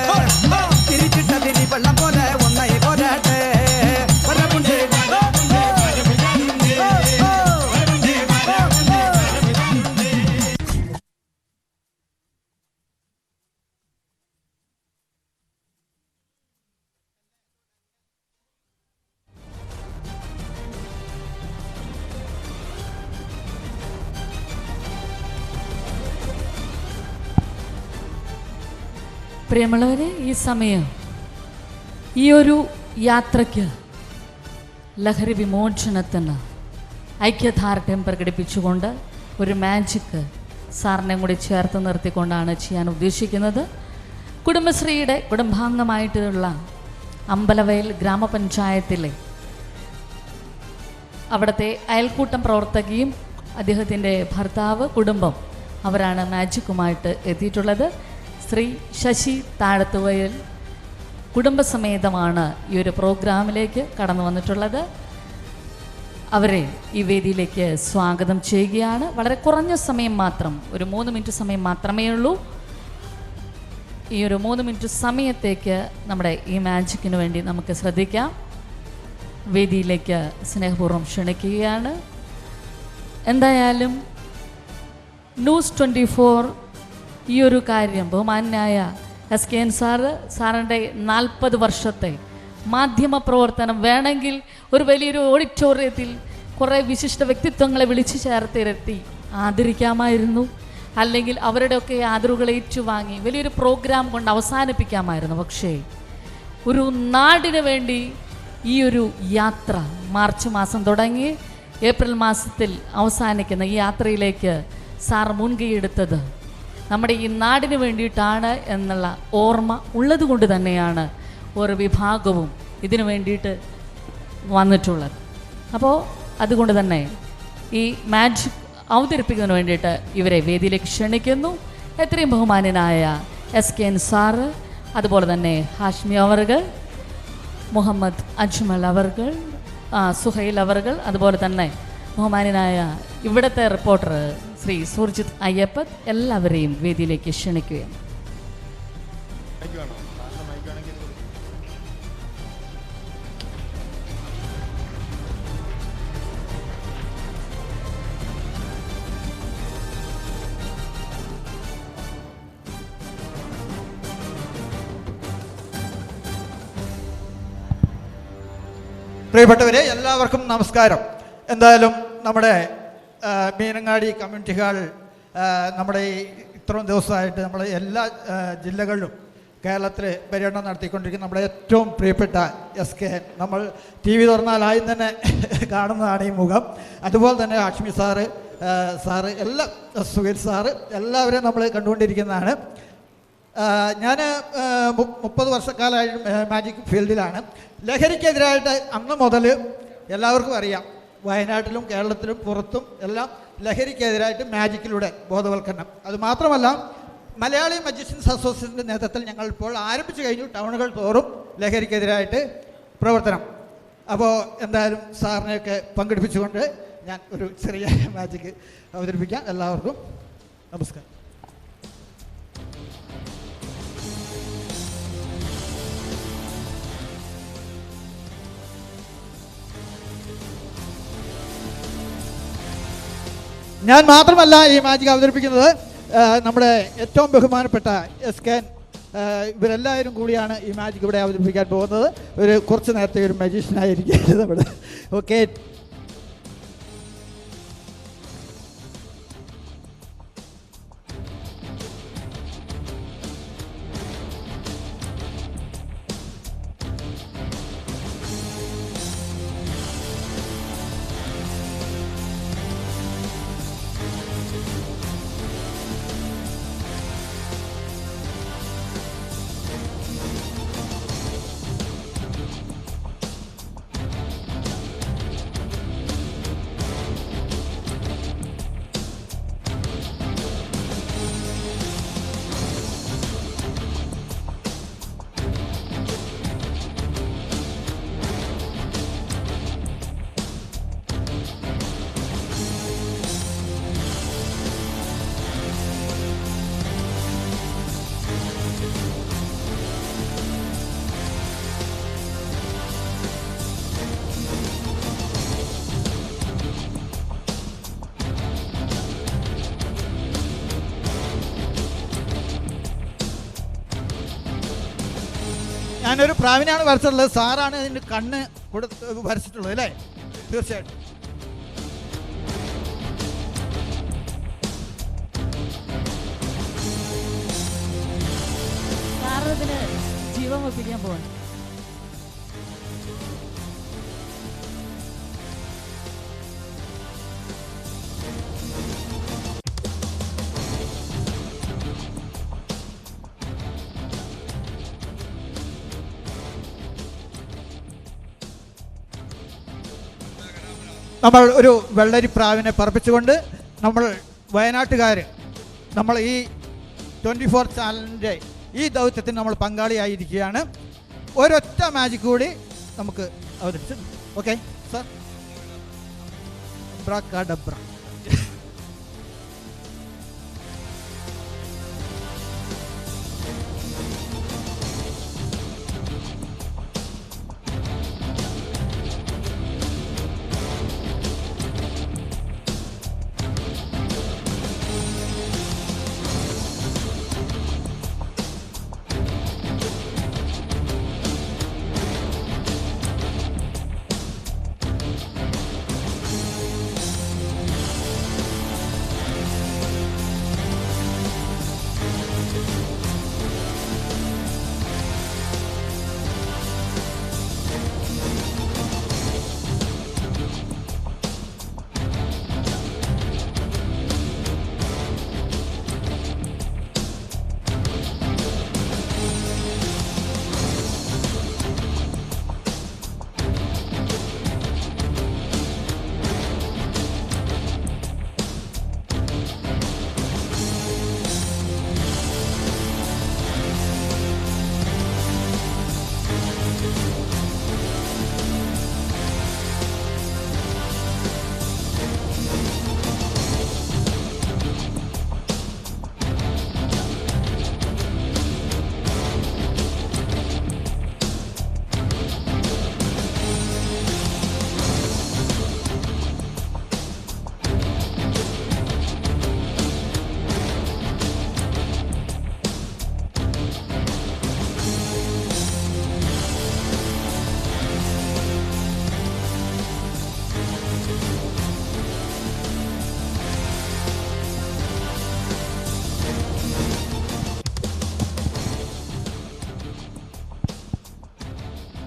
തിരിച്ചിട്ട തിരി വെള്ളം പോലെ ഒന്നായി പോരാട്ടെ വരവുണ്ട് പ്രിയമുള്ളവരെ, ഈ സമയം ഈ ഒരു യാത്രയ്ക്ക് ലഹരി വിമോചനത്തിന് ഐക്യദാർഢ്യം പ്രകടിപ്പിച്ചുകൊണ്ട് ഒരു മാജിക്ക് സാറിനെ കൂടി ചേർത്ത് നിർത്തിക്കൊണ്ടാണ് ചെയ്യാൻ ഉദ്ദേശിക്കുന്നത്. കുടുംബശ്രീയുടെ കുടുംബാംഗമായിട്ടുള്ള അമ്പലവയൽ ഗ്രാമപഞ്ചായത്തിലെ അവിടുത്തെ അയൽക്കൂട്ടം പ്രവർത്തകയും അദ്ദേഹത്തിൻ്റെ ഭർത്താവ് കുടുംബം അവരാണ് മാജിക്കുമായിട്ട് എത്തിയിട്ടുള്ളത്. ശ്രീ ശശി താഴത്തുവയൽ കുടുംബസമേതമാണ് ഈ ഒരു പ്രോഗ്രാമിലേക്ക് കടന്നു വന്നിട്ടുള്ളത്. അവരെ ഈ വേദിയിലേക്ക് സ്വാഗതം ചെയ്യുകയാണ്. വളരെ കുറഞ്ഞ സമയം മാത്രം, ഒരു 3 മിനിറ്റ് സമയം മാത്രമേ ഉള്ളൂ. ഈ ഒരു 3 മിനിറ്റ് സമയത്തേക്ക് നമ്മുടെ ഈ മാജിക്കിന് വേണ്ടി നമുക്ക് ശ്രദ്ധിക്കാം. വേദിയിലേക്ക് സ്നേഹപൂർവ്വം ക്ഷണിക്കുകയാണ്. എന്തായാലും ന്യൂസ് 24 ഈ ഒരു കാര്യം ബഹുമാന്യായ SKN സാറിൻ്റെ 40 വർഷത്തെ മാധ്യമ പ്രവർത്തനം വേണമെങ്കിൽ ഒരു വലിയൊരു ഓഡിറ്റോറിയത്തിൽ കുറേ വിശിഷ്ട വ്യക്തിത്വങ്ങളെ വിളിച്ചു ചേർത്തിരുത്തി ആദരിക്കാമായിരുന്നു. അല്ലെങ്കിൽ അവരുടെയൊക്കെ ആദരവുകൾ ഏറ്റുവാങ്ങി വലിയൊരു പ്രോഗ്രാം കൊണ്ട് അവസാനിപ്പിക്കാമായിരുന്നു. പക്ഷേ ഒരു നാടിന് വേണ്ടി ഈ ഒരു യാത്ര മാർച്ച് മാസം തുടങ്ങി ഏപ്രിൽ മാസത്തിൽ അവസാനിക്കുന്ന ഈ യാത്രയിലേക്ക് സാർ മുൻകൈയെടുത്തത് നമ്മുടെ ഈ നാടിന് വേണ്ടിയിട്ടാണ് എന്നുള്ള ഓർമ്മ ഉള്ളത് കൊണ്ട് തന്നെയാണ് ഒരു വിഭാഗവും ഇതിനു വേണ്ടിയിട്ട് വന്നിട്ടുള്ളത്. അപ്പോൾ അതുകൊണ്ട് തന്നെ ഈ മാജിക് അവതരിപ്പിക്കുന്നതിന് വേണ്ടിയിട്ട് ഇവരെ വേദിയിലേക്ക് ക്ഷണിക്കുന്നു. എത്രയും ബഹുമാന്യനായ SKN സാറ്, അതുപോലെ തന്നെ ഹാഷ്മി അവർകൾ, മുഹമ്മദ് അജ്മൽ അവർകൾ, സുഹൈൽ അവർകൾ, അതുപോലെ തന്നെ ബഹുമാന്യനായ ഇവിടുത്തെ റിപ്പോർട്ടർ ശ്രീ സുർജിത് അയ്യപ്പൻ, എല്ലാവരെയും വേദിയിലേക്ക് ക്ഷണിക്കുകയാണ്. പ്രിയപ്പെട്ടവരെ, എല്ലാവർക്കും നമസ്കാരം. എന്തായാലും നമ്മുടെ മീനങ്ങാടി കമ്മ്യൂണിറ്റി ഹാൾ നമ്മുടെ ഈ ഇത്രയും ദിവസമായിട്ട് നമ്മൾ എല്ലാ ജില്ലകളിലും കേരളത്തിൽ പര്യടനം നടത്തിക്കൊണ്ടിരിക്കുന്ന നമ്മുടെ ഏറ്റവും പ്രിയപ്പെട്ട SK, നമ്മൾ TV തുറന്നാൽ ആദ്യം തന്നെ കാണുന്നതാണ് ഈ മുഖം. അതുപോലെ തന്നെ ഹാഷ്മി സാറ് എല്ലാ സുഹേൽ സാറ് എല്ലാവരെയും നമ്മൾ കണ്ടുകൊണ്ടിരിക്കുന്നതാണ്. ഞാൻ 30 വർഷക്കാലമായി മാജിക് ഫീൽഡിലാണ്. ലഹരിക്കെതിരായിട്ട് അന്ന് മുതൽ എല്ലാവർക്കും അറിയാം, വയനാട്ടിലും കേരളത്തിലും പുറത്തും എല്ലാം ലഹരിക്കെതിരായിട്ട് മാജിക്കിലൂടെ ബോധവൽക്കരണം. അതുമാത്രമല്ല, മലയാളി മജീഷ്യൻസ് അസോസിയേഷൻ്റെ നേതൃത്വത്തിൽ ഞങ്ങൾ ഇപ്പോൾ ആരംഭിച്ചു കഴിഞ്ഞു ടൗണുകൾ തോറും ലഹരിക്കെതിരായിട്ട് പ്രവർത്തനം. അപ്പോൾ എന്തായാലും സാറിനെയൊക്കെ പങ്കെടുപ്പിച്ചുകൊണ്ട് ഞാൻ ഒരു ചെറിയ മാജിക്ക് അവതരിപ്പിക്കാം. എല്ലാവർക്കും നമസ്കാരം. ഞാൻ മാത്രമല്ല ഈ മാജിക് അവതരിപ്പിക്കുന്നത്, നമ്മുടെ ഏറ്റവും ബഹുമാനപ്പെട്ട SK ഇവരെല്ലാവരും കൂടിയാണ് ഈ മാജിക് ഇവിടെ അവതരിപ്പിക്കാൻ പോകുന്നത്. ഒരു കുറച്ച് നേരത്തെ ഒരു മജീഷ്യനായിരിക്കും നമ്മുടെ. ഓക്കെ, ഞാനൊരു പ്രാവിനാണ് വരച്ചിട്ടുള്ളത്. സാറാണ് അതിൻ്റെ കണ്ണ് വരച്ചിട്ടുള്ളത് അല്ലേ? തീർച്ചയായിട്ടും. സാറിന് ജീവൻ വെപ്പിക്കാൻ പോവാണ്. നമ്മൾ ഒരു വെള്ളരി പ്രാവിനെ പറപ്പിച്ചുകൊണ്ട് നമ്മൾ വയനാട്ടുകാർ നമ്മൾ ഈ 24 ചാനലിൻ്റെ ഈ ദൗത്യത്തിന് നമ്മൾ പങ്കാളിയായിരിക്കുകയാണ്. ഒരൊറ്റ മാജിക് കൂടി നമുക്ക് അവതരിച്ചു. Okay sir. അബ്രാക്കഡബ്ര.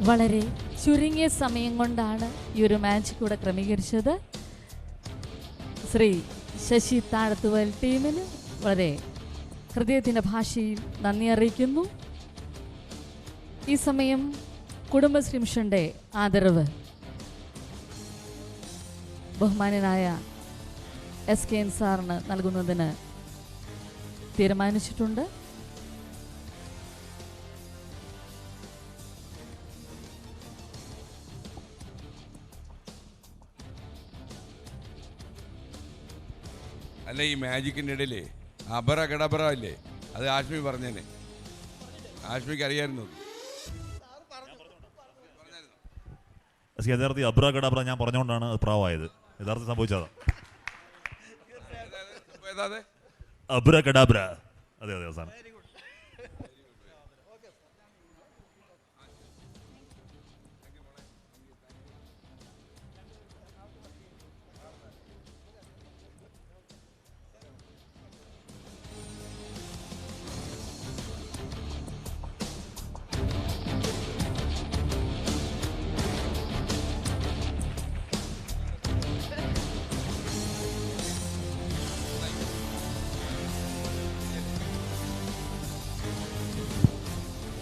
വളരെ ചുരുങ്ങിയ സമയം കൊണ്ടാണ് ഈ ഒരു മാച്ച് കൂടെ ക്രമീകരിച്ചത്. ശ്രീ ശശി താഴത്തുവൽ ടീമിന് വളരെ ഹൃദയത്തിൻ്റെ ഭാഷയിൽ നന്ദി അറിയിക്കുന്നു. ഈ സമയം കുടുംബശ്രീ മിഷന്റെ ആദരവ് ബഹുമാനനായ SKN സാറിന് നൽകുന്നതിന് തീരുമാനിച്ചിട്ടുണ്ട്. അല്ല, ഈ മാജിക്കിൻ്റെ ഇടയിലേ അബറ ഗഡബറ ഇല്ലേ, അത് ആഷ്മി പറഞ്ഞേനെ. ആഷ്മിക്ക് അറിയായിരുന്നു. യഥാർത്ഥി അബ്ര ഗഡാബ്ര ഞാൻ പറഞ്ഞുകൊണ്ടാണ് അത് പ്രാവായത്. യഥാർത്ഥം സംഭവിച്ചതാ. അബ്ര ഗഡാബ്ര. അതെ അതെ അവസാനം.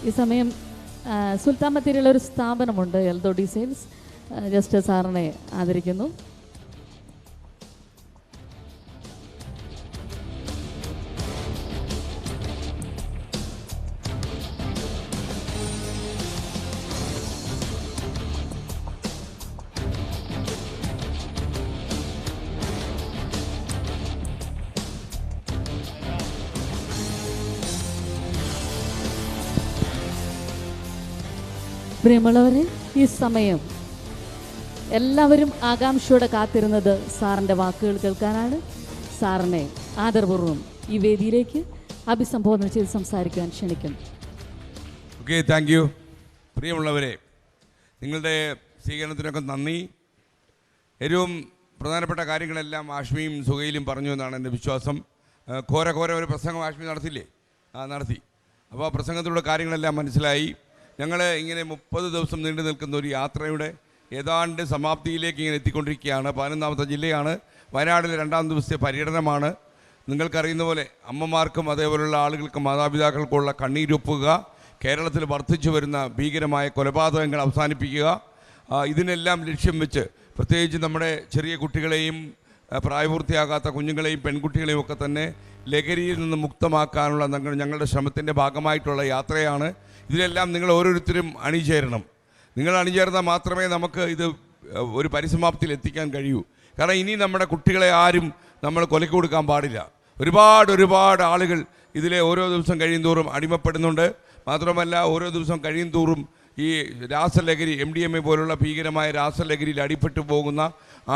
ഈ സമയം സുൽത്താൻ ബത്തേരിയിലുള്ള ഒരു സ്ഥാപനമുണ്ട്, എൽദോ ഡിസൈൻസ്. ജസ്റ്റ് സാറിനെ ആദരിക്കുന്നു. പ്രിയമുള്ളവരെ, ഈ സമയം എല്ലാവരും ആകാംക്ഷയോടെ കാത്തിരുന്നത് സാറിൻ്റെ വാക്കുകൾ കേൾക്കാനാണ്. സാറിനെ ആദരപൂർവ്വം ഈ വേദിയിലേക്ക് അഭിസംബോധന ചെയ്ത് സംസാരിക്കാൻ ക്ഷണിക്കുന്നു. Okay, thank you. പ്രിയമുള്ളവരെ, നിങ്ങളുടെ സ്വീകരണത്തിനൊക്കെ നന്ദി. ഏറ്റവും പ്രധാനപ്പെട്ട കാര്യങ്ങളെല്ലാം ആഷ്മിയും സുഹൈലും പറഞ്ഞു എന്നാണ് എൻ്റെ വിശ്വാസം. ഘോര ഒരു പ്രസംഗം ആഷ്മി നടത്തില്ലേ? നടത്തി. അപ്പോൾ ആ പ്രസംഗത്തിലുള്ള കാര്യങ്ങളെല്ലാം മനസ്സിലായി. ഞങ്ങൾ ഇങ്ങനെ 30 ദിവസം നീണ്ടു നിൽക്കുന്ന ഒരു യാത്രയുടെ ഏതാണ്ട് സമാപ്തിയിലേക്ക് ഇങ്ങനെ എത്തിക്കൊണ്ടിരിക്കുകയാണ്. 11ാമത്തെ ജില്ലയാണ്. വയനാട്ടിലെ 2ാം ദിവസത്തെ പര്യടനമാണ്. നിങ്ങൾക്കറിയുന്ന പോലെ അമ്മമാർക്കും അതേപോലുള്ള ആളുകൾക്കും മാതാപിതാക്കൾക്കുള്ള കണ്ണീരൊപ്പുക, കേരളത്തിൽ വർദ്ധിച്ചു വരുന്ന ഭീകരമായ കൊലപാതകങ്ങൾ അവസാനിപ്പിക്കുക, ഇതിനെല്ലാം ലക്ഷ്യം വെച്ച് പ്രത്യേകിച്ച് നമ്മുടെ ചെറിയ കുട്ടികളെയും പ്രായപൂർത്തിയാകാത്ത കുഞ്ഞുങ്ങളെയും പെൺകുട്ടികളെയും ഒക്കെ തന്നെ ലഹരിയിൽ നിന്ന് മുക്തമാക്കാനുള്ള ഞങ്ങളുടെ ശ്രമത്തിൻ്റെ ഭാഗമായിട്ടുള്ള യാത്രയാണ്. ഇതിലെല്ലാം നിങ്ങൾ ഓരോരുത്തരും അണിചേരണം. നിങ്ങൾ അണിചേർന്നാൽ മാത്രമേ നമുക്ക് ഇത് ഒരു പരിസമാപ്തിയിൽ എത്തിക്കാൻ കഴിയൂ. കാരണം ഇനി നമ്മുടെ കുട്ടികളെ ആരും നമ്മൾ കൊലയ്ക്ക് കൊടുക്കാൻ പാടില്ല. ഒരുപാട് ആളുകൾ ഇതിലെ ഓരോ ദിവസം കഴിയും തോറും അടിമപ്പെടുന്നുണ്ട്. മാത്രമല്ല ഓരോ ദിവസം കഴിയും തോറും ഈ രാസലഹരി MDMA പോലുള്ള ഭീകരമായ രാസലഹരിയിൽ അടിപ്പെട്ടു പോകുന്ന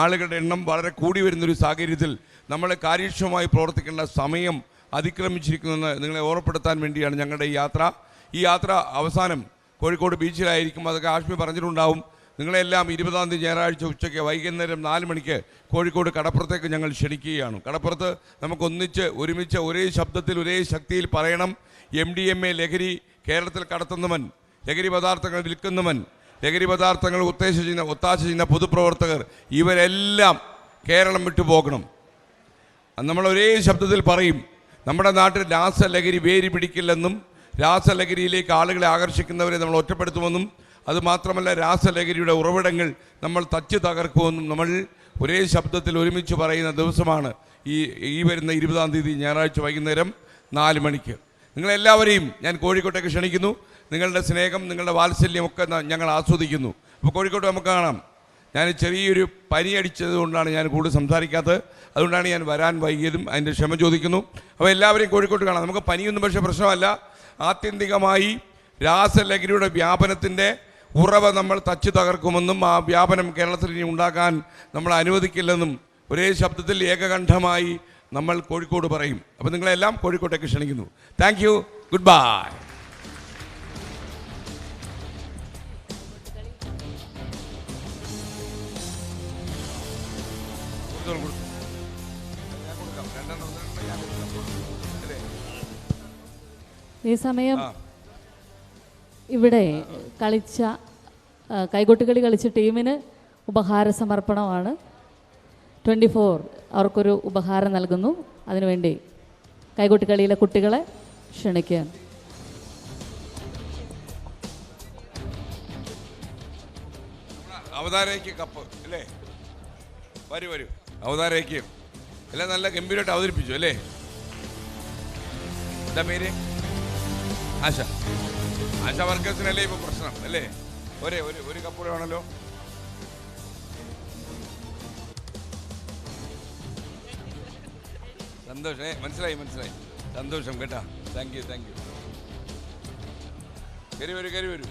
ആളുകളുടെ എണ്ണം വളരെ കൂടി വരുന്നൊരു സാഹചര്യത്തിൽ നമ്മൾ കാര്യക്ഷമമായി പ്രവർത്തിക്കേണ്ട സമയം അതിക്രമിച്ചിരിക്കുമെന്ന് നിങ്ങളെ ഓർമ്മപ്പെടുത്താൻ വേണ്ടിയാണ് ഞങ്ങളുടെ ഈ യാത്ര. ഈ യാത്ര അവസാനം കോഴിക്കോട് ബീച്ചിലായിരിക്കും. അതൊക്കെ ആഷ്മി പറഞ്ഞിട്ടുണ്ടാവും. നിങ്ങളെല്ലാം 20-ാം തീയതി ഞായറാഴ്ച ഉച്ചയ്ക്ക് വൈകുന്നേരം 4 മണിക്ക് കോഴിക്കോട് കടപ്പുറത്തേക്ക് ഞങ്ങൾ ക്ഷണിക്കുകയാണ്. കടപ്പുറത്ത് നമുക്ക് ഒരുമിച്ച് ഒരേ ശബ്ദത്തിൽ ഒരേ ശക്തിയിൽ പറയണം, MDMA ലഹരി കേരളത്തിൽ കടത്തുന്നവൻ, ലഹരി പദാർത്ഥങ്ങൾ വിൽക്കുന്നവൻ, ലഹരി പദാർത്ഥങ്ങൾ ഒത്താശ ചെയ്യുന്ന പൊതുപ്രവർത്തകർ, ഇവരെല്ലാം കേരളം വിട്ടു പോകണം. നമ്മൾ ഒരേ ശബ്ദത്തിൽ പറയും, നമ്മുടെ നാട്ടിൽ രാസലഹരി വേരി പിടിക്കില്ലെന്നും രാസലഹരിയിലേക്ക് ആളുകളെ ആകർഷിക്കുന്നവരെ നമ്മൾ ഒറ്റപ്പെടുത്തുമെന്നും അതുമാത്രമല്ല രാസലഹരിയുടെ ഉറവിടങ്ങൾ നമ്മൾ തച്ച് തകർക്കുമെന്നും നമ്മൾ ഒരേ ശബ്ദത്തിൽ ഒരുമിച്ച് പറയുന്ന ദിവസമാണ് ഈ വരുന്ന 20-ാം തീയതി ഞായറാഴ്ച വൈകുന്നേരം 4 മണിക്ക്. നിങ്ങളെല്ലാവരെയും ഞാൻ കോഴിക്കോട്ടേക്ക് ക്ഷണിക്കുന്നു. നിങ്ങളുടെ സ്നേഹം, നിങ്ങളുടെ വാത്സല്യമൊക്കെ ഞങ്ങൾ ആസ്വദിക്കുന്നു. അപ്പോൾ കോഴിക്കോട്ട് നമുക്ക് കാണാം. ഞാൻ ചെറിയൊരു പനി അടിച്ചത് കൊണ്ടാണ് ഞാൻ കൂടുതൽ സംസാരിക്കാത്തത്. അതുകൊണ്ടാണ് ഞാൻ വരാൻ വൈകിയതും. അതിൻ്റെ ക്ഷമ ചോദിക്കുന്നു. അപ്പോൾ എല്ലാവരെയും കോഴിക്കോട്ട് കാണാം. നമുക്ക് പനിയൊന്നും പക്ഷേ പ്രശ്നമല്ല. ആത്യന്തികമായി രാസലഹരിയുടെ വ്യാപനത്തിൻ്റെ ഉറവ നമ്മൾ തച്ചു തകർക്കുമെന്നും ആ വ്യാപനം കേരളത്തിൽ ഇനി ഉണ്ടാക്കാൻ നമ്മൾ അനുവദിക്കില്ലെന്നും ഒരേ ശബ്ദത്തിൽ ഏകകണ്ഠമായി നമ്മൾ കോഴിക്കോട് പറയും. അപ്പോൾ നിങ്ങളെല്ലാം കോഴിക്കോട്ടേക്ക് ക്ഷണിക്കുന്നു. Thank you. Good bye. ഈ സമയം ഇവിടെ കളിച്ച കൈകൊട്ടുകളി കളിച്ച ടീമിന് ഉപഹാര സമർപ്പണമാണ്. 24 അവർക്കൊരു ഉപഹാരം നൽകുന്നു. അതിനുവേണ്ടി കൈകൊട്ടുകളിയിലെ കുട്ടികളെ ക്ഷണിക്കുകയാണ്. അവതാരയ്ക്ക് കപ്പ് അല്ലേ? വരൂ വരൂ, അവതാരയ്ക്ക് എല്ലാം നല്ല ഗംഭീരമായിട്ട് അവതരിപ്പിച്ചു അല്ലേ? എന്താ പേര്? ആശ. ആശ വർക്കേഴ്സിനല്ലേ ഇപ്പൊ പ്രശ്നം അല്ലേ? ഒരു കപ്പ് കൂടെ വേണമല്ലോ. സന്തോഷം, മനസ്സിലായി സന്തോഷം കേട്ടാ. Thank you. കയറി വരൂ.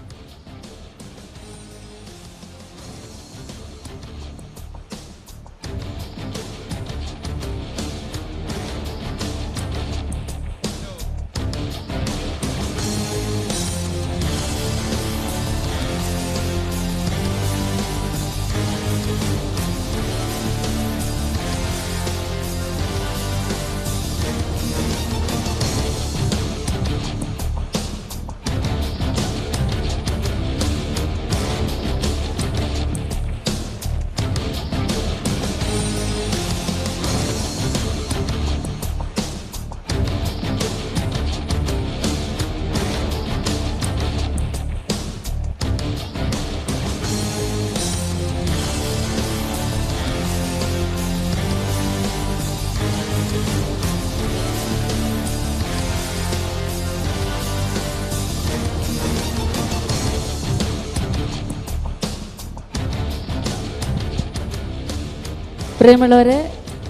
പ്രിയമുള്ളവരെ,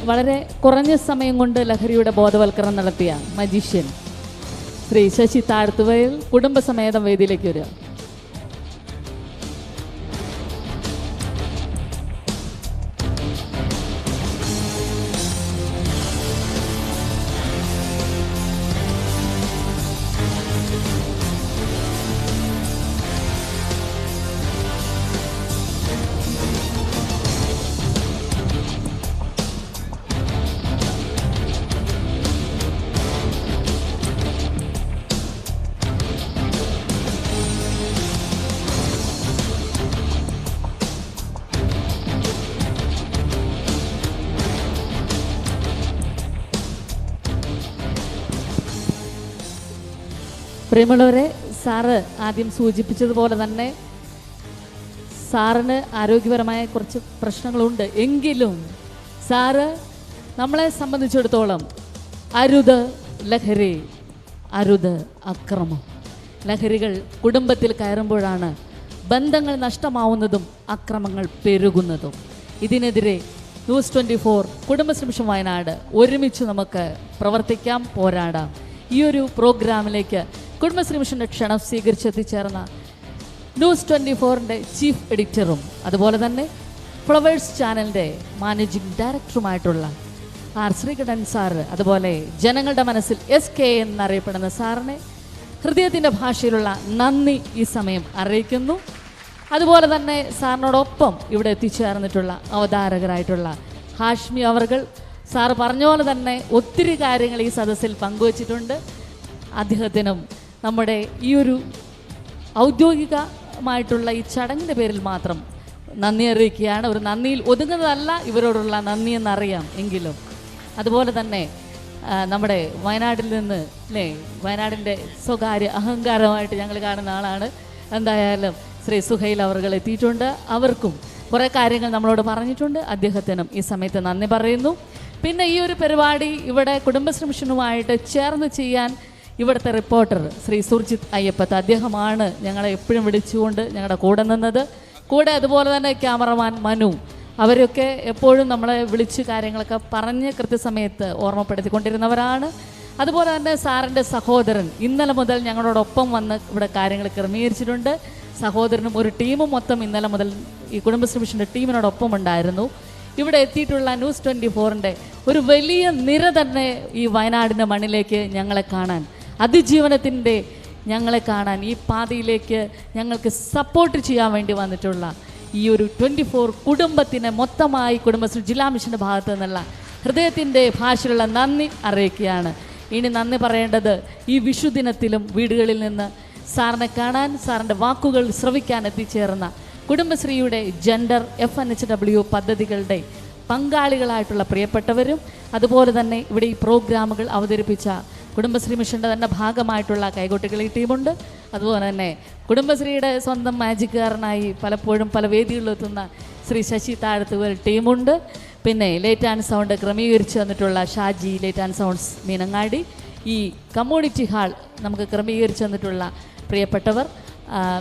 വളരെ കുറഞ്ഞ സമയം കൊണ്ട് ലഹരിയുടെ ബോധവൽക്കരണം നടത്തിയ മജീഷ്യൻ ശ്രീ ശശി താഴ്ത്തുവയിൽ കുടുംബസമേതം വേദിയിലേക്ക് വരിക. പ്രിയമുള്ളവരെ, സാറ് ആദ്യം സൂചിപ്പിച്ചതുപോലെ തന്നെ സാറിന് ആരോഗ്യപരമായ കുറച്ച് പ്രശ്നങ്ങളുണ്ട്. എങ്കിലും സാറ് നമ്മളെ സംബന്ധിച്ചിടത്തോളം അരുത് ലഹരി, അരുത് അക്രമം. ലഹരികൾ കുടുംബത്തിൽ കയറുമ്പോഴാണ് ബന്ധങ്ങൾ നഷ്ടമാവുന്നതും അക്രമങ്ങൾ പെരുകുന്നതും. ഇതിനെതിരെ ന്യൂസ് 24 കുടുംബശ്രീ വയനാട് ഒരുമിച്ച് നമുക്ക് പ്രവർത്തിക്കാം, പോരാടാം. ഈ ഒരു പ്രോഗ്രാമിലേക്ക് കുടുംബശ്രീ മിഷൻ്റെ ക്ഷണം സ്വീകരിച്ചെത്തിച്ചേർന്ന ന്യൂസ് 24ൻ്റെ ചീഫ് എഡിറ്ററും അതുപോലെ തന്നെ ഫ്ലവേഴ്സ് ചാനലിൻ്റെ മാനേജിംഗ് ഡയറക്ടറുമായിട്ടുള്ള ആർ ശ്രീകണ്ഠൻ സാറ്, അതുപോലെ ജനങ്ങളുടെ മനസ്സിൽ SK എന്നറിയപ്പെടുന്ന സാറിനെ ഹൃദയത്തിൻ്റെ ഭാഷയിലുള്ള നന്ദി ഈ സമയം അറിയിക്കുന്നു. അതുപോലെ തന്നെ സാറിനോടൊപ്പം ഇവിടെ എത്തിച്ചേർന്നിട്ടുള്ള അവതാരകരായിട്ടുള്ള ഹാഷ്മി അവർകൾ, സാറ് പറഞ്ഞ പോലെ തന്നെ ഒത്തിരി കാര്യങ്ങൾ ഈ സദസ്സിൽ പങ്കുവച്ചിട്ടുണ്ട്. അദ്ദേഹത്തിനും നമ്മുടെ ഈ ഒരു ഔദ്യോഗികമായിട്ടുള്ള ഈ ചടങ്ങിൻ്റെ പേരിൽ മാത്രം നന്ദി അറിയിക്കുകയാണ്. ഒരു നന്ദിയിൽ ഒതുങ്ങുന്നതല്ല ഇവരോടുള്ള നന്ദി എന്നറിയാം, എങ്കിലും അതുപോലെ തന്നെ നമ്മുടെ വയനാട്ടിൽ നിന്ന് അല്ലേ, വയനാടിൻ്റെ സ്വകാര്യ അഹങ്കാരമായിട്ട് ഞങ്ങൾ കാണുന്ന ആളാണ്. എന്തായാലും ശ്രീ സുഹൈൽ അവർകൾ എത്തിയിട്ടുണ്ട്. അവർക്കും കുറേ കാര്യങ്ങൾ നമ്മളോട് പറഞ്ഞിട്ടുണ്ട്. അദ്ദേഹത്തിനും ഈ സമയത്ത് നന്ദി പറയുന്നു. പിന്നെ ഈ ഒരു പരിപാടി ഇവിടെ കുടുംബശ്രീ മിഷനുമായിട്ട് ചേർന്ന് ചെയ്യാൻ ഇവിടുത്തെ റിപ്പോർട്ടർ ശ്രീ സുർജിത് അയ്യപ്പത്ത്, അദ്ദേഹമാണ് ഞങ്ങളെ എപ്പോഴും വിളിച്ചുകൊണ്ട് ഞങ്ങളുടെ കൂടെ നിന്നത്. കൂടെ അതുപോലെ തന്നെ ക്യാമറമാൻ മനു, അവരൊക്കെ എപ്പോഴും നമ്മളെ വിളിച്ച് കാര്യങ്ങളൊക്കെ പറഞ്ഞ് കൃത്യസമയത്ത് ഓർമ്മപ്പെടുത്തിക്കൊണ്ടിരുന്നവരാണ്. അതുപോലെ തന്നെ സാറിൻ്റെ സഹോദരൻ ഇന്നലെ മുതൽ ഞങ്ങളോടൊപ്പം വന്ന് ഇവിടെ കാര്യങ്ങൾ ക്രമീകരിച്ചിട്ടുണ്ട്. സഹോദരനും ഒരു ടീമും മൊത്തം ഇന്നലെ മുതൽ ഈ കുടുംബശ്രീ മിഷൻ്റെ ടീമിനോടൊപ്പം ഉണ്ടായിരുന്നു. ഇവിടെ എത്തിയിട്ടുള്ള ന്യൂസ് 24ൻ്റെ ഒരു വലിയ നിര തന്നെ ഈ വയനാടിൻ്റെ മണ്ണിലേക്ക് ഞങ്ങളെ കാണാൻ, അതിജീവനത്തിൻ്റെ ഞങ്ങളെ കാണാൻ, ഈ പാതയിലേക്ക് ഞങ്ങൾക്ക് സപ്പോർട്ട് ചെയ്യാൻ വേണ്ടി വന്നിട്ടുള്ള ഈ ഒരു 24 കുടുംബത്തിനെ മൊത്തമായി കുടുംബശ്രീ ജില്ലാ മിഷൻ്റെ ഭാഗത്തു നിന്നുള്ള ഹൃദയത്തിൻ്റെ ഭാഷയിലുള്ള നന്ദി അറിയിക്കുകയാണ്. ഇനി നന്ദി പറയേണ്ടത് ഈ വിഷുദിനത്തിലും വീടുകളിൽ നിന്ന് സാറിനെ കാണാൻ, സാറിൻ്റെ വാക്കുകൾ ശ്രവിക്കാൻ എത്തിച്ചേർന്ന കുടുംബശ്രീയുടെ ജെൻഡർ FNHW പദ്ധതികളുടെ പങ്കാളികളായിട്ടുള്ള പ്രിയപ്പെട്ടവരും അതുപോലെ തന്നെ ഇവിടെ ഈ പ്രോഗ്രാമുകൾ അവതരിപ്പിച്ച കുടുംബശ്രീ മിഷൻ്റെ തന്നെ ഭാഗമായിട്ടുള്ള കൈകൊട്ടികളി ടീമുണ്ട്. അതുപോലെ തന്നെ കുടുംബശ്രീയുടെ സ്വന്തം മാജിക്കാരനായി പലപ്പോഴും പല വേദികളിലെത്തുന്ന ശ്രീ ശശി താഴത്തുവൽ ടീമുണ്ട്. പിന്നെ ലൈറ്റ് ആൻഡ് സൗണ്ട് ക്രമീകരിച്ച് തന്നിട്ടുള്ള Shaji light and sounds Meenangadi, ഈ കമ്മ്യൂണിറ്റി ഹാൾ നമുക്ക് ക്രമീകരിച്ച് തന്നിട്ടുള്ള പ്രിയപ്പെട്ടവർ,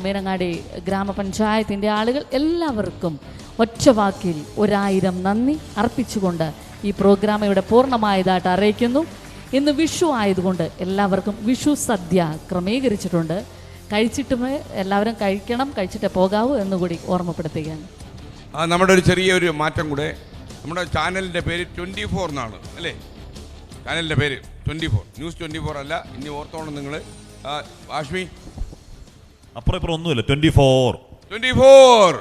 മീനങ്ങാടി ഗ്രാമപഞ്ചായത്തിൻ്റെ ആളുകൾ, എല്ലാവർക്കും ഒറ്റവാക്കിൽ 1000 നന്ദി അർപ്പിച്ചുകൊണ്ട് ഈ പ്രോഗ്രാം ഇവിടെ പൂർണ്ണമായതായിട്ട് അറിയിക്കുന്നു. ഇന്ന് വിഷു ആയതുകൊണ്ട് എല്ലാവർക്കും വിഷു സദ്യ ക്രമീകരിച്ചിട്ടുണ്ട്. കഴിച്ചിട്ടുമേ എല്ലാവരും കഴിക്കണം, കഴിച്ചിട്ടേ പോകാവൂ എന്നുകൂടി ഓർമ്മപ്പെടുത്തുകയാണ്. നമ്മുടെ ഒരു ചെറിയൊരു മാറ്റം കൂടെ, നമ്മുടെ ചാനലിൻ്റെ പേര് 24 എന്നാണ് അല്ലേ? ചാനലിൻ്റെ പേര് 24, ന്യൂസ് 24 അല്ല. ഇനി ഓർത്തോണം നിങ്ങൾ. ആഷ്മി അപ്പുറം ഇപ്പുറം ഒന്നുമില്ല, 24.